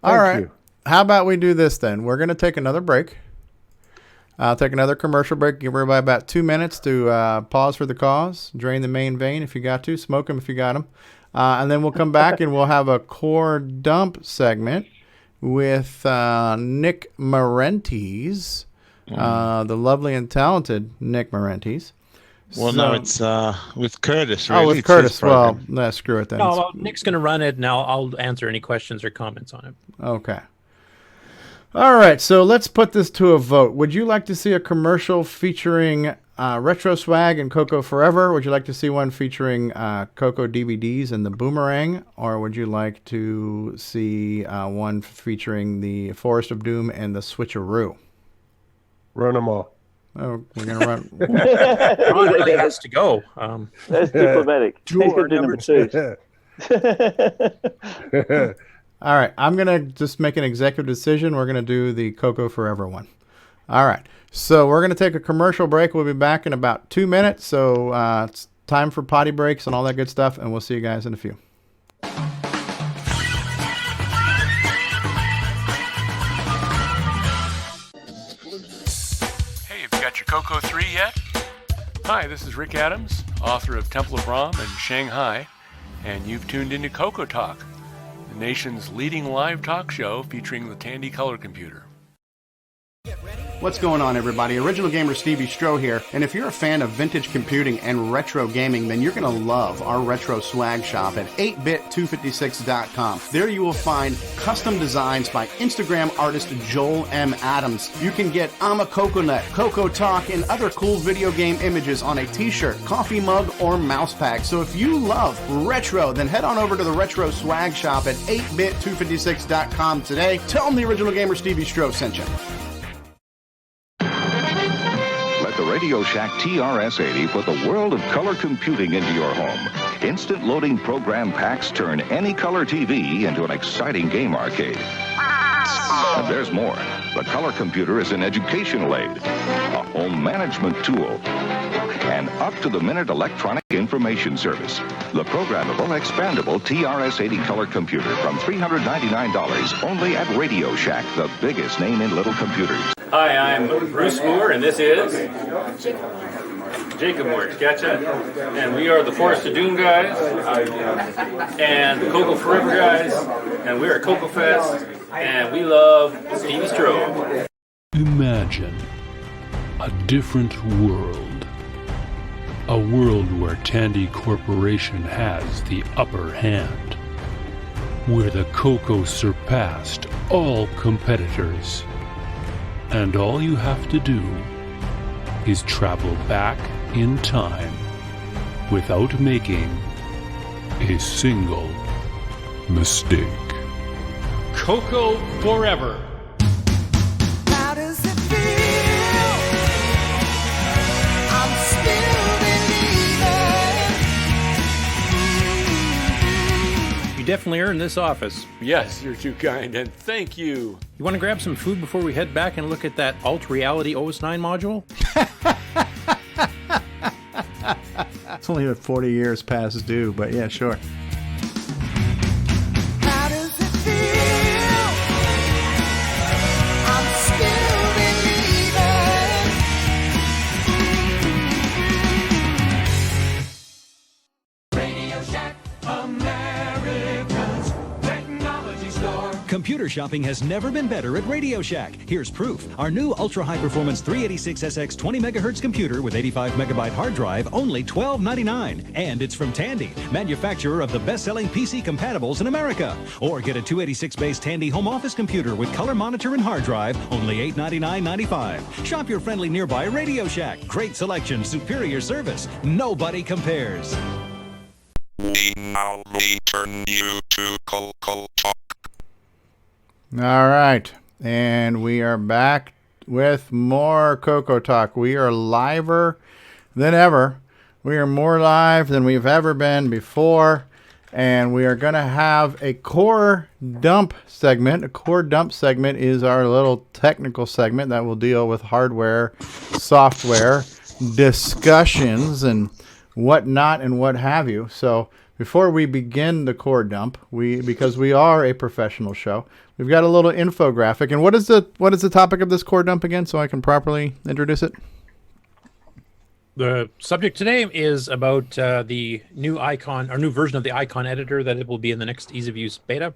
All right. How about we do this then? We're going to take another break. I'll take another commercial break. Give everybody about 2 minutes to pause for the cause, drain the main vein if you got to, smoke them if you got them. And then we'll come back and we'll have a core dump segment with Nick Marentes, the lovely and talented Nick Marentes. Well, no, it's with Curtis. Really. Oh, with Curtis. Well, screw it then. No, well, Nick's going to run it, and I'll answer any questions or comments on it. Okay. All right, so let's put this to a vote. Would you like to see a commercial featuring Retro Swag and Coco Forever? Would you like to see one featuring Coco DVDs and the Boomerang? Or would you like to see one featuring the Forest of Doom and the Switcheroo? Run them all. Oh, we're going to run. Ron really has to go. That's diplomatic. He's going to do number 2. All right, I'm going to just make an executive decision. We're going to do the Coco Forever one. All right, so we're going to take a commercial break. We'll be back in about 2 minutes. So it's time for potty breaks and all that good stuff, and we'll see you guys in a few. Hey, have you got your Coco 3 yet? Hi, this is Rick Adams, author of Temple of ROM and Shanghai, and you've tuned into CoCoTALK, the nation's leading live talk show featuring the Tandy color computer. What's going on, everybody? Original Gamer Stevie Stroh here, and if you're a fan of vintage computing and retro gaming, then you're going to love our retro swag shop at 8bit256.com. There you will find custom designs by Instagram artist Joel M. Adams. You can get I'm a Coconut, CoCoTALK, and other cool video game images on a t-shirt, coffee mug, or mouse pad. So if you love retro, then head on over to the retro swag shop at 8bit256.com today. Tell them the Original Gamer Stevie Stroh sent you. The Radio Shack TRS-80 put the world of color computing into your home. Instant loading program packs turn any color TV into an exciting game arcade. And there's more. The color computer is an educational aid, a home management tool, an up-to-the-minute electronic information service. The programmable, expandable TRS-80 color computer from $399 only at Radio Shack, the biggest name in little computers. Hi, I'm Bruce Moore, and this is Jacob Moore. Gotcha. And we are the Forest of Doom guys, and the Coco Forever guys, and we are Coco Fest, and we love Stevie Stroh. Imagine a different world. A world where Tandy Corporation has the upper hand. Where the Coco surpassed all competitors. And all you have to do is travel back in time without making a single mistake. Coco Forever. How does it feel? I'm still believing. You definitely earned this office. Yes, you're too kind, and thank you. You want to grab some food before we head back and look at that Alt Reality OS9 module? It's only 40 years past due, but yeah, sure. How does it feel? Computer shopping has never been better at Radio Shack. Here's proof. Our new ultra high performance 386SX 20 megahertz computer with 85 megabyte hard drive, only $12.99. And it's from Tandy, manufacturer of the best-selling PC compatibles in America. Or get a 286 based Tandy home office computer with color monitor and hard drive, only $899.95. Shop your friendly nearby Radio Shack. Great selection, superior service. Nobody compares. We now return you to CoCoTALK. All right, and we are back with more CoCoTALK. We are liver than ever. We are more live than we've ever been before, and we are going to have a core dump segment. A core dump segment is our little technical segment that will deal with hardware, software, discussions, and whatnot and what have you. So before we begin the core dump, because we are a professional show, we've got a little infographic. And what is the topic of this core dump again, so I can properly introduce it? The subject today is about the new icon, or new version of the icon editor that it will be in the next ease of use beta.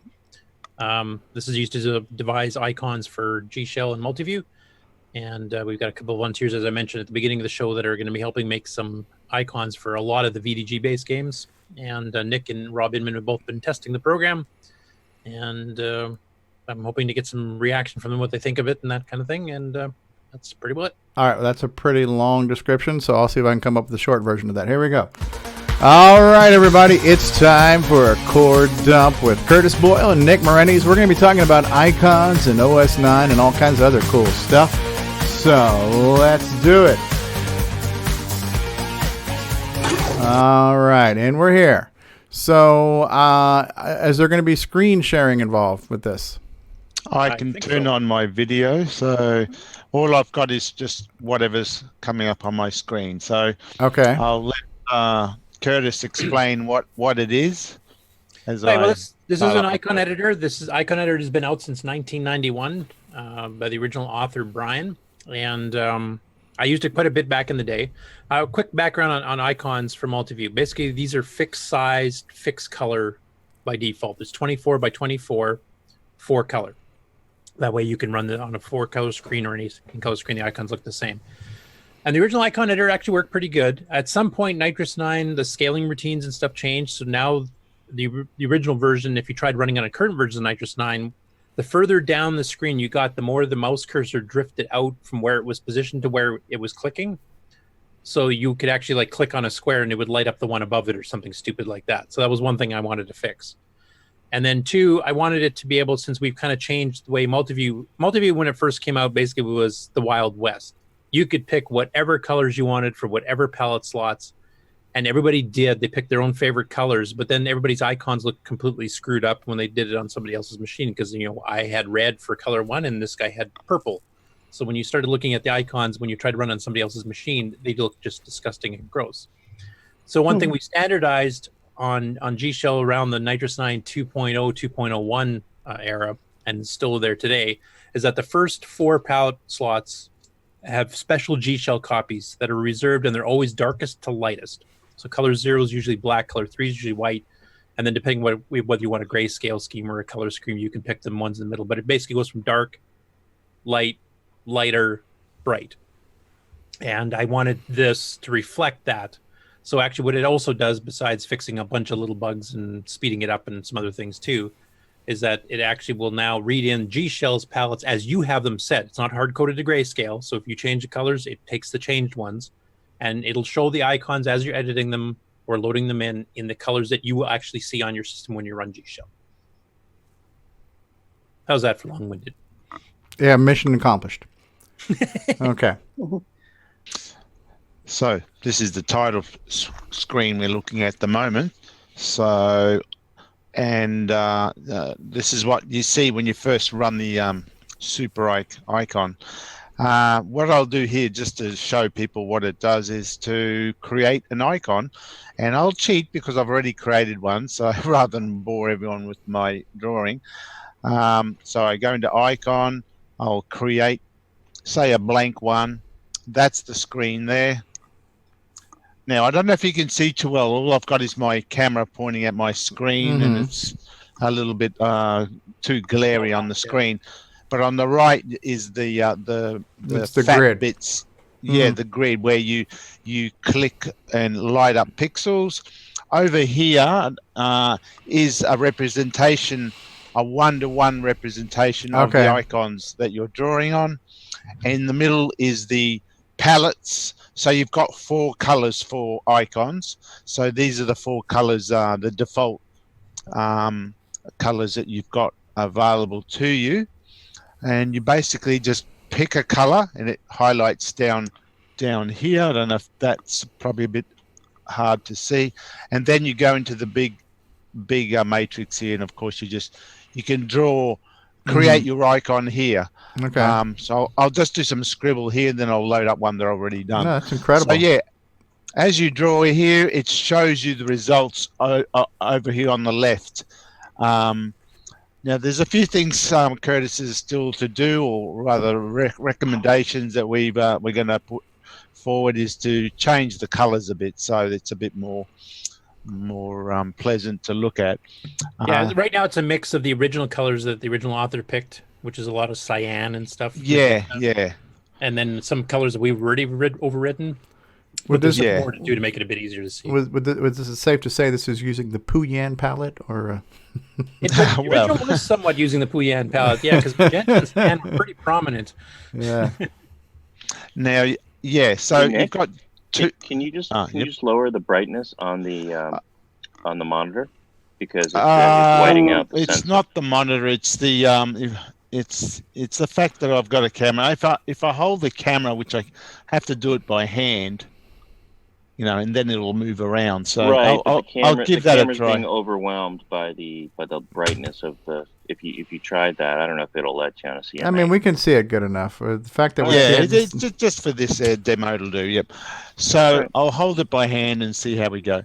This is used to devise icons for G Shell and Multiview. And we've got a couple of volunteers, as I mentioned at the beginning of the show, that are going to be helping make some icons for a lot of the VDG-based games. And Nick and Rob Inman have both been testing the program. And I'm hoping to get some reaction from them, what they think of it and that kind of thing. And that's pretty much it. All right, well, that's a pretty long description, so I'll see if I can come up with a short version of that. Here we go. All right, everybody, it's time for a core dump with Curtis Boyle and Nick Morennes. We're going to be talking about icons and OS 9 and all kinds of other cool stuff. So let's do it. All right, and we're here. So is there going to be screen sharing involved with this? I can turn on my video, so all I've got is just whatever's coming up on my screen. So okay, I'll let Curtis explain what it is. This is an icon editor. This icon editor has been out since 1991 by the original author Brian, and I used it quite a bit back in the day. Quick background on icons for Multiview. Basically, these are fixed sized, fixed color by default. It's 24 by 24, 4 color. That way you can run it on a 4 color screen or any color screen. The icons look the same. And the original icon editor actually worked pretty good. At some point, Nitrous 9, the scaling routines and stuff changed. So now the original version, if you tried running on a current version of Nitrous 9, the further down the screen you got, the more the mouse cursor drifted out from where it was positioned to where it was clicking. So you could actually like click on a square and it would light up the one above it or something stupid like that. So that was one thing I wanted to fix. And then 2, I wanted it to be able, since we've kind of changed the way Multiview when it first came out, basically was the Wild West. You could pick whatever colors you wanted for whatever palette slots. And everybody did. They picked their own favorite colors, but then everybody's icons looked completely screwed up when they did it on somebody else's machine because, I had red for color 1 and this guy had purple. So when you started looking at the icons, when you tried to run on somebody else's machine, they look just disgusting and gross. So one thing we standardized on G Shell around the Nitrous 9 2.0, 2.01 era, and still there today, is that the first 4 palette slots have special G Shell copies that are reserved, and they're always darkest to lightest. So color 0 is usually black, color 3 is usually white, and then depending whether you want a grayscale scheme or a color scheme, you can pick them ones in the middle. But it basically goes from dark, light, lighter, bright. And I wanted this to reflect that. So actually what it also does, besides fixing a bunch of little bugs and speeding it up and some other things too, is that it actually will now read in G Shell's palettes as you have them set. It's not hard-coded to grayscale, so if you change the colors, it takes the changed ones, and it'll show the icons as you're editing them or loading them in the colors that you will actually see on your system when you run G Shell. How's that for long-winded? Yeah, mission accomplished. Okay. So this is the title screen we're looking at the moment. So, and this is what you see when you first run the super icon. What I'll do here, just to show people what it does, is to create an icon. And I'll cheat because I've already created one, so rather than bore everyone with my drawing. So I go into icon, I'll create, say, a blank one. That's the screen there. Now, I don't know if you can see too well. All I've got is my camera pointing at my screen, and it's a little bit too glary on the screen. But on the right is the fat grid bits. Yeah, the grid where you click and light up pixels. Over here is a representation, a 1-to-1 representation of the icons that you're drawing on. In the middle is the palettes. So you've got 4 colors for icons. So these are the 4 colors, the default colors that you've got available to you. And you basically just pick a color and it highlights down here. I don't know if that's probably a bit hard to see. And then you go into the big matrix here, and of course you can create your icon here. Okay. So I'll just do some scribble here, and then I'll load up one that I've already done. No, that's incredible. So yeah, as you draw here, it shows you the results over here on the left. Now, there's a few things Curtis is still to do, or rather recommendations that we're going to put forward, is to change the colors a bit so it's a bit more pleasant to look at. Yeah, right now it's a mix of the original colors that the original author picked, which is a lot of cyan and stuff. Yeah. And then some colors that we've already overwritten. Would there's this more to do to make it a bit easier to see. Was this safe to say this is using the Puyan palette, or? The original was somewhat using the Puyan palette, yeah, because Magentas and were pretty prominent. Yeah. Now, yeah. So Nick, you've got two. Can you just lower the brightness on the monitor, because it's whiting out the It's sensor. not the monitor. It's the it's the fact that I've got a camera. If I hold the camera, which I have to do it by hand, and then it'll move around. So right, I'll give that a try. Being overwhelmed by the brightness of the. If you tried that, I don't know if it'll let you on a CMA. I mean, we can see it good enough. The fact that just for this demo it'll do. Yep. So I'll hold it by hand and see how we go.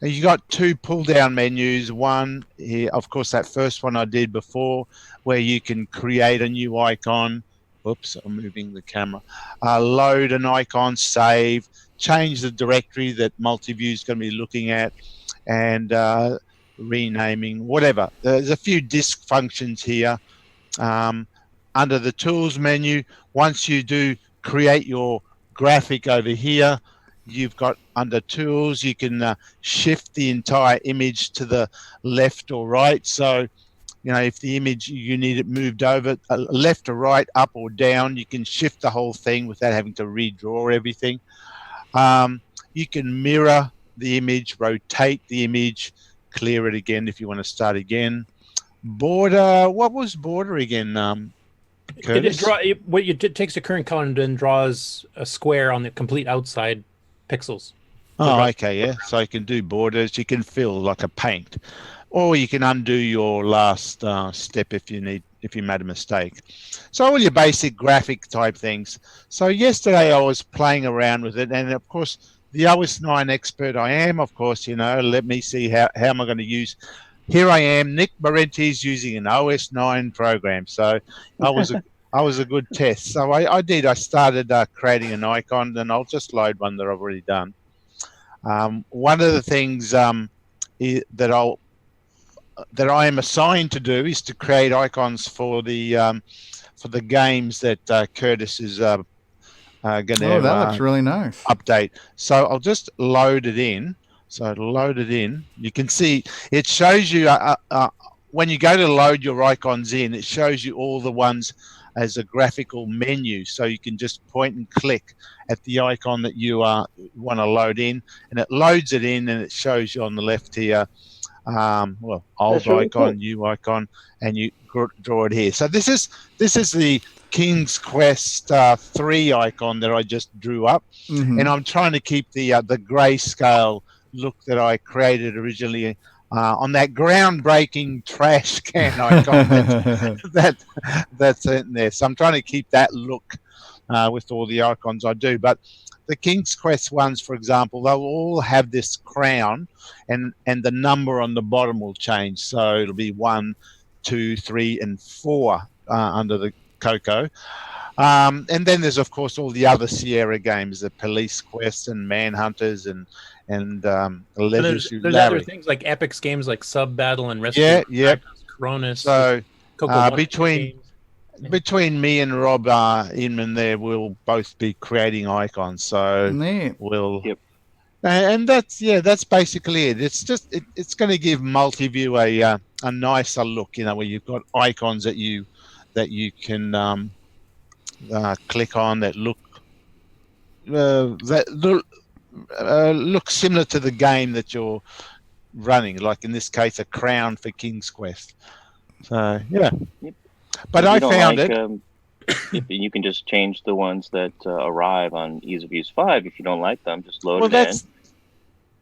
And you got 2 pull-down menus. One here, of course, that first one I did before, where you can create a new icon. Oops, I'm moving the camera. Load an icon, save, change the directory that Multiview is going to be looking at, and renaming, whatever. There's a few disk functions here. Under the tools menu, once you do create your graphic over here, you've got under tools, you can shift the entire image to the left or right. So, if the image, you need it moved over left or right, up or down, you can shift the whole thing without having to redraw everything. You can mirror the image, rotate the image, clear it again if you want to start again. Border, what was border again, Curtis? It takes the current color and then draws a square on the complete outside pixels. Oh, okay, yeah. So you can do borders, you can fill like a paint, or you can undo your last step if you made a mistake. So all your basic graphic type things. So yesterday I was playing around with it, and of course the OS 9 expert I am, of course, let me see how am I going to use. Here I am, Nick Marenti's using an OS 9 program. So I was a good test. So I started creating an icon, and I'll just load one that I've already done. One of the things that I am assigned to do is to create icons for the games that Curtis is going to. Oh, that looks really nice. Update. So I'll just load it in. So load it in. You can see it shows you when you go to load your icons in, it shows you all the ones as a graphical menu. So you can just point and click at the icon that you want to load in, and it loads it in, and it shows you on the left here, old really icon, cool. New icon, and you draw it here. So this is the King's Quest 3 icon that I just drew up, and I'm trying to keep the grayscale look that I created originally on that groundbreaking trash can icon that's in there. So I'm trying to keep that look with all the icons I do. But the King's Quest ones, for example, they'll all have this crown, and the number on the bottom will change. So it'll be 1, 2, 3, and 4 under the Coco. And then there's, of course, all the other Sierra games, the Police Quest and Manhunters and there's other things like Epic's games like Sub Battle and Rescue. Yeah. Coronis. So Between me and Rob Eamonn there, we'll both be creating icons. So we'll. Yep. And that's basically it. It's just it's going to give multi-view a nicer look, where you've got icons that you can click on that look look similar to the game that you're running. Like in this case, a crown for King's Quest. So yeah, but I found it. You can just change the ones that arrive on Ease of Use 5 if you don't like them. Just load it in.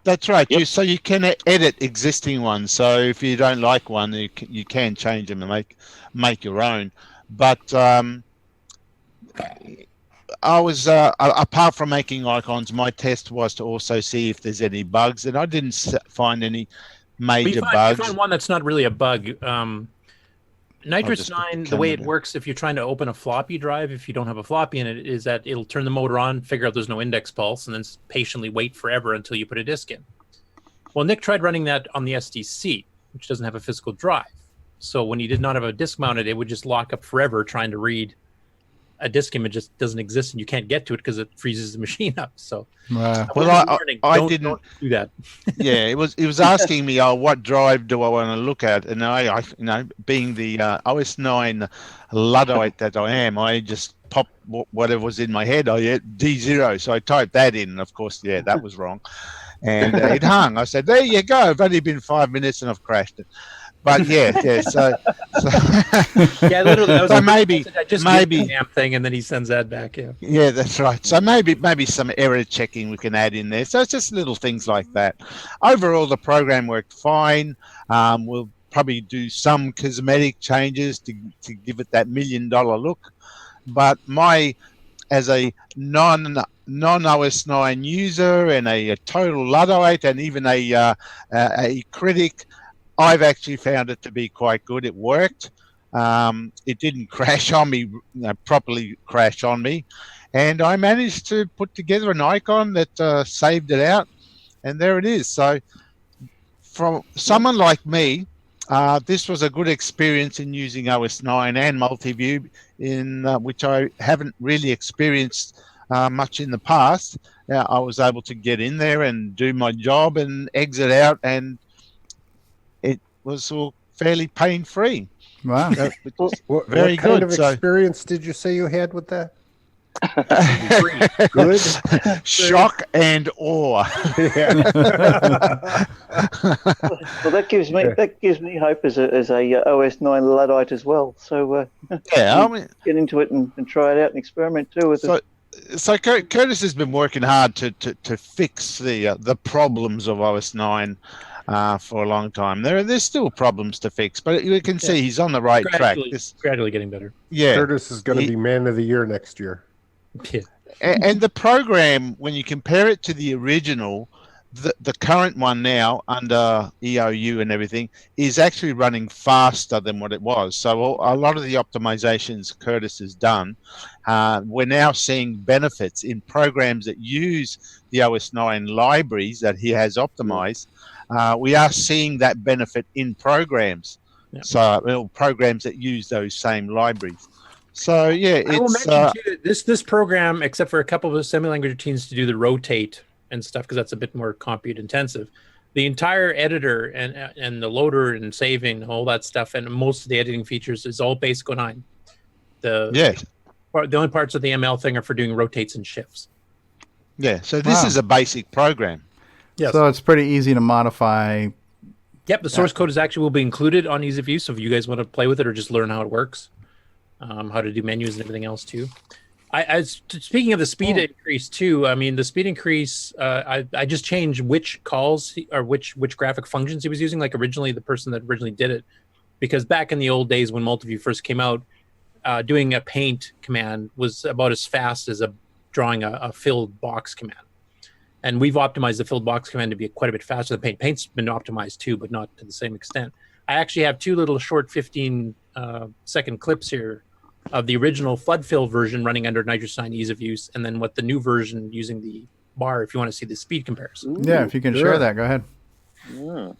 That's right. So you can edit existing ones. So if you don't like one, you can change them and make your own. But I was apart from making icons, my test was to also see if there's any bugs, and I didn't find any major bugs. You find one that's not really a bug. Nitrous 9, the way it works, if you're trying to open a floppy drive, if you don't have a floppy in it, is that it'll turn the motor on, figure out there's no index pulse, and then patiently wait forever until you put a disk in. Well, Nick tried running that on the SDC, which doesn't have a physical drive. So when he did not have a disk mounted, it would just lock up forever trying to read a disk image. Just doesn't exist, and you can't get to it because it freezes the machine up. So I didn't do that. Yeah, it was asking me, what drive do I want to look at? And I being the OS 9 Luddite that I am, I just popped whatever was in my head. I hit D0, so I typed that in, and of course, that was wrong, and it hung. I said, "There you go. It's only been 5 minutes, and I've crashed it." But so literally, that was maybe the damn thing, and then he sends that back. Yeah, that's right. So maybe some error checking we can add in there. So it's just little things like that. Overall, the program worked fine. We'll probably do some cosmetic changes to give it that $1 million look. But as a non OS 9 user and a total Luddite and even a critic, I've actually found it to be quite good. It worked. It didn't crash on me, properly crash on me. And I managed to put together an icon that saved it out. And there it is. So from someone like me, this was a good experience in using OS 9 and multi-view, which I haven't really experienced much in the past. I was able to get in there and do my job and exit out, and was all fairly pain-free. Wow. What very kind good. of experience did you say you had with that? Good. Shock and awe. Well, that gives me hope as a OS 9 Luddite as well. So get into it and try it out and experiment too with it. So Curtis has been working hard to fix the problems of OS 9 for a long time. There's still problems to fix, but you can see he's on the right track. Gradually getting better. Yeah, Curtis is going to be Man of the Year next year. Yeah. And the program, when you compare it to the original, the current one now under EOU and everything is actually running faster than what it was. So a lot of the optimizations Curtis has done, we're now seeing benefits in programs that use the OS 9 libraries that he has optimized. We are seeing that benefit in programs. Yeah. So programs that use those same libraries. So I will mention too, this program, except for a couple of semi-language routines to do the rotate and stuff, because that's a bit more compute intensive. The entire editor and the loader and saving, all that stuff, and most of the editing features is all basic 09. The only parts of the ML thing are for doing rotates and shifts. Yeah, so this is a basic program. Yes. So it's pretty easy to modify. Yep, the source code will be included on Ease of Use, so if you guys want to play with it or just learn how it works, how to do menus and everything else too. Speaking of the speed increase too, I mean the speed increase. I just changed which calls or which graphic functions he was using. Like originally, the person that originally did it, because back in the old days when Multiview first came out, doing a paint command was about as fast as drawing a filled box command. And we've optimized the filled box command to be quite a bit faster than paint. Paint's been optimized too, but not to the same extent. I actually have two little short 15-second clips here of the original flood fill version running under Nitrous 9 Ease of Use, and then what the new version using the bar, if you want to see the speed comparison. Yeah, if you can share that, go ahead. Yeah.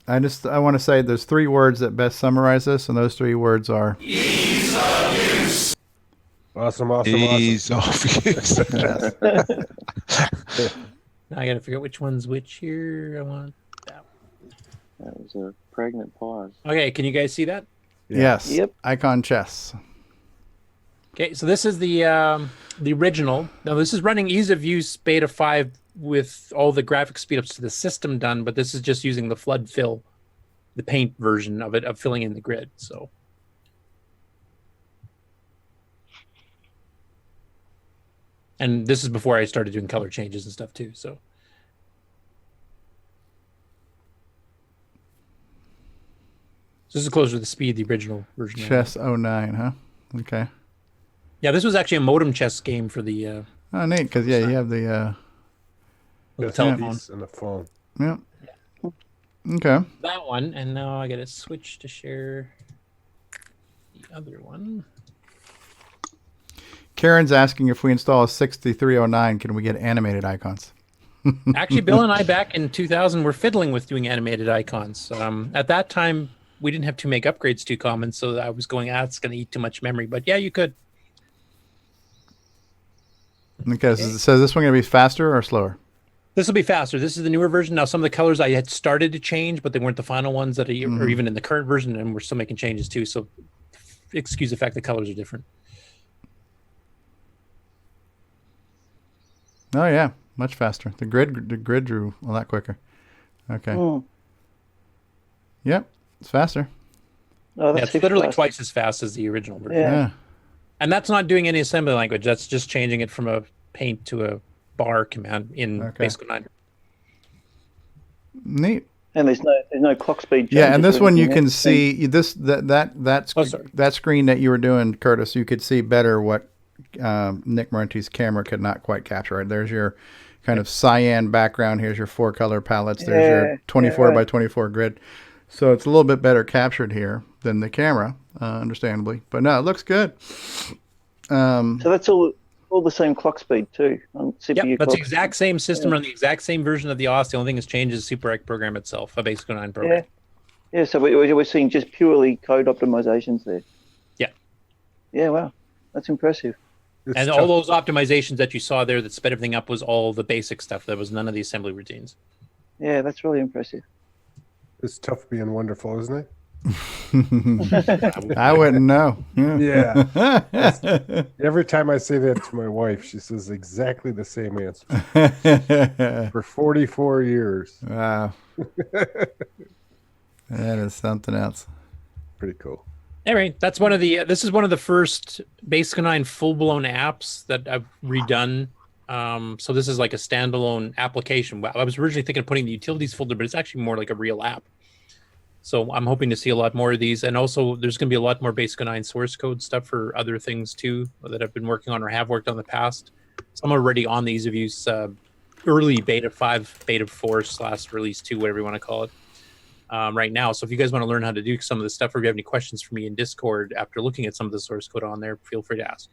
I want to say there's 3 words that best summarize this, and those 3 words are Ease of use. Awesome. Ease of use. Now I got to figure out which one's which here. I want that one. That was a pregnant pause. Okay, can you guys see that? Yes. Yep. Icon chess. Okay, so this is the original. Now this is running ease of use beta 5 with all the graphic speedups to the system done, but this is just using the flood fill, the paint version of it, of filling in the grid. So. And this is before I started doing color changes and stuff too. So. This is closer to the speed the original version. Chess 09, huh? Okay. Yeah, this was actually a modem chess game for the. Oh, neat, because you have the telephone and the phone. Yeah. Okay. That one, and now I got to switch to share the other one. Karen's asking if we install a 6309, can we get animated icons? Actually, Bill and I back in 2000 were fiddling with doing animated icons. At that time, we didn't have to make upgrades too common, so I was going, it's going to eat too much memory. But yeah, you could. Okay, so is this one going to be faster or slower? This will be faster. This is the newer version. Now, some of the colors I had started to change, but they weren't the final ones that are even in the current version, and we're still making changes too. So excuse the fact the colors are different. Oh yeah, much faster. The grid drew a lot quicker. Okay. Yep, it's faster. Oh, it's literally twice as fast as the original version. Yeah. And that's not doing any assembly language. That's just changing it from a paint to a bar command in Basic 9. Neat. And there's no clock speed. Yeah, and this one you can else. see that screen that you were doing, Curtis. You could see better what Nick Marenti's camera could not quite capture. Right? There's your kind of cyan background. Here's your 4 color palettes. There's your 24 by 24 grid. So it's a little bit better captured here than the camera, understandably. But no, it looks good. So that's all the same clock speed too on CPU. Yep, that's the exact same system on the exact same version of the OS. The only thing that's changed is the Super X program itself, a Basic 9 program. Yeah. So we're seeing just purely code optimizations there. Yeah. Yeah. Wow, that's impressive. And all those optimizations that you saw there that sped everything up was all the basic stuff. There was none of the assembly routines. Yeah, that's really impressive. It's tough being wonderful, isn't it? I wouldn't know. Yeah. Every time I say that to my wife, she says exactly the same answer. For 44 years. Wow. That is something else. Pretty cool. Anyway, that's one of the. This is one of the first Basic 9 full-blown apps that I've redone. So this is like a standalone application. I was originally thinking of putting the utilities folder, but it's actually more like a real app. So I'm hoping to see a lot more of these. And also there's going to be a lot more Basic 9 source code stuff for other things too that I've been working on or have worked on in the past. Some are already on the ease of use early beta 5, beta 4/release 2, whatever you want to call it, right now. So if you guys want to learn how to do some of this stuff, or if you have any questions for me in Discord after looking at some of the source code on there, feel free to ask.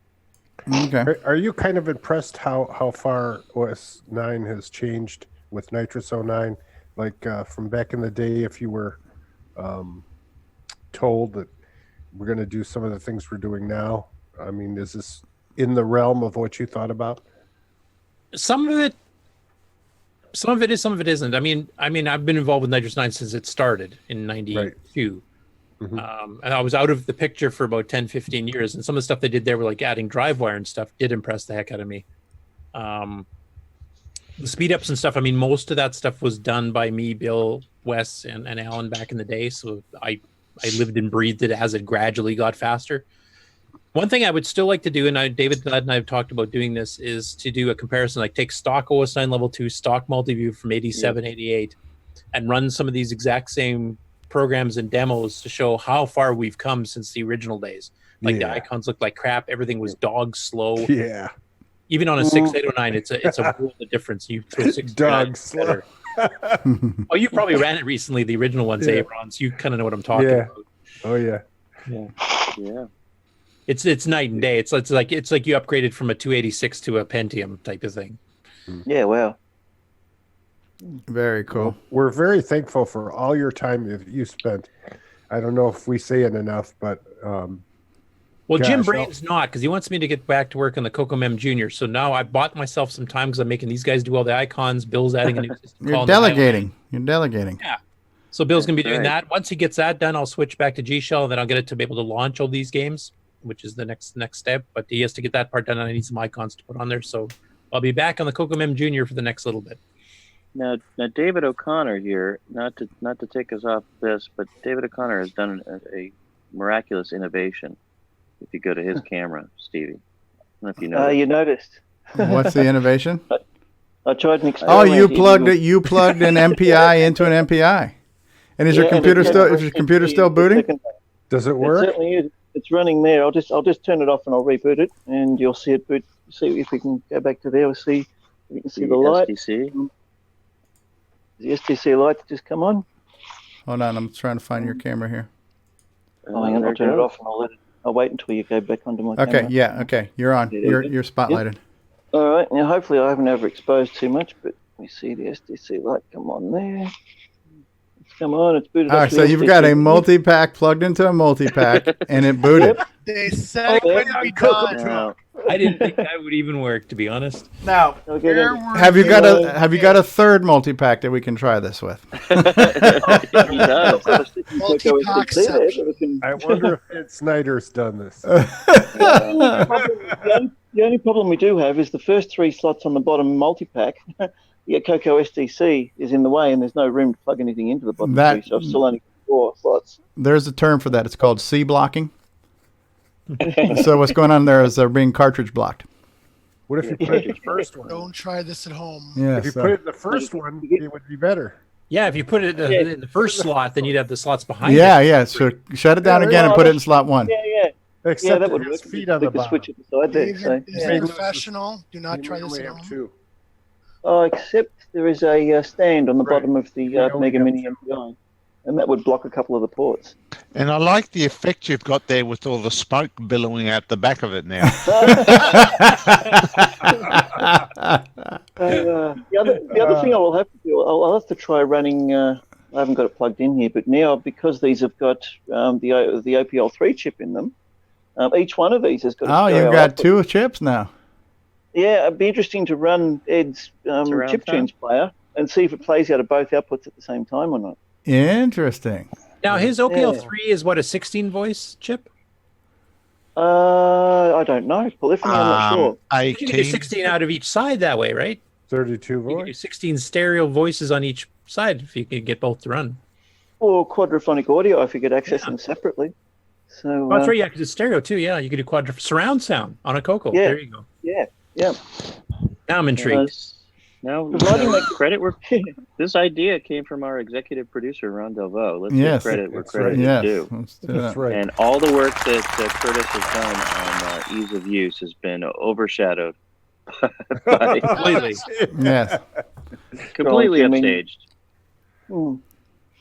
Okay. Are you kind of impressed how far OS 9 has changed with Nitrous 09? Like from back in the day, if you were told that we're going to do some of the things we're doing now, I mean, is this in the realm of what you thought about? Some of it is, some of it isn't. I mean, I've been involved with Nitrous 9 since it started in 92. Right. And I was out of the picture for about 10, 15 years. And some of the stuff they did there were like adding drive wire and stuff did impress the heck out of me. The speed ups and stuff, I mean, most of that stuff was done by me, Bill, Wes, and Alan back in the day. So I lived and breathed it as it gradually got faster. One thing I would still like to do, and David and I have talked about doing this, is to do a comparison, like take stock OS 9 level 2, stock multi-view from 87, 88, and run some of these exact same programs and demos to show how far we've come since the original days. Like the icons looked like crap. Everything was dog slow. Yeah. Even on a 6809, it's a world of difference. You throw 6 dog slow. Oh, you probably ran it recently, the original ones, Ron, so you kind of know what I'm talking about. Oh yeah. Yeah. It's night and day. It's like you upgraded from a 286 to a Pentium type of thing. Yeah, wow. Very cool. We're very thankful for all your time that you spent. I don't know if we say it enough, but well, Jim Brain's not, because he wants me to get back to work on the CoCoMem Junior. So now I bought myself some time because I'm making these guys do all the icons. Bill's adding a new system. You're delegating. You're delegating. Yeah. So Bill's going to be doing that. Once he gets that done, I'll switch back to G Shell, and then I'll get it to be able to launch all these games, which is the next step. But he has to get that part done, and I need some icons to put on there. So I'll be back on the CoCoMem Junior for the next little bit. Now David O'Connor here, not to take us off this, but David O'Connor has done a miraculous innovation. If you go to his camera, Stevie, I don't know if you noticed. You noticed. What's the innovation? I tried an experiment. Oh, you plugged it. You plugged an MPI into an MPI, and is your computer still booting? Does it work? It certainly is. It's running there. I'll just turn it off and I'll reboot it, and you'll see it boot. See if we can go back to there. We'll see. You can see the light. SDC. The SDC light just come on. Hold on, I'm trying to find your camera here. Oh, hang on, I'll turn it off and I'll wait until you go back onto my camera. Okay, yeah, okay. You're on. You're spotlighted. Yep. All right. Now, hopefully I haven't overexposed too much, but we see the SDC light come on there. It's come on. It's booted up. All right, so you've got a multi-pack plugged into a multi-pack, and it booted. Yep. They said it couldn't be done. I didn't think that would even work, to be honest. Now, have you got a third multi-pack that we can try this with? I wonder if Ed Snyder's done this. The only problem we do have is the first 3 slots on the bottom multi-pack. The Coco SDC is in the way, and there's no room to plug anything into the bottom 3, so I've still only got 4 slots. There's a term for that. It's called C blocking. So what's going on there is they're being cartridge blocked. What if you put it in the first one? Don't try this at home. Yeah, if you put it in the first one, it would be better. Yeah, if you put it in the first slot, then you'd have the slots behind it. Yeah. So shut it down again and put it in slot 1. Yeah. Except that would his work. feet on the bottom. David is professional. Do not try this at home. Oh, except there is a stand on the bottom of the Mega Mini MPI, and that would block a couple of the ports. And I like the effect you've got there with all the smoke billowing out the back of it now. The other thing I will have to do, I'll have to try running. I haven't got it plugged in here, but now because these have got the OPL3 chip in them, each one of these has got. Oh, you've got 2 chips now. Yeah, it'd be interesting to run Ed's chip tunes player and see if it plays out of both outputs at the same time or not. Interesting. Now, his OPL3 is what, a 16 voice chip? I don't know. Polyphony, I'm not sure. You can do 16 out of each side that way, right? 32 voice. You can do 16 stereo voices on each side if you could get both to run. Or quadraphonic audio if you could access them separately. So that's right, yeah, because it's stereo too. Yeah, you could do surround sound on a Coco. Yeah, there you go. Yeah. Now I'm intrigued. Now, credit where this idea came from our executive producer, Ron Delvaux. Let's give credit where credit is due. That's right. And all the work that Curtis has done on ease of use has been overshadowed by completely. Yes. Completely upstaged.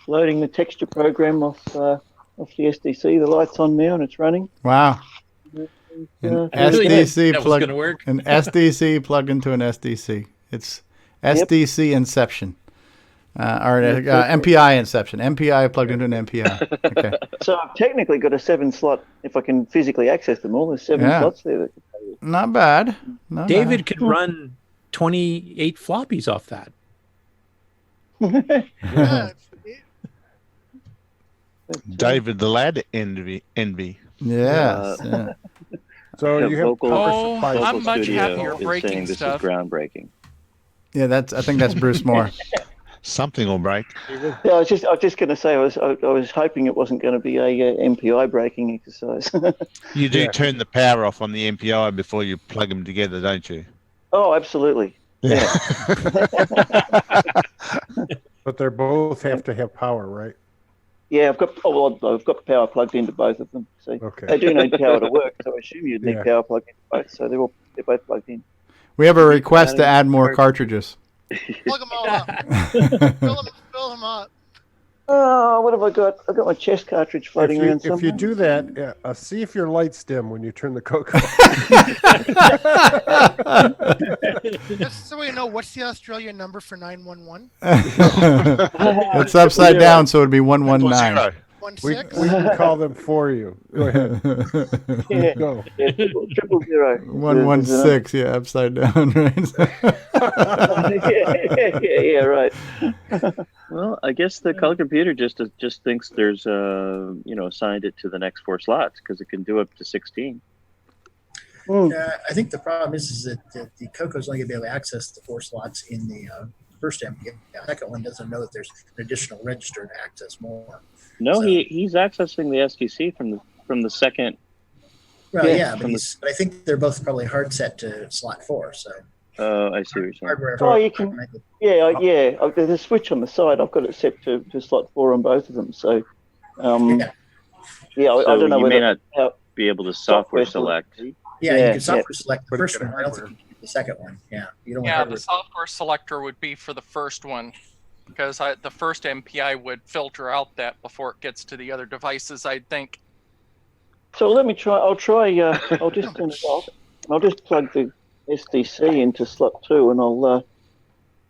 Loading the texture program off the SDC. The light's on now and it's running. Wow. An SDC plug work. An SDC plugged into an SDC. It's SDC Inception. Or MPI Inception. MPI plugged into an MPI. Okay. So I've technically got a 7-slot, if I can physically access them all. There's 7 slots there. Not bad. David could run 28 floppies off that. David the lad envy. Yes. So you have I'm much happier breaking this stuff. Is groundbreaking. Yeah, I think that's Bruce Moore. Something will break. Yeah, I was just going to say I was hoping it wasn't going to be a MPI breaking exercise. You do turn the power off on the MPI before you plug them together, don't you? Oh, absolutely. Yeah. But they both have to have power, right? Yeah, I've got the power plugged into both of them. So they do need power to work. So I assume you'd need power plugged into both. So they're both plugged in. We have a request to add more cartridges. Plug them all up. Fill them up. Oh, what have I got? I've got my chest cartridge floating around somewhere. If you do that, see if your lights dim when you turn the Coco. Just so we know, what's the Australian number for 911? It's upside down, so it'd be 119. We can call them for you. Go ahead. Yeah. Go. Yeah, 000. 116, yeah, upside down, right? yeah, right. Well, I guess the color computer just thinks there's assigned it to the next 4 slots because it can do up to 16. I think the problem is that the Coco's only going to be able to access the 4 slots in the first MPI. The second one doesn't know that there's an additional register to access more. No, he's accessing the STC from the second. Well, yeah, but I think they're both probably hard set to slot 4. So. I see what you're saying. Hardware. You can. Yeah. There's a switch on the side. I've got it set to slot 4 on both of them. So. I don't know you whether may not be able to software select. Yeah, you can software select the first one. I don't think you can do the second one. Yeah, you don't. Yeah, the software selector would be for the first one, because the first MPI would filter out that before it gets to the other devices, I think. So let me try. I'll just turn it off. I'll just plug the SDC into slot 2, and I'll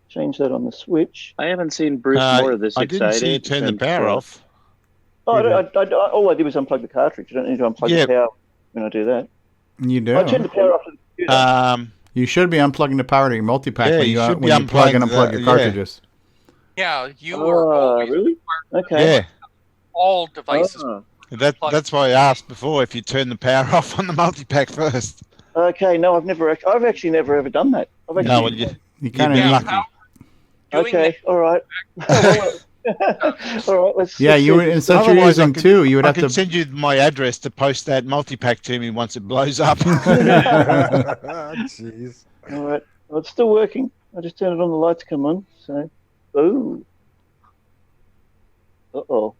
change that on the switch. I haven't seen Bruce Moore this excited. I didn't see you turn the power off. Oh, all I did was unplug the cartridge. I don't need to unplug the power when I do that. You do. I turned the power off to the computer. You should be unplugging the power to your multi-pack when you plug and unplug your cartridges. Yeah, you are always really? Okay. Yeah. All devices. That's why I asked before if you turn the power off on the multi-pack first. Okay, no, I've actually never ever done that. You kind of lucky. Okay, all right. All right, let's. Yeah, you would, since you're using 2, you would have to send you my address to post that multi-pack to me once it blows up. Jeez. All right, well, it's still working. I just turned it on. The lights come on. So, ooh. Uh-oh.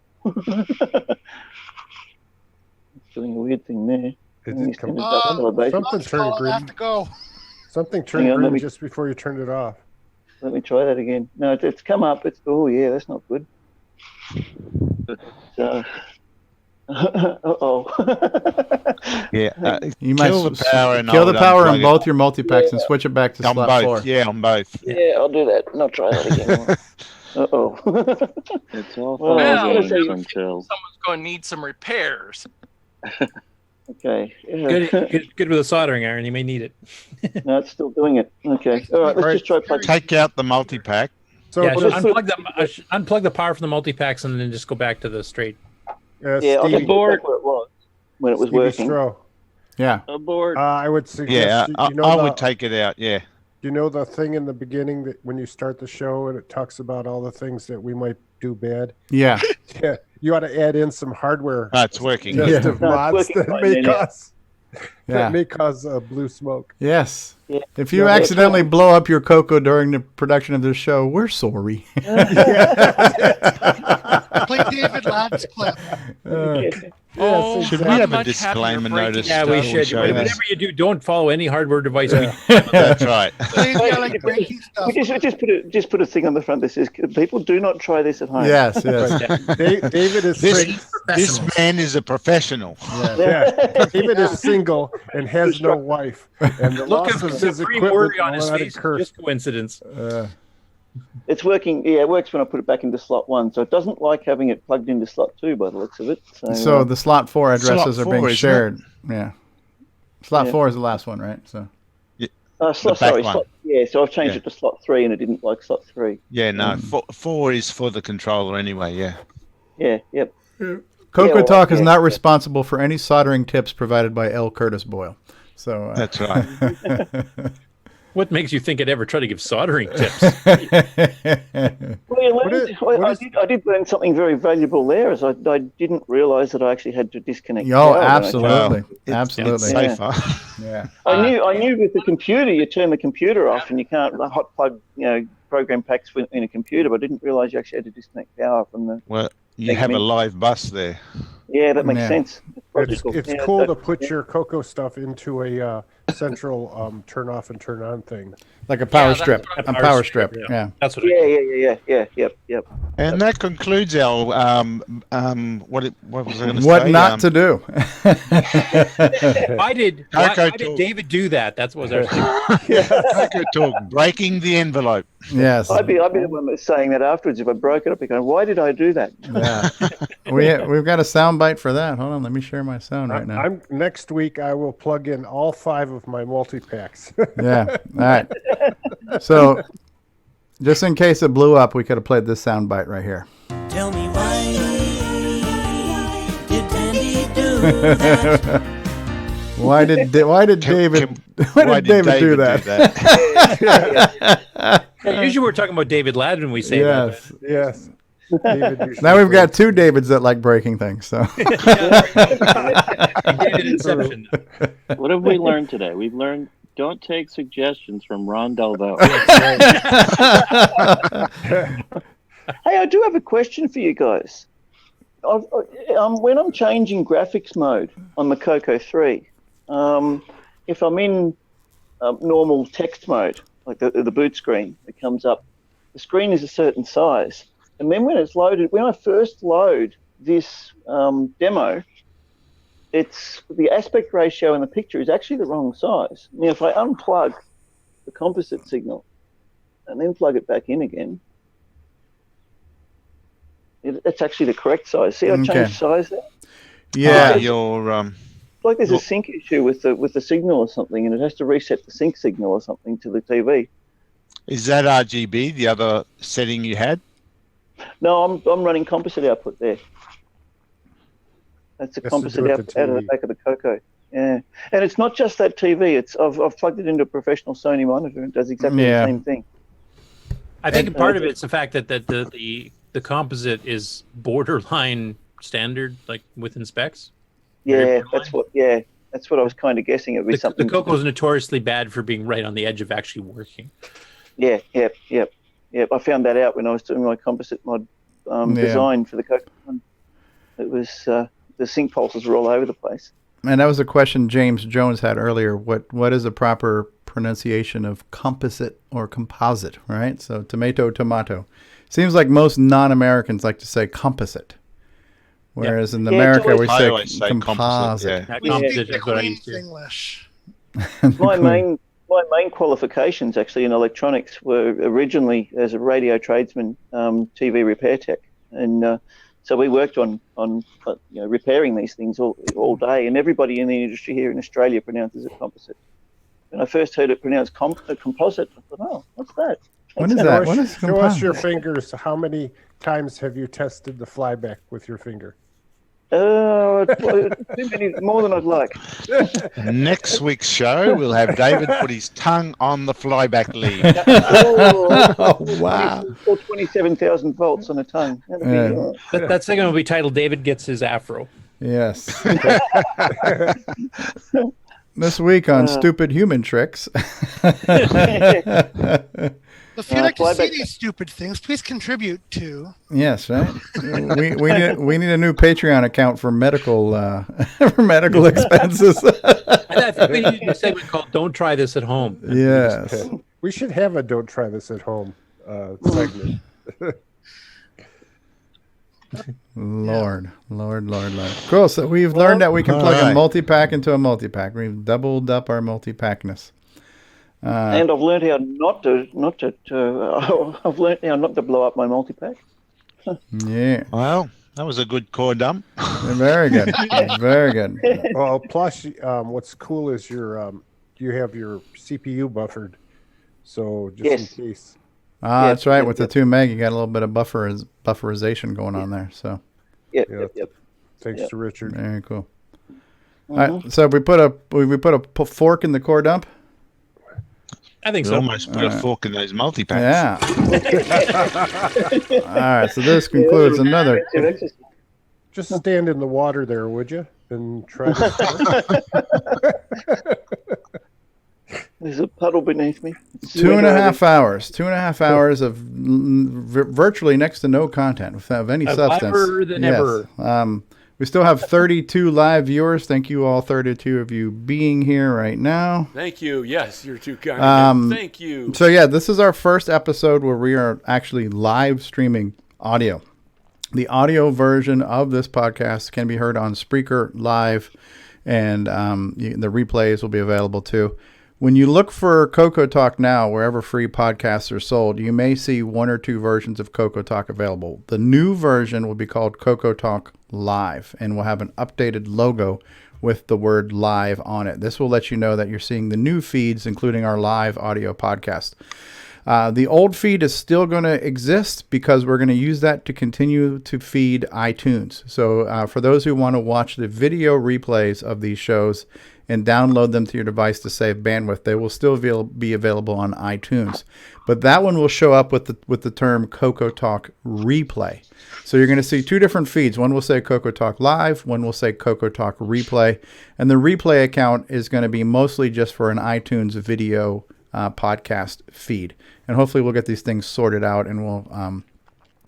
Doing a weird thing there. Something turned green. Have to go. Something turned green just before you turned it off. Let me try that again. No, it's come up. Yeah, that's not good. You might kill the power on both your multi-packs and switch it back to slot 4. Yeah, on both. Yeah, I'll do that. And I'll try that again. It's all someone's going to need some repairs. Okay. Good with a soldering iron. You may need it. No, it's still doing it. Okay. All right. Let's just try plug. Take out the multi-pack. So unplug the power from the multi-packs and then just go back to the straight. I'll just board where it was when it was working. Yeah. Aboard. I would suggest. I would take it out. Yeah. You know the thing in the beginning that when you start the show and it talks about all the things that we might do bad? Yeah. Yeah. You ought to add in some hardware. It's working. Mods that may cause blue smoke. Yes. Yeah. If you accidentally blow up your Coco during the production of this show, we're sorry. Play David Ladd's clip. Should we have a disclaimer notice? Yeah, we should. Whatever you do, don't follow any hardware device. That's right. Just put a thing on the front that says, people do not try this at home. Yes. David is this man is a professional. David is single and has no wife. And the loss of his equipment on his face is just coincidence. It's working. Yeah, it works when I put it back into slot 1. So it doesn't like having it plugged into slot 2 by the looks of it. So the slot 4 addresses are being shared. Yeah. Slot 4 is the last one, right? So. So I've changed it to slot 3 and it didn't like slot 3. Yeah, no. 4 is for the controller anyway, yeah. Yeah, yep. CoCoTALK is not responsible for any soldering tips provided by L. Curtis Boyle. So that's right. What makes you think I'd ever try to give soldering tips? I did learn something very valuable there, as I didn't realize that I actually had to disconnect. Absolutely. It's safer. Yeah. I knew with the computer, you turn the computer off and you can't hot plug, program packs in a computer, but I didn't realize you actually had to disconnect power from the. Well, you have a live bus there. Yeah, that makes sense. It's cool to put your Coco stuff into a central turn off and turn on thing. Like a power strip. A power strip. Yeah. That's what. Yep. And that concludes our what was I going to say? What not to do? Why did David do that? That's what I was thinking. Coco Talk, breaking the envelope. Yes. I'd be the one that's saying that afterwards if I broke it up. Going, why did I do that? Yeah. We've got a sound bite for that. Hold on, let me share my sound right now. Next week I will plug in all 5 of my multi-packs. Yeah. All right. So, just in case it blew up, we could have played this sound bite right here. Tell me why did Tandy do that? Why did David do that? Usually we're talking about David Ladd when we say that. Yes. Now we've got 2 Davids that like breaking things. So. David Inception. What have we learned today? We've learned don't take suggestions from Ron Delvaux. Hey, I do have a question for you guys. When I'm changing graphics mode on the Coco 3, if I'm in normal text mode, like the boot screen that comes up, the screen is a certain size. And then when it's loaded, when I first load this demo, it's the aspect ratio in the picture is actually the wrong size. Now, if I unplug the composite signal and then plug it back in again, it's actually the correct size. See, I changed size there. Yeah, like there's a sync issue with the signal or something, and it has to reset the sync signal or something to the TV. Is that RGB, the other setting you had? No, I'm running composite output there. That's a composite output out of the back of the Coco. Yeah, and it's not just that TV. I've plugged it into a professional Sony monitor and it does exactly the same thing. I think part of it's the fact that the composite is borderline standard, like within specs. Yeah, that's what I was kind of guessing. It would be something. The Coco is notoriously bad for being right on the edge of actually working. Yeah. I found that out when I was doing my composite mod design for the Coco. It was the sync pulses were all over the place. And that was a question James Jones had earlier. What is a proper pronunciation of composite or composite, right? So tomato. Seems like most non-Americans like to say composite. Whereas in America we say composite. Composite is what I used to. English. My main qualifications actually in electronics were originally as a radio tradesman, TV repair tech, and so we worked on repairing these things all day, and everybody in the industry here in Australia pronounces it composite. When I first heard it pronounced composite, I thought, oh, what's that? What is that? Show us your fingers. How many times have you tested the flyback with your finger? Too many, more than I'd like. Next week's show, we'll have David put his tongue on the flyback lead. Wow. Or 27,000 volts on a tongue. That segment will be titled "David Gets His Afro." Yes. This week on Stupid Human Tricks. If you'd like to see these stupid things, please contribute to. Yes, right. we need a new Patreon account for medical expenses. I think we need a segment called "Don't Try This at Home." Yes, we should have a "Don't Try This at Home" segment. Lord. Cool. So we've learned that we can plug a multi-pack into a multi-pack. We've doubled up our multi-packness. And I've learned how not to I've learned how not to blow up my multi-pack. Yeah. Well, that was a good core dump. Very good. Very good. Well, plus, what's cool is you have your CPU buffered, so just in case. That's right. With the 2 meg, you got a little bit of bufferization going on there. So. Yep. Thanks to Richard. Very cool. All right. So we put a fork in the core dump. I think so. Almost put a fork in those multi-packs. Yeah. All right. So this concludes another. Just stand in the water there, would you? And try to. There's a puddle beneath me. 2.5 hours. 2.5 hours of virtually next to no content without any substance. Liver than ever. We still have 32 live viewers. Thank you all 32 of you being here right now. Thank you. Yes, you're too kind. Thank you. So yeah, this is our first episode where we are actually live streaming audio. The audio version of this podcast can be heard on Spreaker Live, and the replays will be available too. When you look for CoCoTALK now, wherever free podcasts are sold, you may see one or two versions of CoCoTALK available. The new version will be called CoCoTALK Live, and will have an updated logo with the word live on it. This will let you know that you're seeing the new feeds, including our live audio podcast. The old feed is still going to exist because we're going to use that to continue to feed iTunes. So for those who want to watch the video replays of these shows and download them to your device to save bandwidth, they will still be available on iTunes. But that one will show up with the term CoCoTALK Replay. So you're going to see two different feeds. One will say CoCoTALK Live, one will say CoCoTALK Replay. And the replay account is going to be mostly just for an iTunes video podcast feed. And hopefully we'll get these things sorted out, and we'll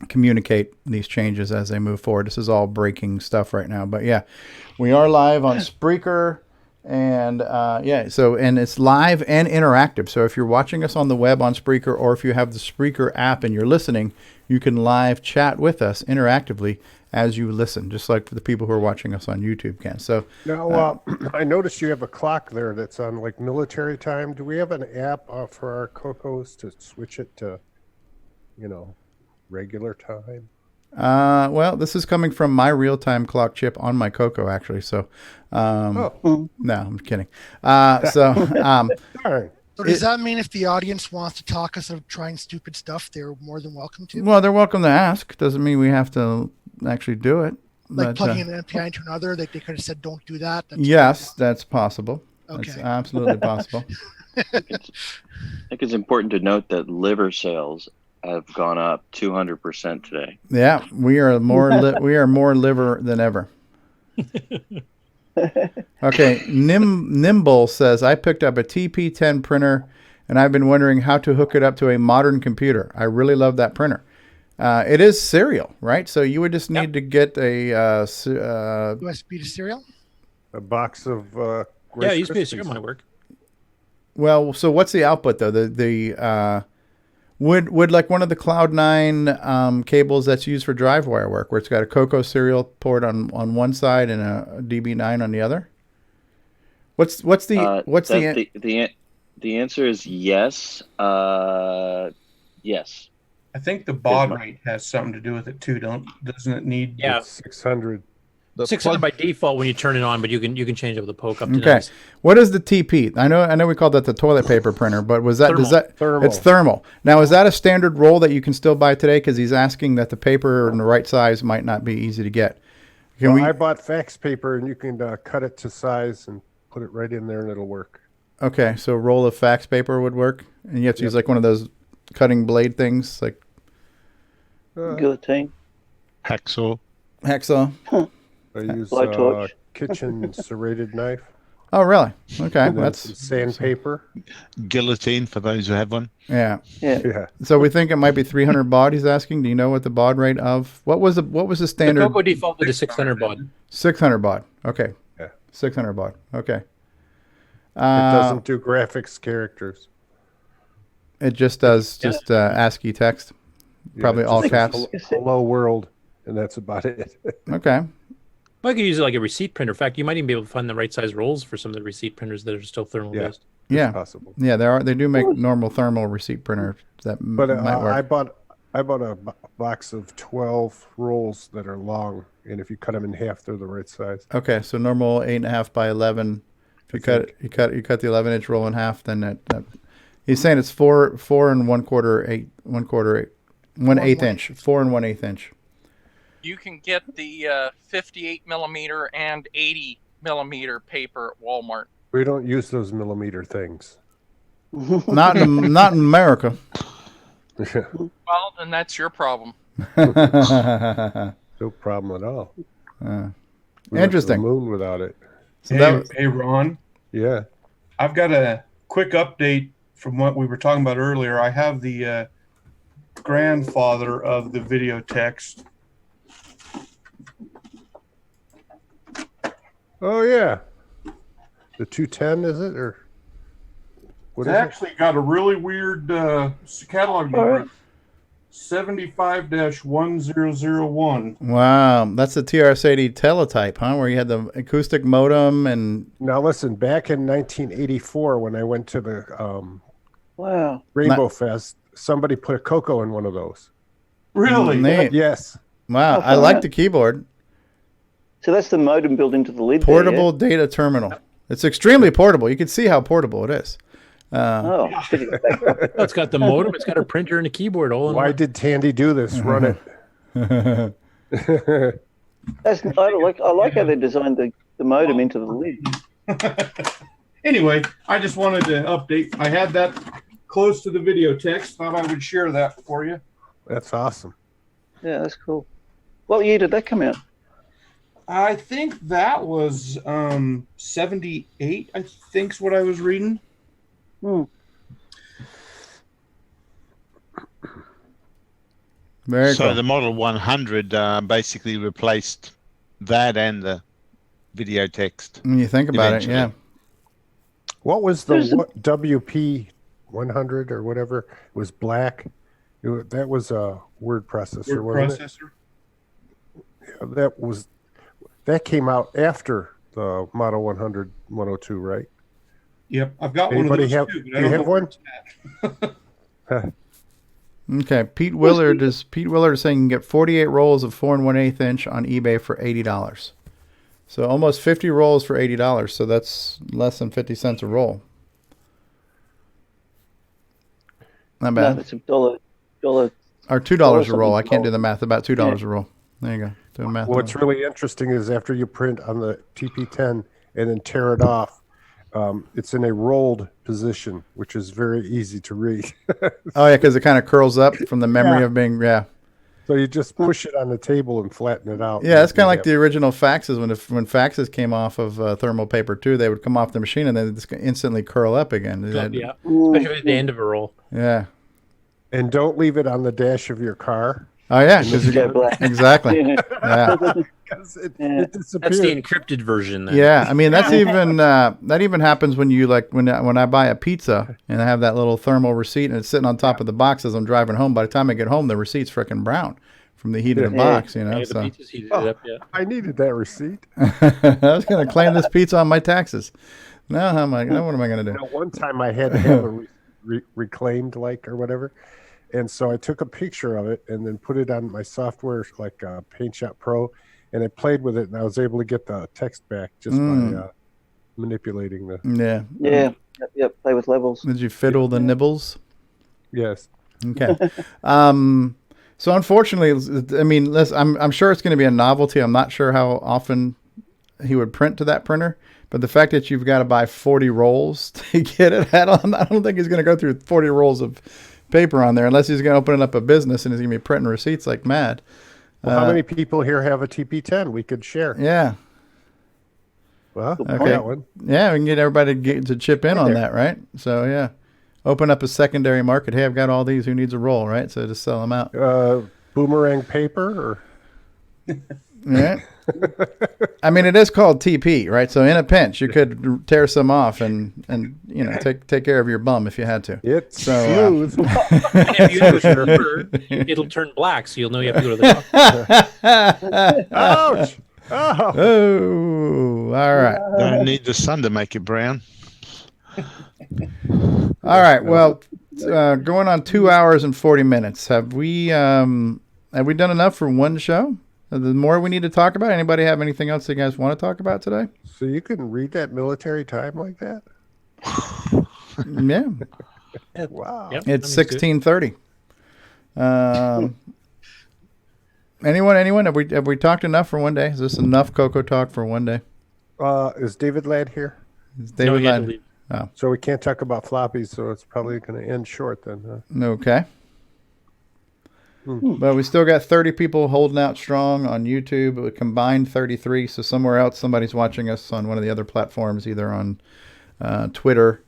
communicate these changes as they move forward. This is all breaking stuff right now. But yeah, we are live on Spreaker. And and it's live and interactive. So if you're watching us on the web on Spreaker, or if you have the Spreaker app and you're listening, you can live chat with us interactively as you listen, just like the people who are watching us on YouTube can. So now, I noticed you have a clock there that's on like military time. Do we have an app for our Cocos to switch it to, regular time? Well, this is coming from my real-time clock chip on my Coco, actually. So, no, I'm kidding. So does that mean if the audience wants to talk us of trying stupid stuff, they're more than welcome to? Well, they're welcome to ask. Doesn't mean we have to actually do it. Like plugging an MPI into another, they could have said, "Don't do that." That's possible. Okay. That's absolutely possible. I think it's important to note that liver sales have gone up 200% today. Yeah, we are more liver than ever. Okay, Nimble says, I picked up a TP10 printer, and I've been wondering how to hook it up to a modern computer. I really love that printer. It is serial, right? So you would just need to get a USB to serial? A box of USB to serial might work. Well, so what's the output, though? Would like one of the Cloud9 cables that's used for drive wire work, where it's got a Coco serial port on one side and a DB9 on the other? The answer is yes. Yes. I think the baud rate has something to do with it too. Doesn't it need 600? 600 by default when you turn it on, but you can change it with a poke up to Okay. nice. What is the TP? I know we called that the toilet paper printer, but Thermal. It's thermal. Now, is that a standard roll that you can still buy today? Because he's asking that the paper in the right size might not be easy to get. I bought fax paper, and you can cut it to size and put it right in there, and it'll work. Okay, so a roll of fax paper would work, and you have to use like one of those cutting blade things, like guillotine, hacksaw. I use blowtorch. Kitchen serrated knife. Oh, really? Okay, And then that's some sandpaper. Guillotine for those who have one. yeah. Yeah. So we think it might be 300 baud. He's asking. Do you know what the baud rate of what was the standard? The Coco defaulted to 600 baud. 600 baud. Okay. Yeah. 600 baud. Okay. It doesn't do graphics characters. It just does ASCII text, probably all caps. Hello world, and that's about it. Okay. Well, I could use it like a receipt printer. In fact, you might even be able to find the right size rolls for some of the receipt printers that are still thermal based. Yeah. Possible. Yeah, they do make normal thermal receipt printers that But might work. I bought a box of 12 rolls that are long, and if you cut them in half, they're the right size. Okay, so normal 8.5 by 11. If you cut the 11-inch roll in half, then that he's saying it's 4 and 1/4 1/8 inch, 4 and 1/8 inch. You can get the 58 millimeter and 80 millimeter paper at Walmart. We don't use those millimeter things. Not in America. Well, then that's your problem. No problem at all. We went to the moon without it. So hey, Ron. Yeah. I've got a quick update from what we were talking about earlier. I have the grandfather of the video text. Oh yeah, the 210 is it or? What It's is actually got a really weird catalog number. 75-1001. Wow, that's the TRS-80 teletype, huh? Where you had the acoustic modem and. Now listen, back in 1984 when I went to the wow Rainbow Fest, somebody put a Coco in one of those. Really? Neat. Yes. Wow, I like the keyboard. So that's the modem built into the lid. Portable there, yeah? data terminal. It's extremely portable. You can see how portable it is. It's got the modem, it's got a printer and a keyboard all in Why one. did Tandy do this? Run it. That's, I like how they designed the modem into the lid. Anyway, I just wanted to update. I had that close to the video text. Thought I would share that for you. That's awesome. Yeah, that's cool. What year did that come out? I think that was 78, I think's what I was reading. Very so cool. the Model 100 basically replaced that and the video text. When you think about it, yeah. What was the WP 100 or whatever? It was black. That was a word processor, wasn't it? Yeah, that came out after the Model 100 102, right? Yep, I've got Anybody one of those have, too. Do you have one? Okay, Pete Willard is saying you can get 48 rolls of 4 1/8 inch on eBay for $80. So almost 50 rolls for $80. So that's less than 50 cents a roll. Not bad. No, it's $1. Or $2 a roll. I can't do the math. About $2 a roll. There you go. Doing math. What's really interesting is after you print on the TP10 and then tear it off, it's in a rolled position, which is very easy to read. Oh yeah, because it kind of curls up from the memory of being So you just push it on the table and flatten it out. Yeah, it's kind of like the original faxes. When faxes came off of thermal paper too, they would come off the machine and then just instantly curl up again. Yeah, especially at the end of a roll. Yeah. And don't leave it on the dash of your car. Oh yeah, exactly. Yeah. It That's the encrypted version. Then. Yeah, I mean that's even that even happens when you when I buy a pizza and I have that little thermal receipt and it's sitting on top of the box as I'm driving home. By the time I get home, the receipt's freaking brown from the heat of the box. You know, Yeah, the pizza's heated up. Yeah. I needed that receipt. I was gonna claim this pizza on my taxes. Now what am I gonna do? One time I had to have it reclaimed, or whatever. And so I took a picture of it and then put it on my software, like Paint Shop Pro, and I played with it, and I was able to get the text back just by manipulating the. Yeah. Yep. Play with levels. Did you fiddle the nibbles? Yes. Okay. So unfortunately, I mean, listen, I'm sure it's going to be a novelty. I'm not sure how often he would print to that printer, but the fact that you've got to buy 40 rolls to get it, I don't think he's going to go through 40 rolls of paper on there unless he's going to open up a business and he's going to be printing receipts like mad. Well, how many people here have a TP10 we could share? Yeah. Well, okay. That one. Yeah, we can get everybody to chip in on that, right? So yeah, open up a secondary market. Hey, I've got all these. Who needs a roll, right? So just sell them out. Boomerang paper, or yeah. I mean, it is called TP, right? So in a pinch, you could tear some off and take care of your bum if you had to. It's smooth. If you have a paper, it'll turn black, so you'll know you have to go to the doctor. Ouch! Oh, all right. Don't need the sun to make it brown. All right. Well, going on 2 hours and 40 minutes. Have we done enough for one show? The more we need to talk about. Anybody have anything else you guys want to talk about today? So you can read that military time like that? Yeah. Wow. Yep, it's 16:30. Anyone? Have we talked enough for one day? Is this enough Coco talk for one day? Is David Ladd here? Is David Ladd? Oh. So we can't talk about floppies, so it's probably going to end short then, huh? Okay. But we still got 30 people holding out strong on YouTube. We combined 33. So somewhere else, somebody's watching us on one of the other platforms, either on Twitter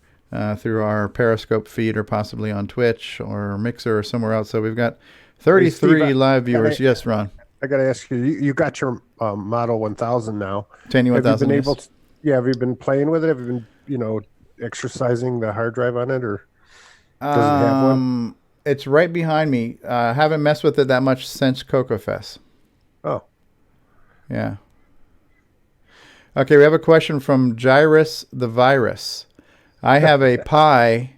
through our Periscope feed, or possibly on Twitch or Mixer or somewhere else. So we've got 33 live viewers. Yes, Ron. I got to ask you. You got your Model 1000 now. Tandy 1000. Have you been able to? Yeah. Have you been playing with it? Have you been, exercising the hard drive on it, or does it have one? It's right behind me. Haven't messed with it that much since CoCoFest. Oh. Yeah. Okay, we have a question from Gyrus the Virus. I have a Pi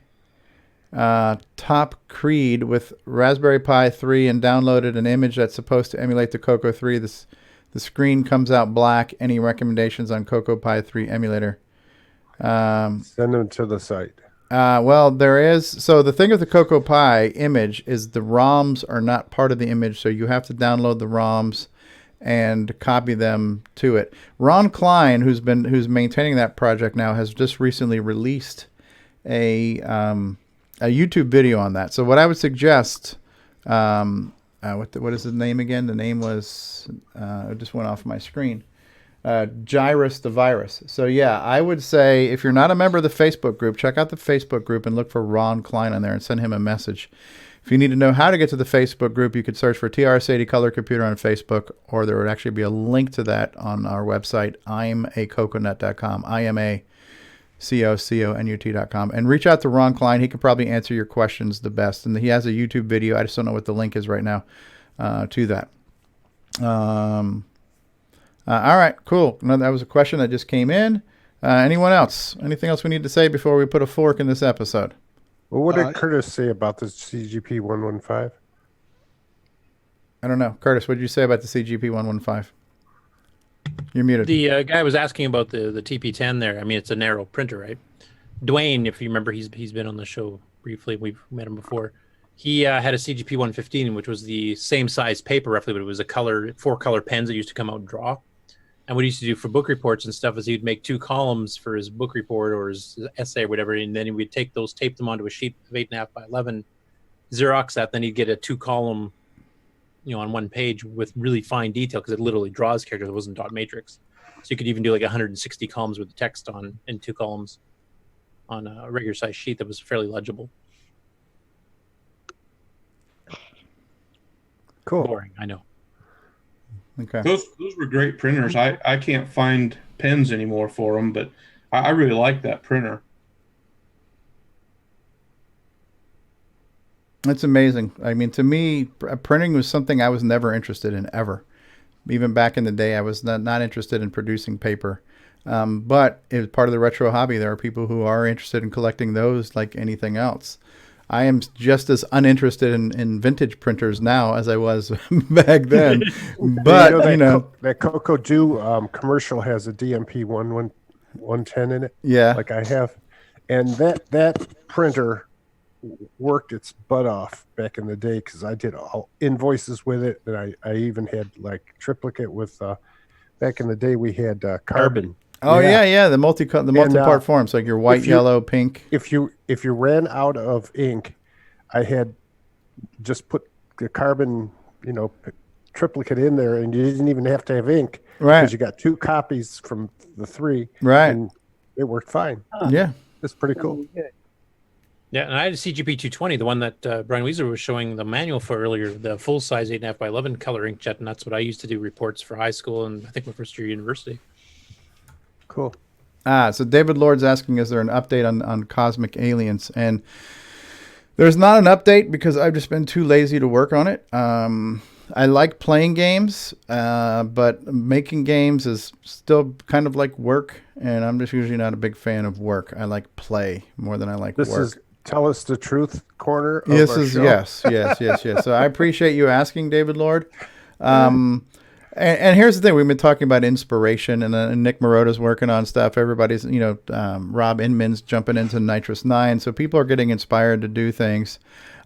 Top Creed with Raspberry Pi 3 and downloaded an image that's supposed to emulate the Coco 3. The screen comes out black. Any recommendations on Coco Pi 3 emulator? Send them to the site. Well, there is. So the thing with the Coco Pi image is the ROMs are not part of the image, so you have to download the ROMs and copy them to it. Ron Klein, who's maintaining that project now, has just recently released a YouTube video on that. So what I would suggest, what is his name again? The name was it just went off my screen. Gyrus the Virus. So yeah, I would say if you're not a member of the Facebook group, check out the Facebook group and look for Ron Klein on there and send him a message. If you need to know how to get to the Facebook group, you could search for TRS-80 Color Computer on Facebook, or there would actually be a link to that on our website, imacoconut.com, imacoconut.com, and reach out to Ron Klein. He can probably answer your questions the best, and he has a YouTube video. I just don't know what the link is right now to that. All right, cool. No, that was a question that just came in. Anyone else? Anything else we need to say before we put a fork in this episode? Well, what did Curtis say about the CGP 115? I don't know. Curtis, what did you say about the CGP 115? You're muted. The guy was asking about the TP10 there. I mean, it's a narrow printer, right? Dwayne, if you remember, he's been on the show briefly. We've met him before. He had a CGP 115, which was the same size paper roughly, but it was 4-color pens that used to come out and draw. And what he used to do for book reports and stuff is he'd make 2 columns for his book report or his essay or whatever, and then we'd take those, tape them onto a sheet of 8.5 by 11, Xerox that, then he'd get a 2-column, on one page with really fine detail because it literally draws characters. It wasn't dot matrix. So you could even do like 160 columns with the text in 2 columns on a regular size sheet that was fairly legible. Cool. Boring, I know. Okay. Those were great printers. I can't find pens anymore for them, but I really like that printer. It's amazing. I mean, to me, printing was something I was never interested in ever. Even back in the day, I was not interested in producing paper. But it was part of the retro hobby. There are people who are interested in collecting those like anything else. I am just as uninterested in vintage printers now as I was back then. But that Coco Jew commercial has a DMP 110 in it. Yeah, like I have, and that printer worked its butt off back in the day because I did all invoices with it, and I even had like triplicate with. Back in the day, we had carbon. Oh yeah, the multi-part forms like your white, yellow, pink. If you ran out of ink, I had just put the carbon, triplicate in there, and you didn't even have to have ink, right? Because you got 2 copies from the 3, right? And it worked fine. Yeah, it's pretty cool. Yeah, and I had a CGP 220, the one that Brian Wieseler was showing the manual for earlier, the full size 8.5 by 11 color inkjet, and that's what I used to do reports for high school and I think my first year university. Cool. So David Lord's asking, is there an update on Cosmic Aliens? And there's not an update because I've just been too lazy to work on it. I like playing games, but making games is still kind of like work, and I'm just usually not a big fan of work. I like play more than I like work. This is Tell Us the Truth corner of This our is show. Yes. So I appreciate you asking, David Lord. And here's the thing: we've been talking about inspiration, and Nick Marota's working on stuff. Everybody's, Rob Inman's jumping into Nitrous 9, so people are getting inspired to do things.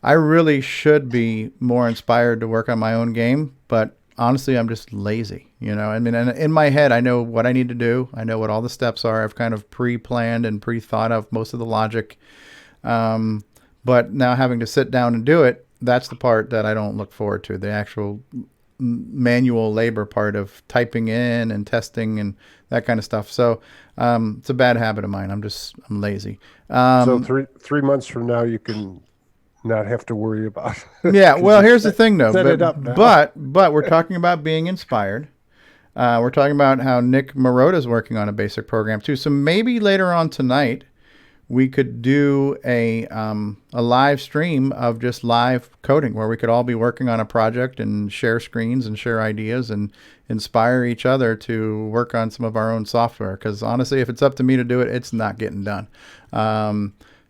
I really should be more inspired to work on my own game, but honestly, I'm just lazy. I mean, and in my head, I know what I need to do. I know what all the steps are. I've kind of pre-planned and pre-thought of most of the logic. But now having to sit down and do it, that's the part that I don't look forward to. The actual manual labor part of typing in and testing and that kind of stuff. So it's a bad habit of mine. I'm lazy. So 3 months from now, you can not have to worry about. Yeah, well, here's the thing, though. Set it up now. But we're talking about being inspired. We're talking about how Nick Marotta is working on a basic program too. So maybe later on tonight we could do a live stream of just live coding where we could all be working on a project and share screens and share ideas and inspire each other to work on some of our own software. Because honestly, if it's up to me to do it, it's not getting done.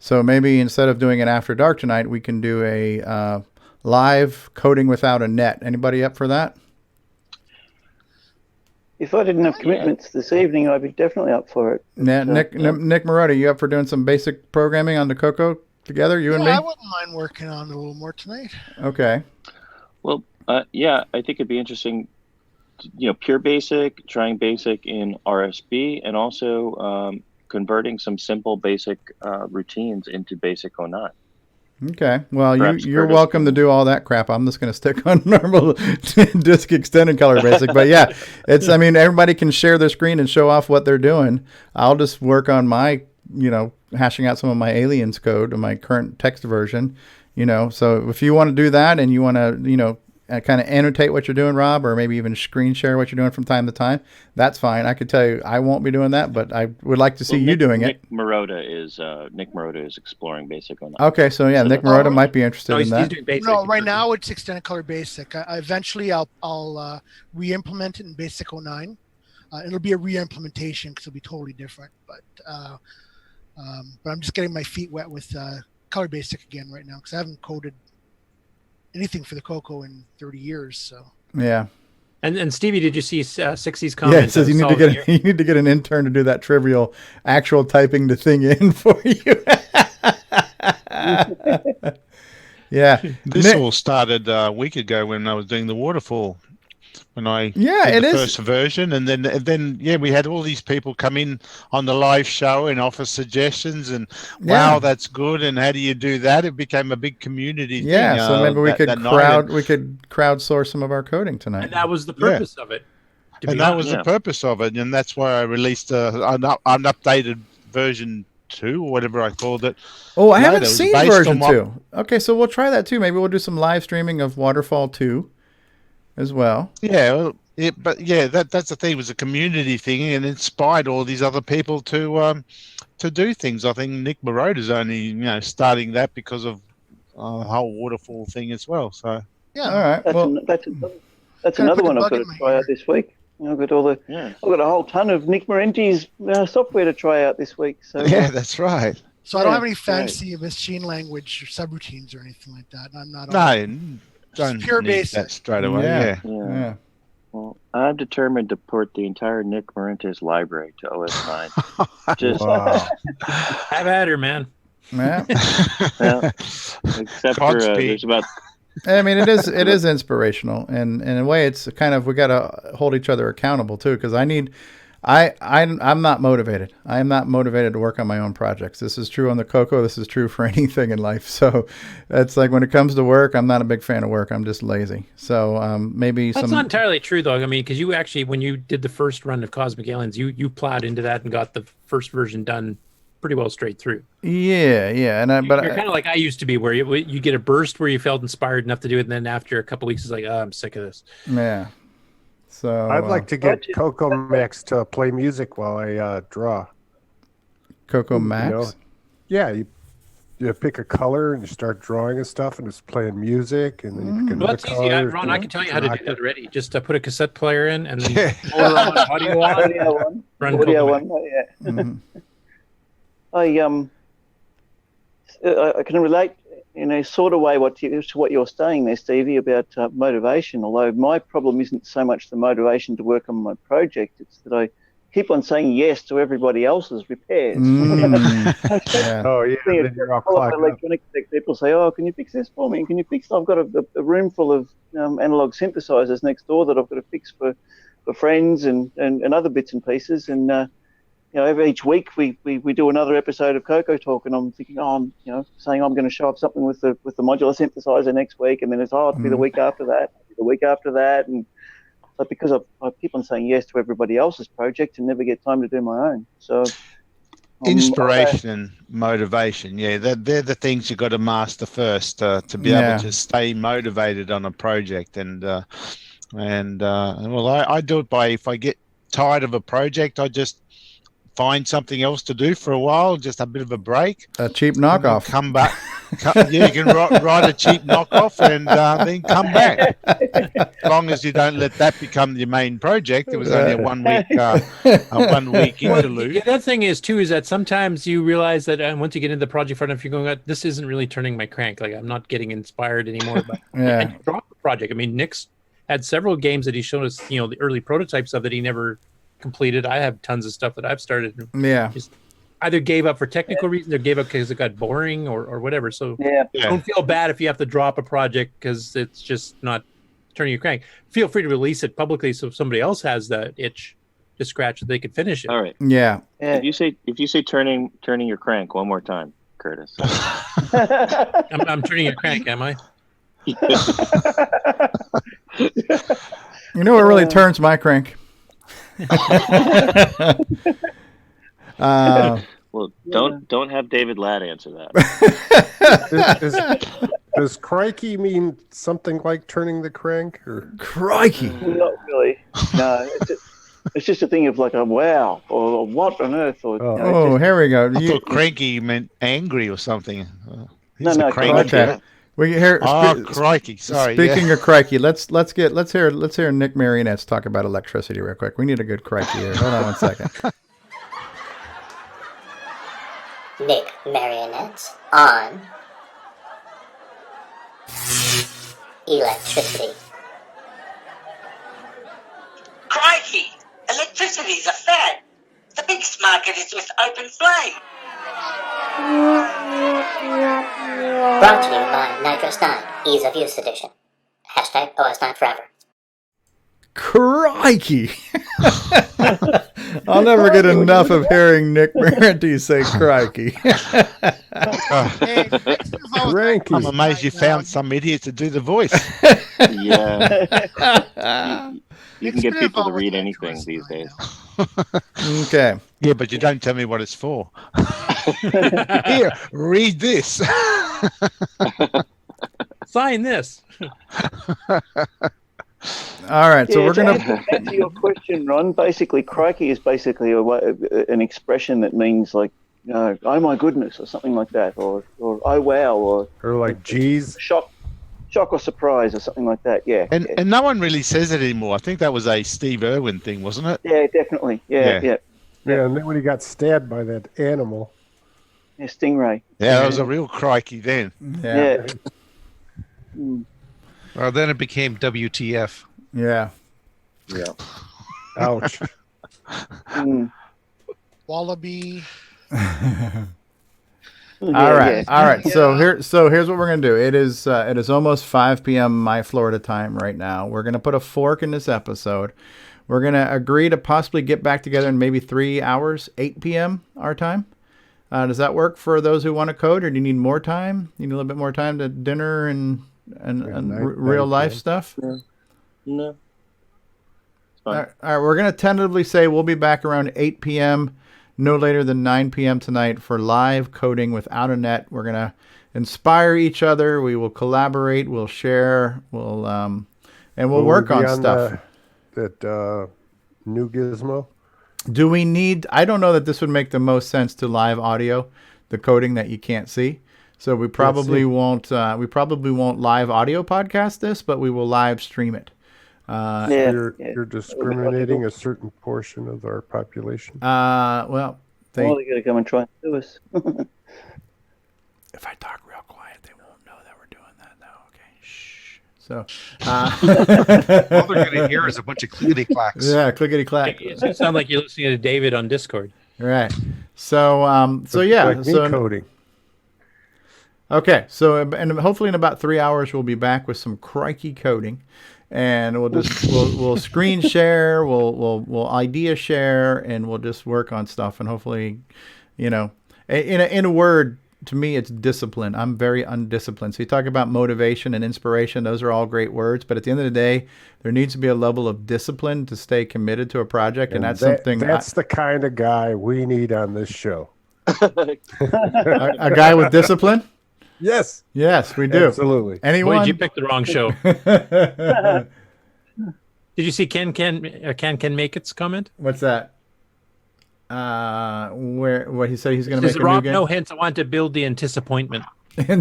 So maybe instead of doing it after dark tonight, we can do a live coding without a net. Anybody up for that? If I didn't have commitments this evening, I'd be definitely up for it. Nick Marotta, you up for doing some basic programming on the Coco together, you and me? I wouldn't mind working on it a little more tonight. Okay. Well, yeah, I think it'd be interesting, pure basic, trying basic in RSB, and also converting some simple basic routines into basic 09. Okay. Well, Perhaps you're Curtis welcome to do all that crap. I'm just going to stick on normal disk extended color basic. But yeah, everybody can share their screen and show off what they're doing. I'll just work on my, hashing out some of my aliens code in my current text version, So if you want to do that and you want to, kind of annotate what you're doing, Rob, or maybe even screen share what you're doing from time to time, that's fine. I could tell you I won't be doing that, but I would like to see you doing it. Nick Marotta is exploring basic 09. Okay, so yeah, Nick Marotta might be interested in that. He's doing basic. No, right now it's extended color basic. Eventually I'll re-implement it in basic 09. It'll be a re-implementation because it'll be totally different. But I'm just getting my feet wet with color basic again right now because I haven't coded anything for the Coco in 30 years. So yeah. And Stevie, did you see 60's comment? Yeah, it says you need to get an intern to do that trivial actual typing the thing in for you. Yeah. This all started a week ago when I was doing the waterfall. When I did the first version, and then we had all these people come in on the live show and offer suggestions, and wow, that's good, and how do you do that? It became a big community thing. Yeah, so maybe we could crowdsource some of our coding tonight. And that was the purpose of it. That was the purpose of it, and that's why I released an updated version 2 or whatever I called it. Oh, I haven't seen version 2. Okay, so we'll try that too. Maybe we'll do some live streaming of Waterfall 2. As well. Yeah, that's the thing. It was a community thing and inspired all these other people to do things. I think Nick Marotta is only starting that because of the whole waterfall thing as well. So yeah, all right. That's another one I've got to try out this week. I've got I've got a whole ton of Nick Marenti's software to try out this week. So yeah, that's right. So I don't have any fancy machine language or subroutines or anything like that. I'm not. Don't pure need basic. that straight away. Yeah. Well, I'm determined to port the entire Nick Marenti's library to OS9. Just have at her, man. Yeah. Except for there's about. It is inspirational, and in a way, it's kind of we got to hold each other accountable too, because I'm not motivated. I am not motivated to work on my own projects. This is true on the Coco. This is true for anything in life. So it's like when it comes to work, I'm not a big fan of work. I'm just lazy. So maybe that's not entirely true, though. Because you actually, when you did the first run of Cosmic Aliens, you plowed into that and got the first version done pretty well straight through. Yeah. But you're kind of like I used to be, where you get a burst where you felt inspired enough to do it, and then after a couple of weeks, it's like, I'm sick of this. Yeah. So I'd like to get Coco Max to play music while I draw. Coco Max? You pick a color and you start drawing and stuff, and it's playing music, and then you pick another color. Easy, Ron. I can tell you how to do that already. Just put a cassette player in, and then audio on. Audio one. Yeah. Mm-hmm. I can relate in a sort of way to what you're saying there, Stevie, about motivation, although my problem isn't so much the motivation to work on my project, it's that I keep on saying yes to everybody else's repairs. Yeah. Oh, yeah. Then you're all electronic people say, can you fix this for me? Can you fix I've got a room full of analog synthesizers next door that I've got to fix for friends and other bits and pieces. And each week we do another episode of CoCoTALK, and I'm thinking, saying I'm going to show up something with the modular synthesizer next week, and then it's it'll be the week after that, and but because I keep on saying yes to everybody else's project and never get time to do my own. So Inspiration and motivation, yeah, they're the things you got to master first to be able to stay motivated on a project. And well, I do it by, if I get tired of a project, I just find something else to do for a while, just a bit of a break. A cheap knockoff. Come back. Yeah, you can write a cheap knockoff and then come back. As long as you don't let that become your main project. It was only a 1 week interlude. The other thing is too is that sometimes you realize that once you get into the project far enough, you're going, this isn't really turning my crank. Like I'm not getting inspired anymore. But and you drop the project. I mean, Nick's had several games that he showed us, the early prototypes of that he never completed. I have tons of stuff that I've started. Just either gave up for technical reasons or gave up because it got boring or whatever. So don't feel bad if you have to drop a project because it's just not turning your crank. Feel free to release it publicly so if somebody else has that itch to scratch, they could finish it. All right. Yeah. If you say turning your crank one more time, Curtis. I'm turning your crank, am I? You know what really turns my crank? Well, don't have David Ladd answer that. Does crikey mean something like turning the crank? Or crikey? Not really. No, it's just a thing of like a wow or what on earth. Or, here we go. I thought cranky meant angry or something. No, cranky. Okay. We hear. Crikey! Sorry. Speaking of crikey, let's hear Nick Marionettes talk about electricity real quick. We need a good crikey here. Hold on one second. Nick Marionettes on electricity. Crikey! Electricity's a fad. The biggest market is with open flame. Brought to you by Nitrous 9, Ease of Use Edition. Hashtag OS9 Forever. Crikey! I'll never get enough of hearing Nick Marionettes say crikey. I'm amazed you found some idiot to do the voice. Yeah. You can get people to read anything these days. Okay. Yeah, but you don't tell me what it's for. Here, read this. Sign this. All right, so we're going to answer your question, Ron. Basically, crikey is basically an expression that means like, oh my goodness, or something like that, or oh wow, or like geez, shock or surprise, or something like that. Yeah. And no one really says it anymore. I think that was a Steve Irwin thing, wasn't it? Yeah, definitely. Yeah. And then when he got stabbed by that animal. Yeah, stingray. Yeah, that was a real crikey then. Yeah. Well, then it became WTF. Yeah. Yeah. Ouch. Wallaby. All right. So here's what we're gonna do. It is almost 5 p.m. my Florida time right now. We're gonna put a fork in this episode. We're gonna agree to possibly get back together in maybe 3 hours, 8 p.m. our time. Does that work for those who want to code, or do you need more time? You need a little bit more time to dinner and real life stuff? No. All right, we're going to tentatively say we'll be back around 8 p.m., no later than 9 p.m. tonight for live coding without a net. We're going to inspire each other. We will collaborate. We'll share. We'll work on stuff. That new gizmo? Do we need... I don't know that this would make the most sense to live audio, the coding that you can't see. So we probably won't live audio podcast this, but we will live stream it. You're discriminating a certain portion of our population. Well, they're going to come and try and do us. If I talk real quiet, they won't know that we're doing that now. Okay, shh. So, all they're going to hear is a bunch of clickety clacks. Yeah, clickety clack. It sounds like you're listening to David on Discord. Right. So, like me coding. Okay, so and hopefully in about 3 hours we'll be back with some crikey coding, and we'll screen share, we'll idea share, and we'll just work on stuff, and hopefully, in a word, to me it's discipline. I'm very undisciplined. So you talk about motivation and inspiration; those are all great words, but at the end of the day, there needs to be a level of discipline to stay committed to a project, and that's something. That's the kind of guy we need on this show. A guy with discipline? Yes. Yes, we do. Absolutely. Anyone? Boy, did you pick the wrong show. Did you see Can Make It's comment? What's that? What he said he's going to Says make a Rob, new game? no hints. I want to build the anticipantment. A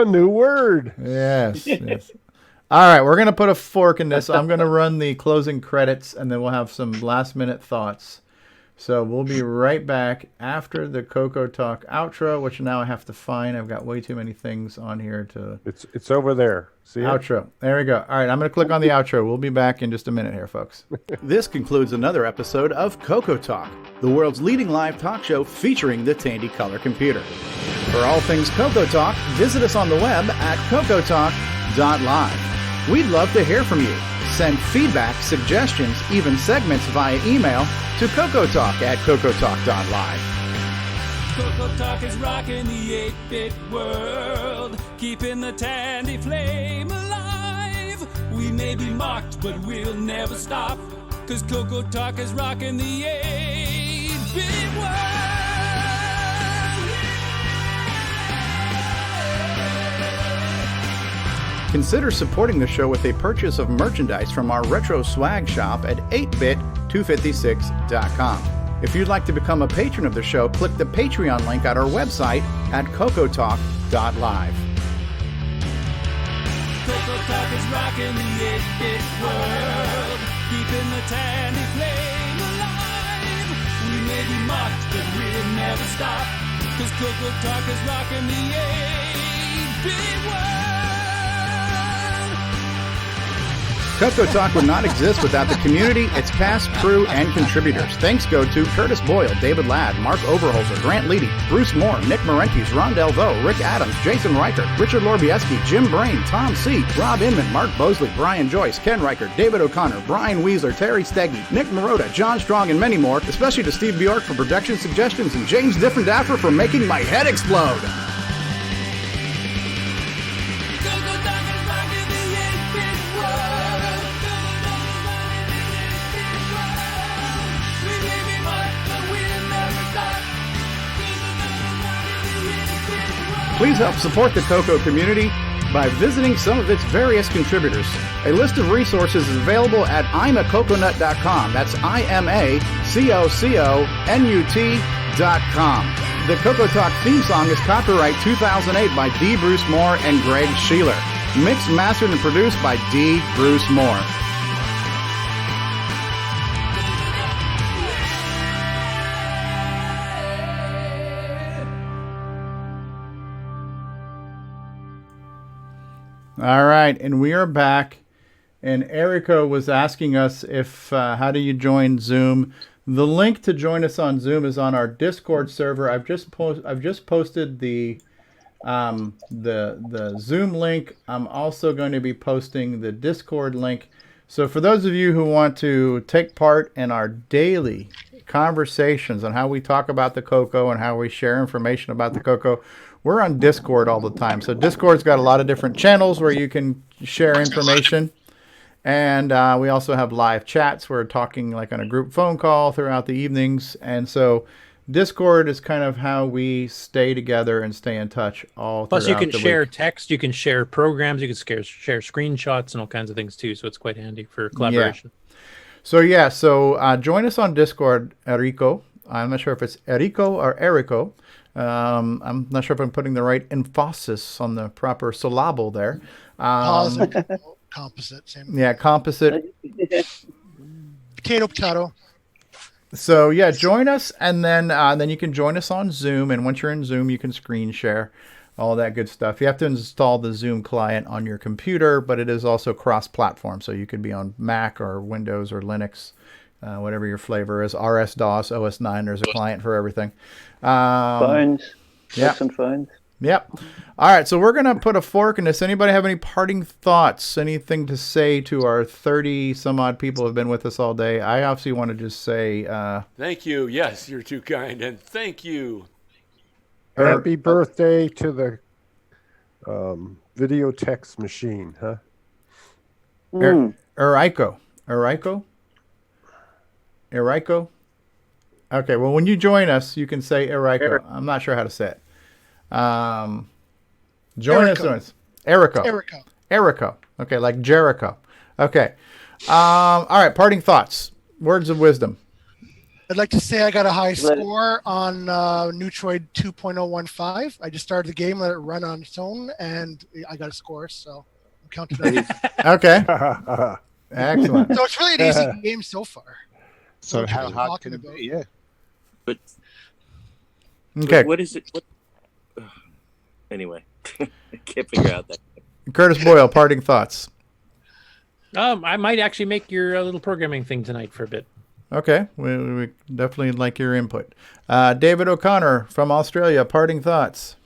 new word. Yes. All right, we're going to put a fork in this. I'm going to run the closing credits, and then we'll have some last-minute thoughts. So we'll be right back after the CoCoTALK outro, which now I have to find. I've got way too many things on here to... It's over there. See it? Outro. There we go. All right, I'm going to click on the outro. We'll be back in just a minute here, folks. This concludes another episode of CoCoTALK, the world's leading live talk show featuring the Tandy color computer. For all things CoCoTALK, visit us on the web at cocotalk.live. We'd love to hear from you. Send feedback, suggestions, even segments via email to cocotalk@cocotalk.live. CoCoTALK is rocking the 8-bit world, keeping the Tandy flame alive. We may be mocked, but we'll never stop, 'cause CoCoTALK is rocking the 8-bit world. Consider supporting the show with a purchase of merchandise from our retro swag shop at 8bit256.com. If you'd like to become a patron of the show, click the Patreon link at our website at cocotalk.live. CoCoTALK is rocking the 8-bit world, keeping the Tandy flame alive. We may be mocked, but we'll never stop, 'cause CoCoTALK is rocking the 8-bit world. CoCoTALK would not exist without the community, its cast, crew, and contributors. Thanks go to Curtis Boyle, David Ladd, Mark Overholser, Grant Leedy, Bruce Moore, Nick Marentes, Ron Delvaux, Rick Adams, Jason Reichert, Richard Lorbieski, Jim Brain, Tom C., Rob Inman, Mark Bosley, Brian Joyce, Ken Reichert, David O'Connor, Brian Wieseler, Terry Steggy, Nick Marotta, John Strong, and many more, especially to Steve Bjork for production suggestions and James Differendaffer for making my head explode. Please help support the Coco community by visiting some of its various contributors. A list of resources is available at imacoconut.com. That's imacoconut.com. The CoCoTALK theme song is copyright 2008 by D. Bruce Moore and Greg Sheeler. Mixed, mastered, and produced by D. Bruce Moore. All right, and we are back. And Erico was asking us if how do you join Zoom? The link to join us on Zoom is on our Discord server. I've just posted the Zoom link. I'm also going to be posting the Discord link. So for those of you who want to take part in our daily conversations on how we talk about the Coco and how we share information about the Coco, we're on Discord all the time. So Discord's got a lot of different channels where you can share information. And we also have live chats. We're talking like on a group phone call throughout the evenings. And so Discord is kind of how we stay together and stay in touch all Plus, you throughout can the share week. text, you can share programs, you can share screenshots and all kinds of things too. So it's quite handy for collaboration. Yeah. So join us on Discord, Erico. I'm not sure if it's Erico or Erico. I'm not sure if I'm putting the right emphasis on the proper syllable there. Composite. Same. Yeah, composite. Potato. So yeah, join us, and then you can join us on Zoom. And once you're in Zoom, you can screen share, all that good stuff. You have to install the Zoom client on your computer, but it is also cross-platform, so you could be on Mac or Windows or Linux, whatever your flavor is. RS, DOS, OS 9. There's a client for everything. Phones. Yeah. Some phones. Yep. All right, so we're going to put a fork in this. Anybody have any parting thoughts, anything to say to our 30-some-odd people who have been with us all day? I obviously want to just say... thank you. Yes, you're too kind, and thank you. Happy birthday to the video text machine, huh? Erico. Okay, well, when you join us, you can say Eriko. I'm not sure how to say it. Join us. Eriko. Eriko. Okay, like Jericho. Okay. All right, parting thoughts. Words of wisdom. I'd like to say I got a high score on Neutroid 2.015. I just started the game, let it run on its own, and I got a score, so I'm counting it. Okay. Excellent. So it's really an easy game so far. So how hard can it be? Yeah. But okay. What is it? Anyway, I can't figure out that. Curtis Boyle, parting thoughts. I might actually make your little programming thing tonight for a bit. Okay, we definitely like your input. David O'Connor from Australia, parting thoughts.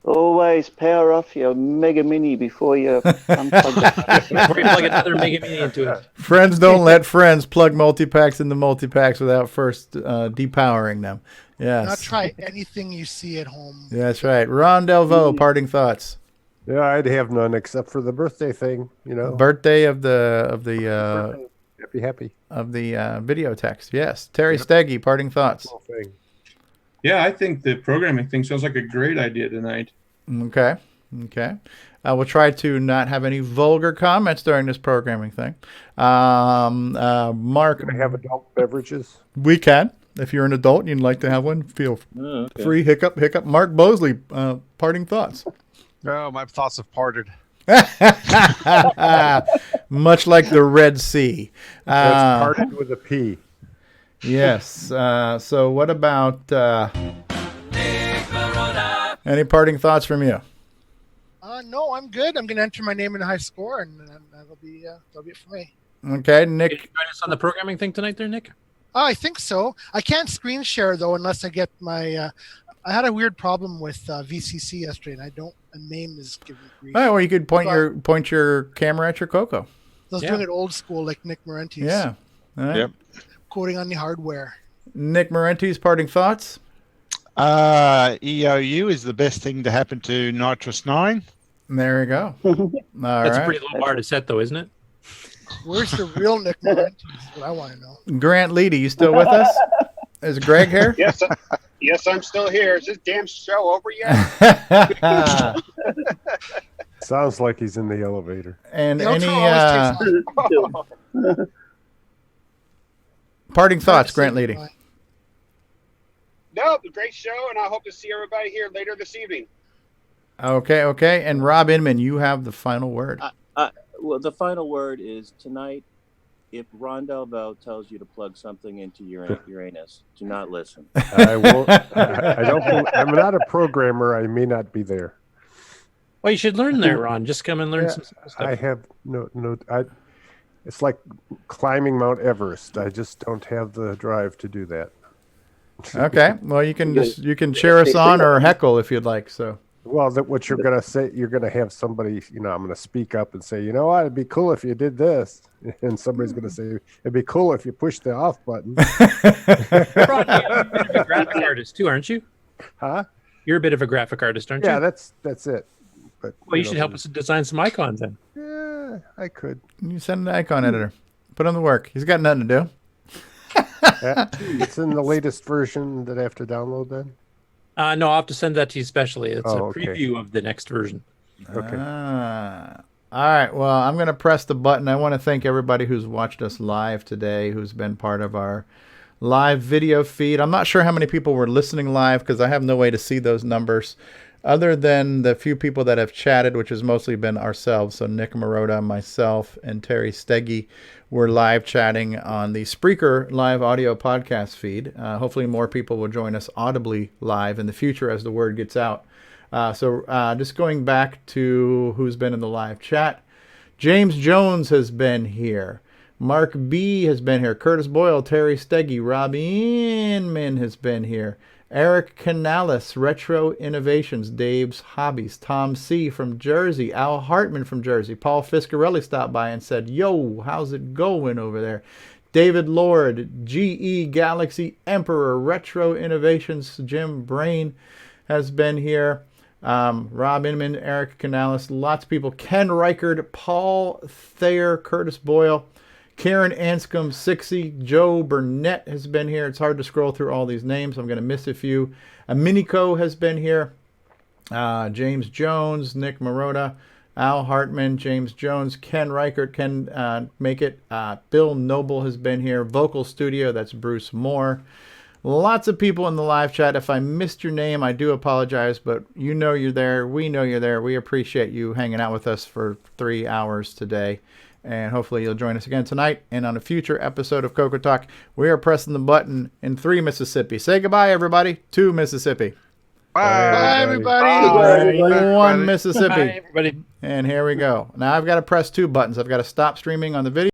Always power off your Mega Mini before you unplug it. Before you plug another Mega Mini into it. Friends don't let friends plug multi-packs into multi-packs without first depowering them. Yes. Not try anything you see at home. Yeah, that's right. Ron Delvaux, parting thoughts. Yeah, I'd have none except for the birthday thing, you know. Birthday of the happy of the video text. Yes. Terry Steggy, parting thoughts. Yeah, I think the programming thing sounds like a great idea tonight. Okay. We'll try to not have any vulgar comments during this programming thing. Mark, can I have adult beverages? We can. If you're an adult and you'd like to have one, feel free. Hiccup. Mark Bosley, parting thoughts. Oh, my thoughts have parted. Much like the Red Sea. That's parted with a P. Yes. So what about any parting thoughts from you? No, I'm good. I'm going to enter my name in a high score, and that'll be it for me. Okay, Nick. Did you join us on the programming thing tonight there, Nick? I think so. I can't screen share, though, unless I get my... I had a weird problem with VCC yesterday, and the name is giving me grief. Oh, well, you could point your camera at your Coco. I was doing it old school, like Nick Marentes. Yeah. All right. Yep. Quoting on the hardware. Nick Marentes, parting thoughts? EOU is the best thing to happen to Nitrous 9. There you go. That's a pretty low bar to set, though, isn't it? Where's the real Nick Marentes? Is what I want to know. Grant Leedy, you still with us? Is Greg here? Yes, I'm still here. Is this damn show over yet? Sounds like he's in the elevator. And any parting thoughts, Grant Leedy? No, great show, and I hope to see everybody here later this evening. Okay. And Rob Inman, you have the final word. Well, the final word is tonight. If Ron Delvaux tells you to plug something into Uranus, do not listen. I won't. I don't. I'm not a programmer. I may not be there. Well, you should learn there, Ron. Just come and learn some stuff. I have no. It's like climbing Mount Everest. I just don't have the drive to do that. Okay. Well, you can cheer us on or heckle if you'd like. So. Well, what you're going to say, you're going to have somebody, I'm going to speak up and say, you know what, it'd be cool if you did this. And somebody's going to say, it'd be cool if you pushed the off button. Ron, you're a bit of a graphic artist too, aren't you? Huh? You're a bit of a graphic artist, aren't you? Yeah, that's it. But well, you should help us design some icons then. Yeah, I could. You send an icon editor. Put on the work. He's got nothing to do. It's in the latest version that I have to download then? No, I'll have to send that to you specially. It's a okay. preview of the next version. Okay. All right. Well, I'm going to press the button. I want to thank everybody who's watched us live today, who's been part of our live video feed. I'm not sure how many people were listening live because I have no way to see those numbers other than the few people that have chatted, which has mostly been ourselves. So Nick Marotta, myself, and Terry Steggy were live chatting on the Spreaker live audio podcast feed. Hopefully more people will join us audibly live in the future as the word gets out. So just going back to who's been in the live chat. James Jones has been here. Mark B has been here. Curtis Boyle, Terry Steggy, Rob Inman has been here. Eric Canales, Retro Innovations, Dave's Hobbies, Tom C. from Jersey, Al Hartman from Jersey, Paul Fiscarelli stopped by and said, yo, how's it going over there? David Lord, GE Galaxy Emperor, Retro Innovations, Jim Brain has been here. Rob Inman, Eric Canales, lots of people. Ken Reichard, Paul Thayer, Curtis Boyle, Karen Anscombe 60, Joe Burnett has been here. It's hard to scroll through all these names. I'm going to miss a few. Minico has been here. James Jones, Nick Marotta, Al Hartman, James Jones, Ken Reichert can make it. Bill Noble has been here. Vocal Studio, that's Bruce Moore. Lots of people in the live chat. If I missed your name, I do apologize, but you know you're there. We know you're there. We appreciate you hanging out with us for 3 hours today. And hopefully you'll join us again tonight. And on a future episode of CoCoTALK, we are pressing the button in 3 Mississippi. Say goodbye, everybody. 2 Mississippi. Bye, everybody. 1 Mississippi. Bye, everybody. And here we go. Now I've got to press 2 buttons. I've got to stop streaming on the video.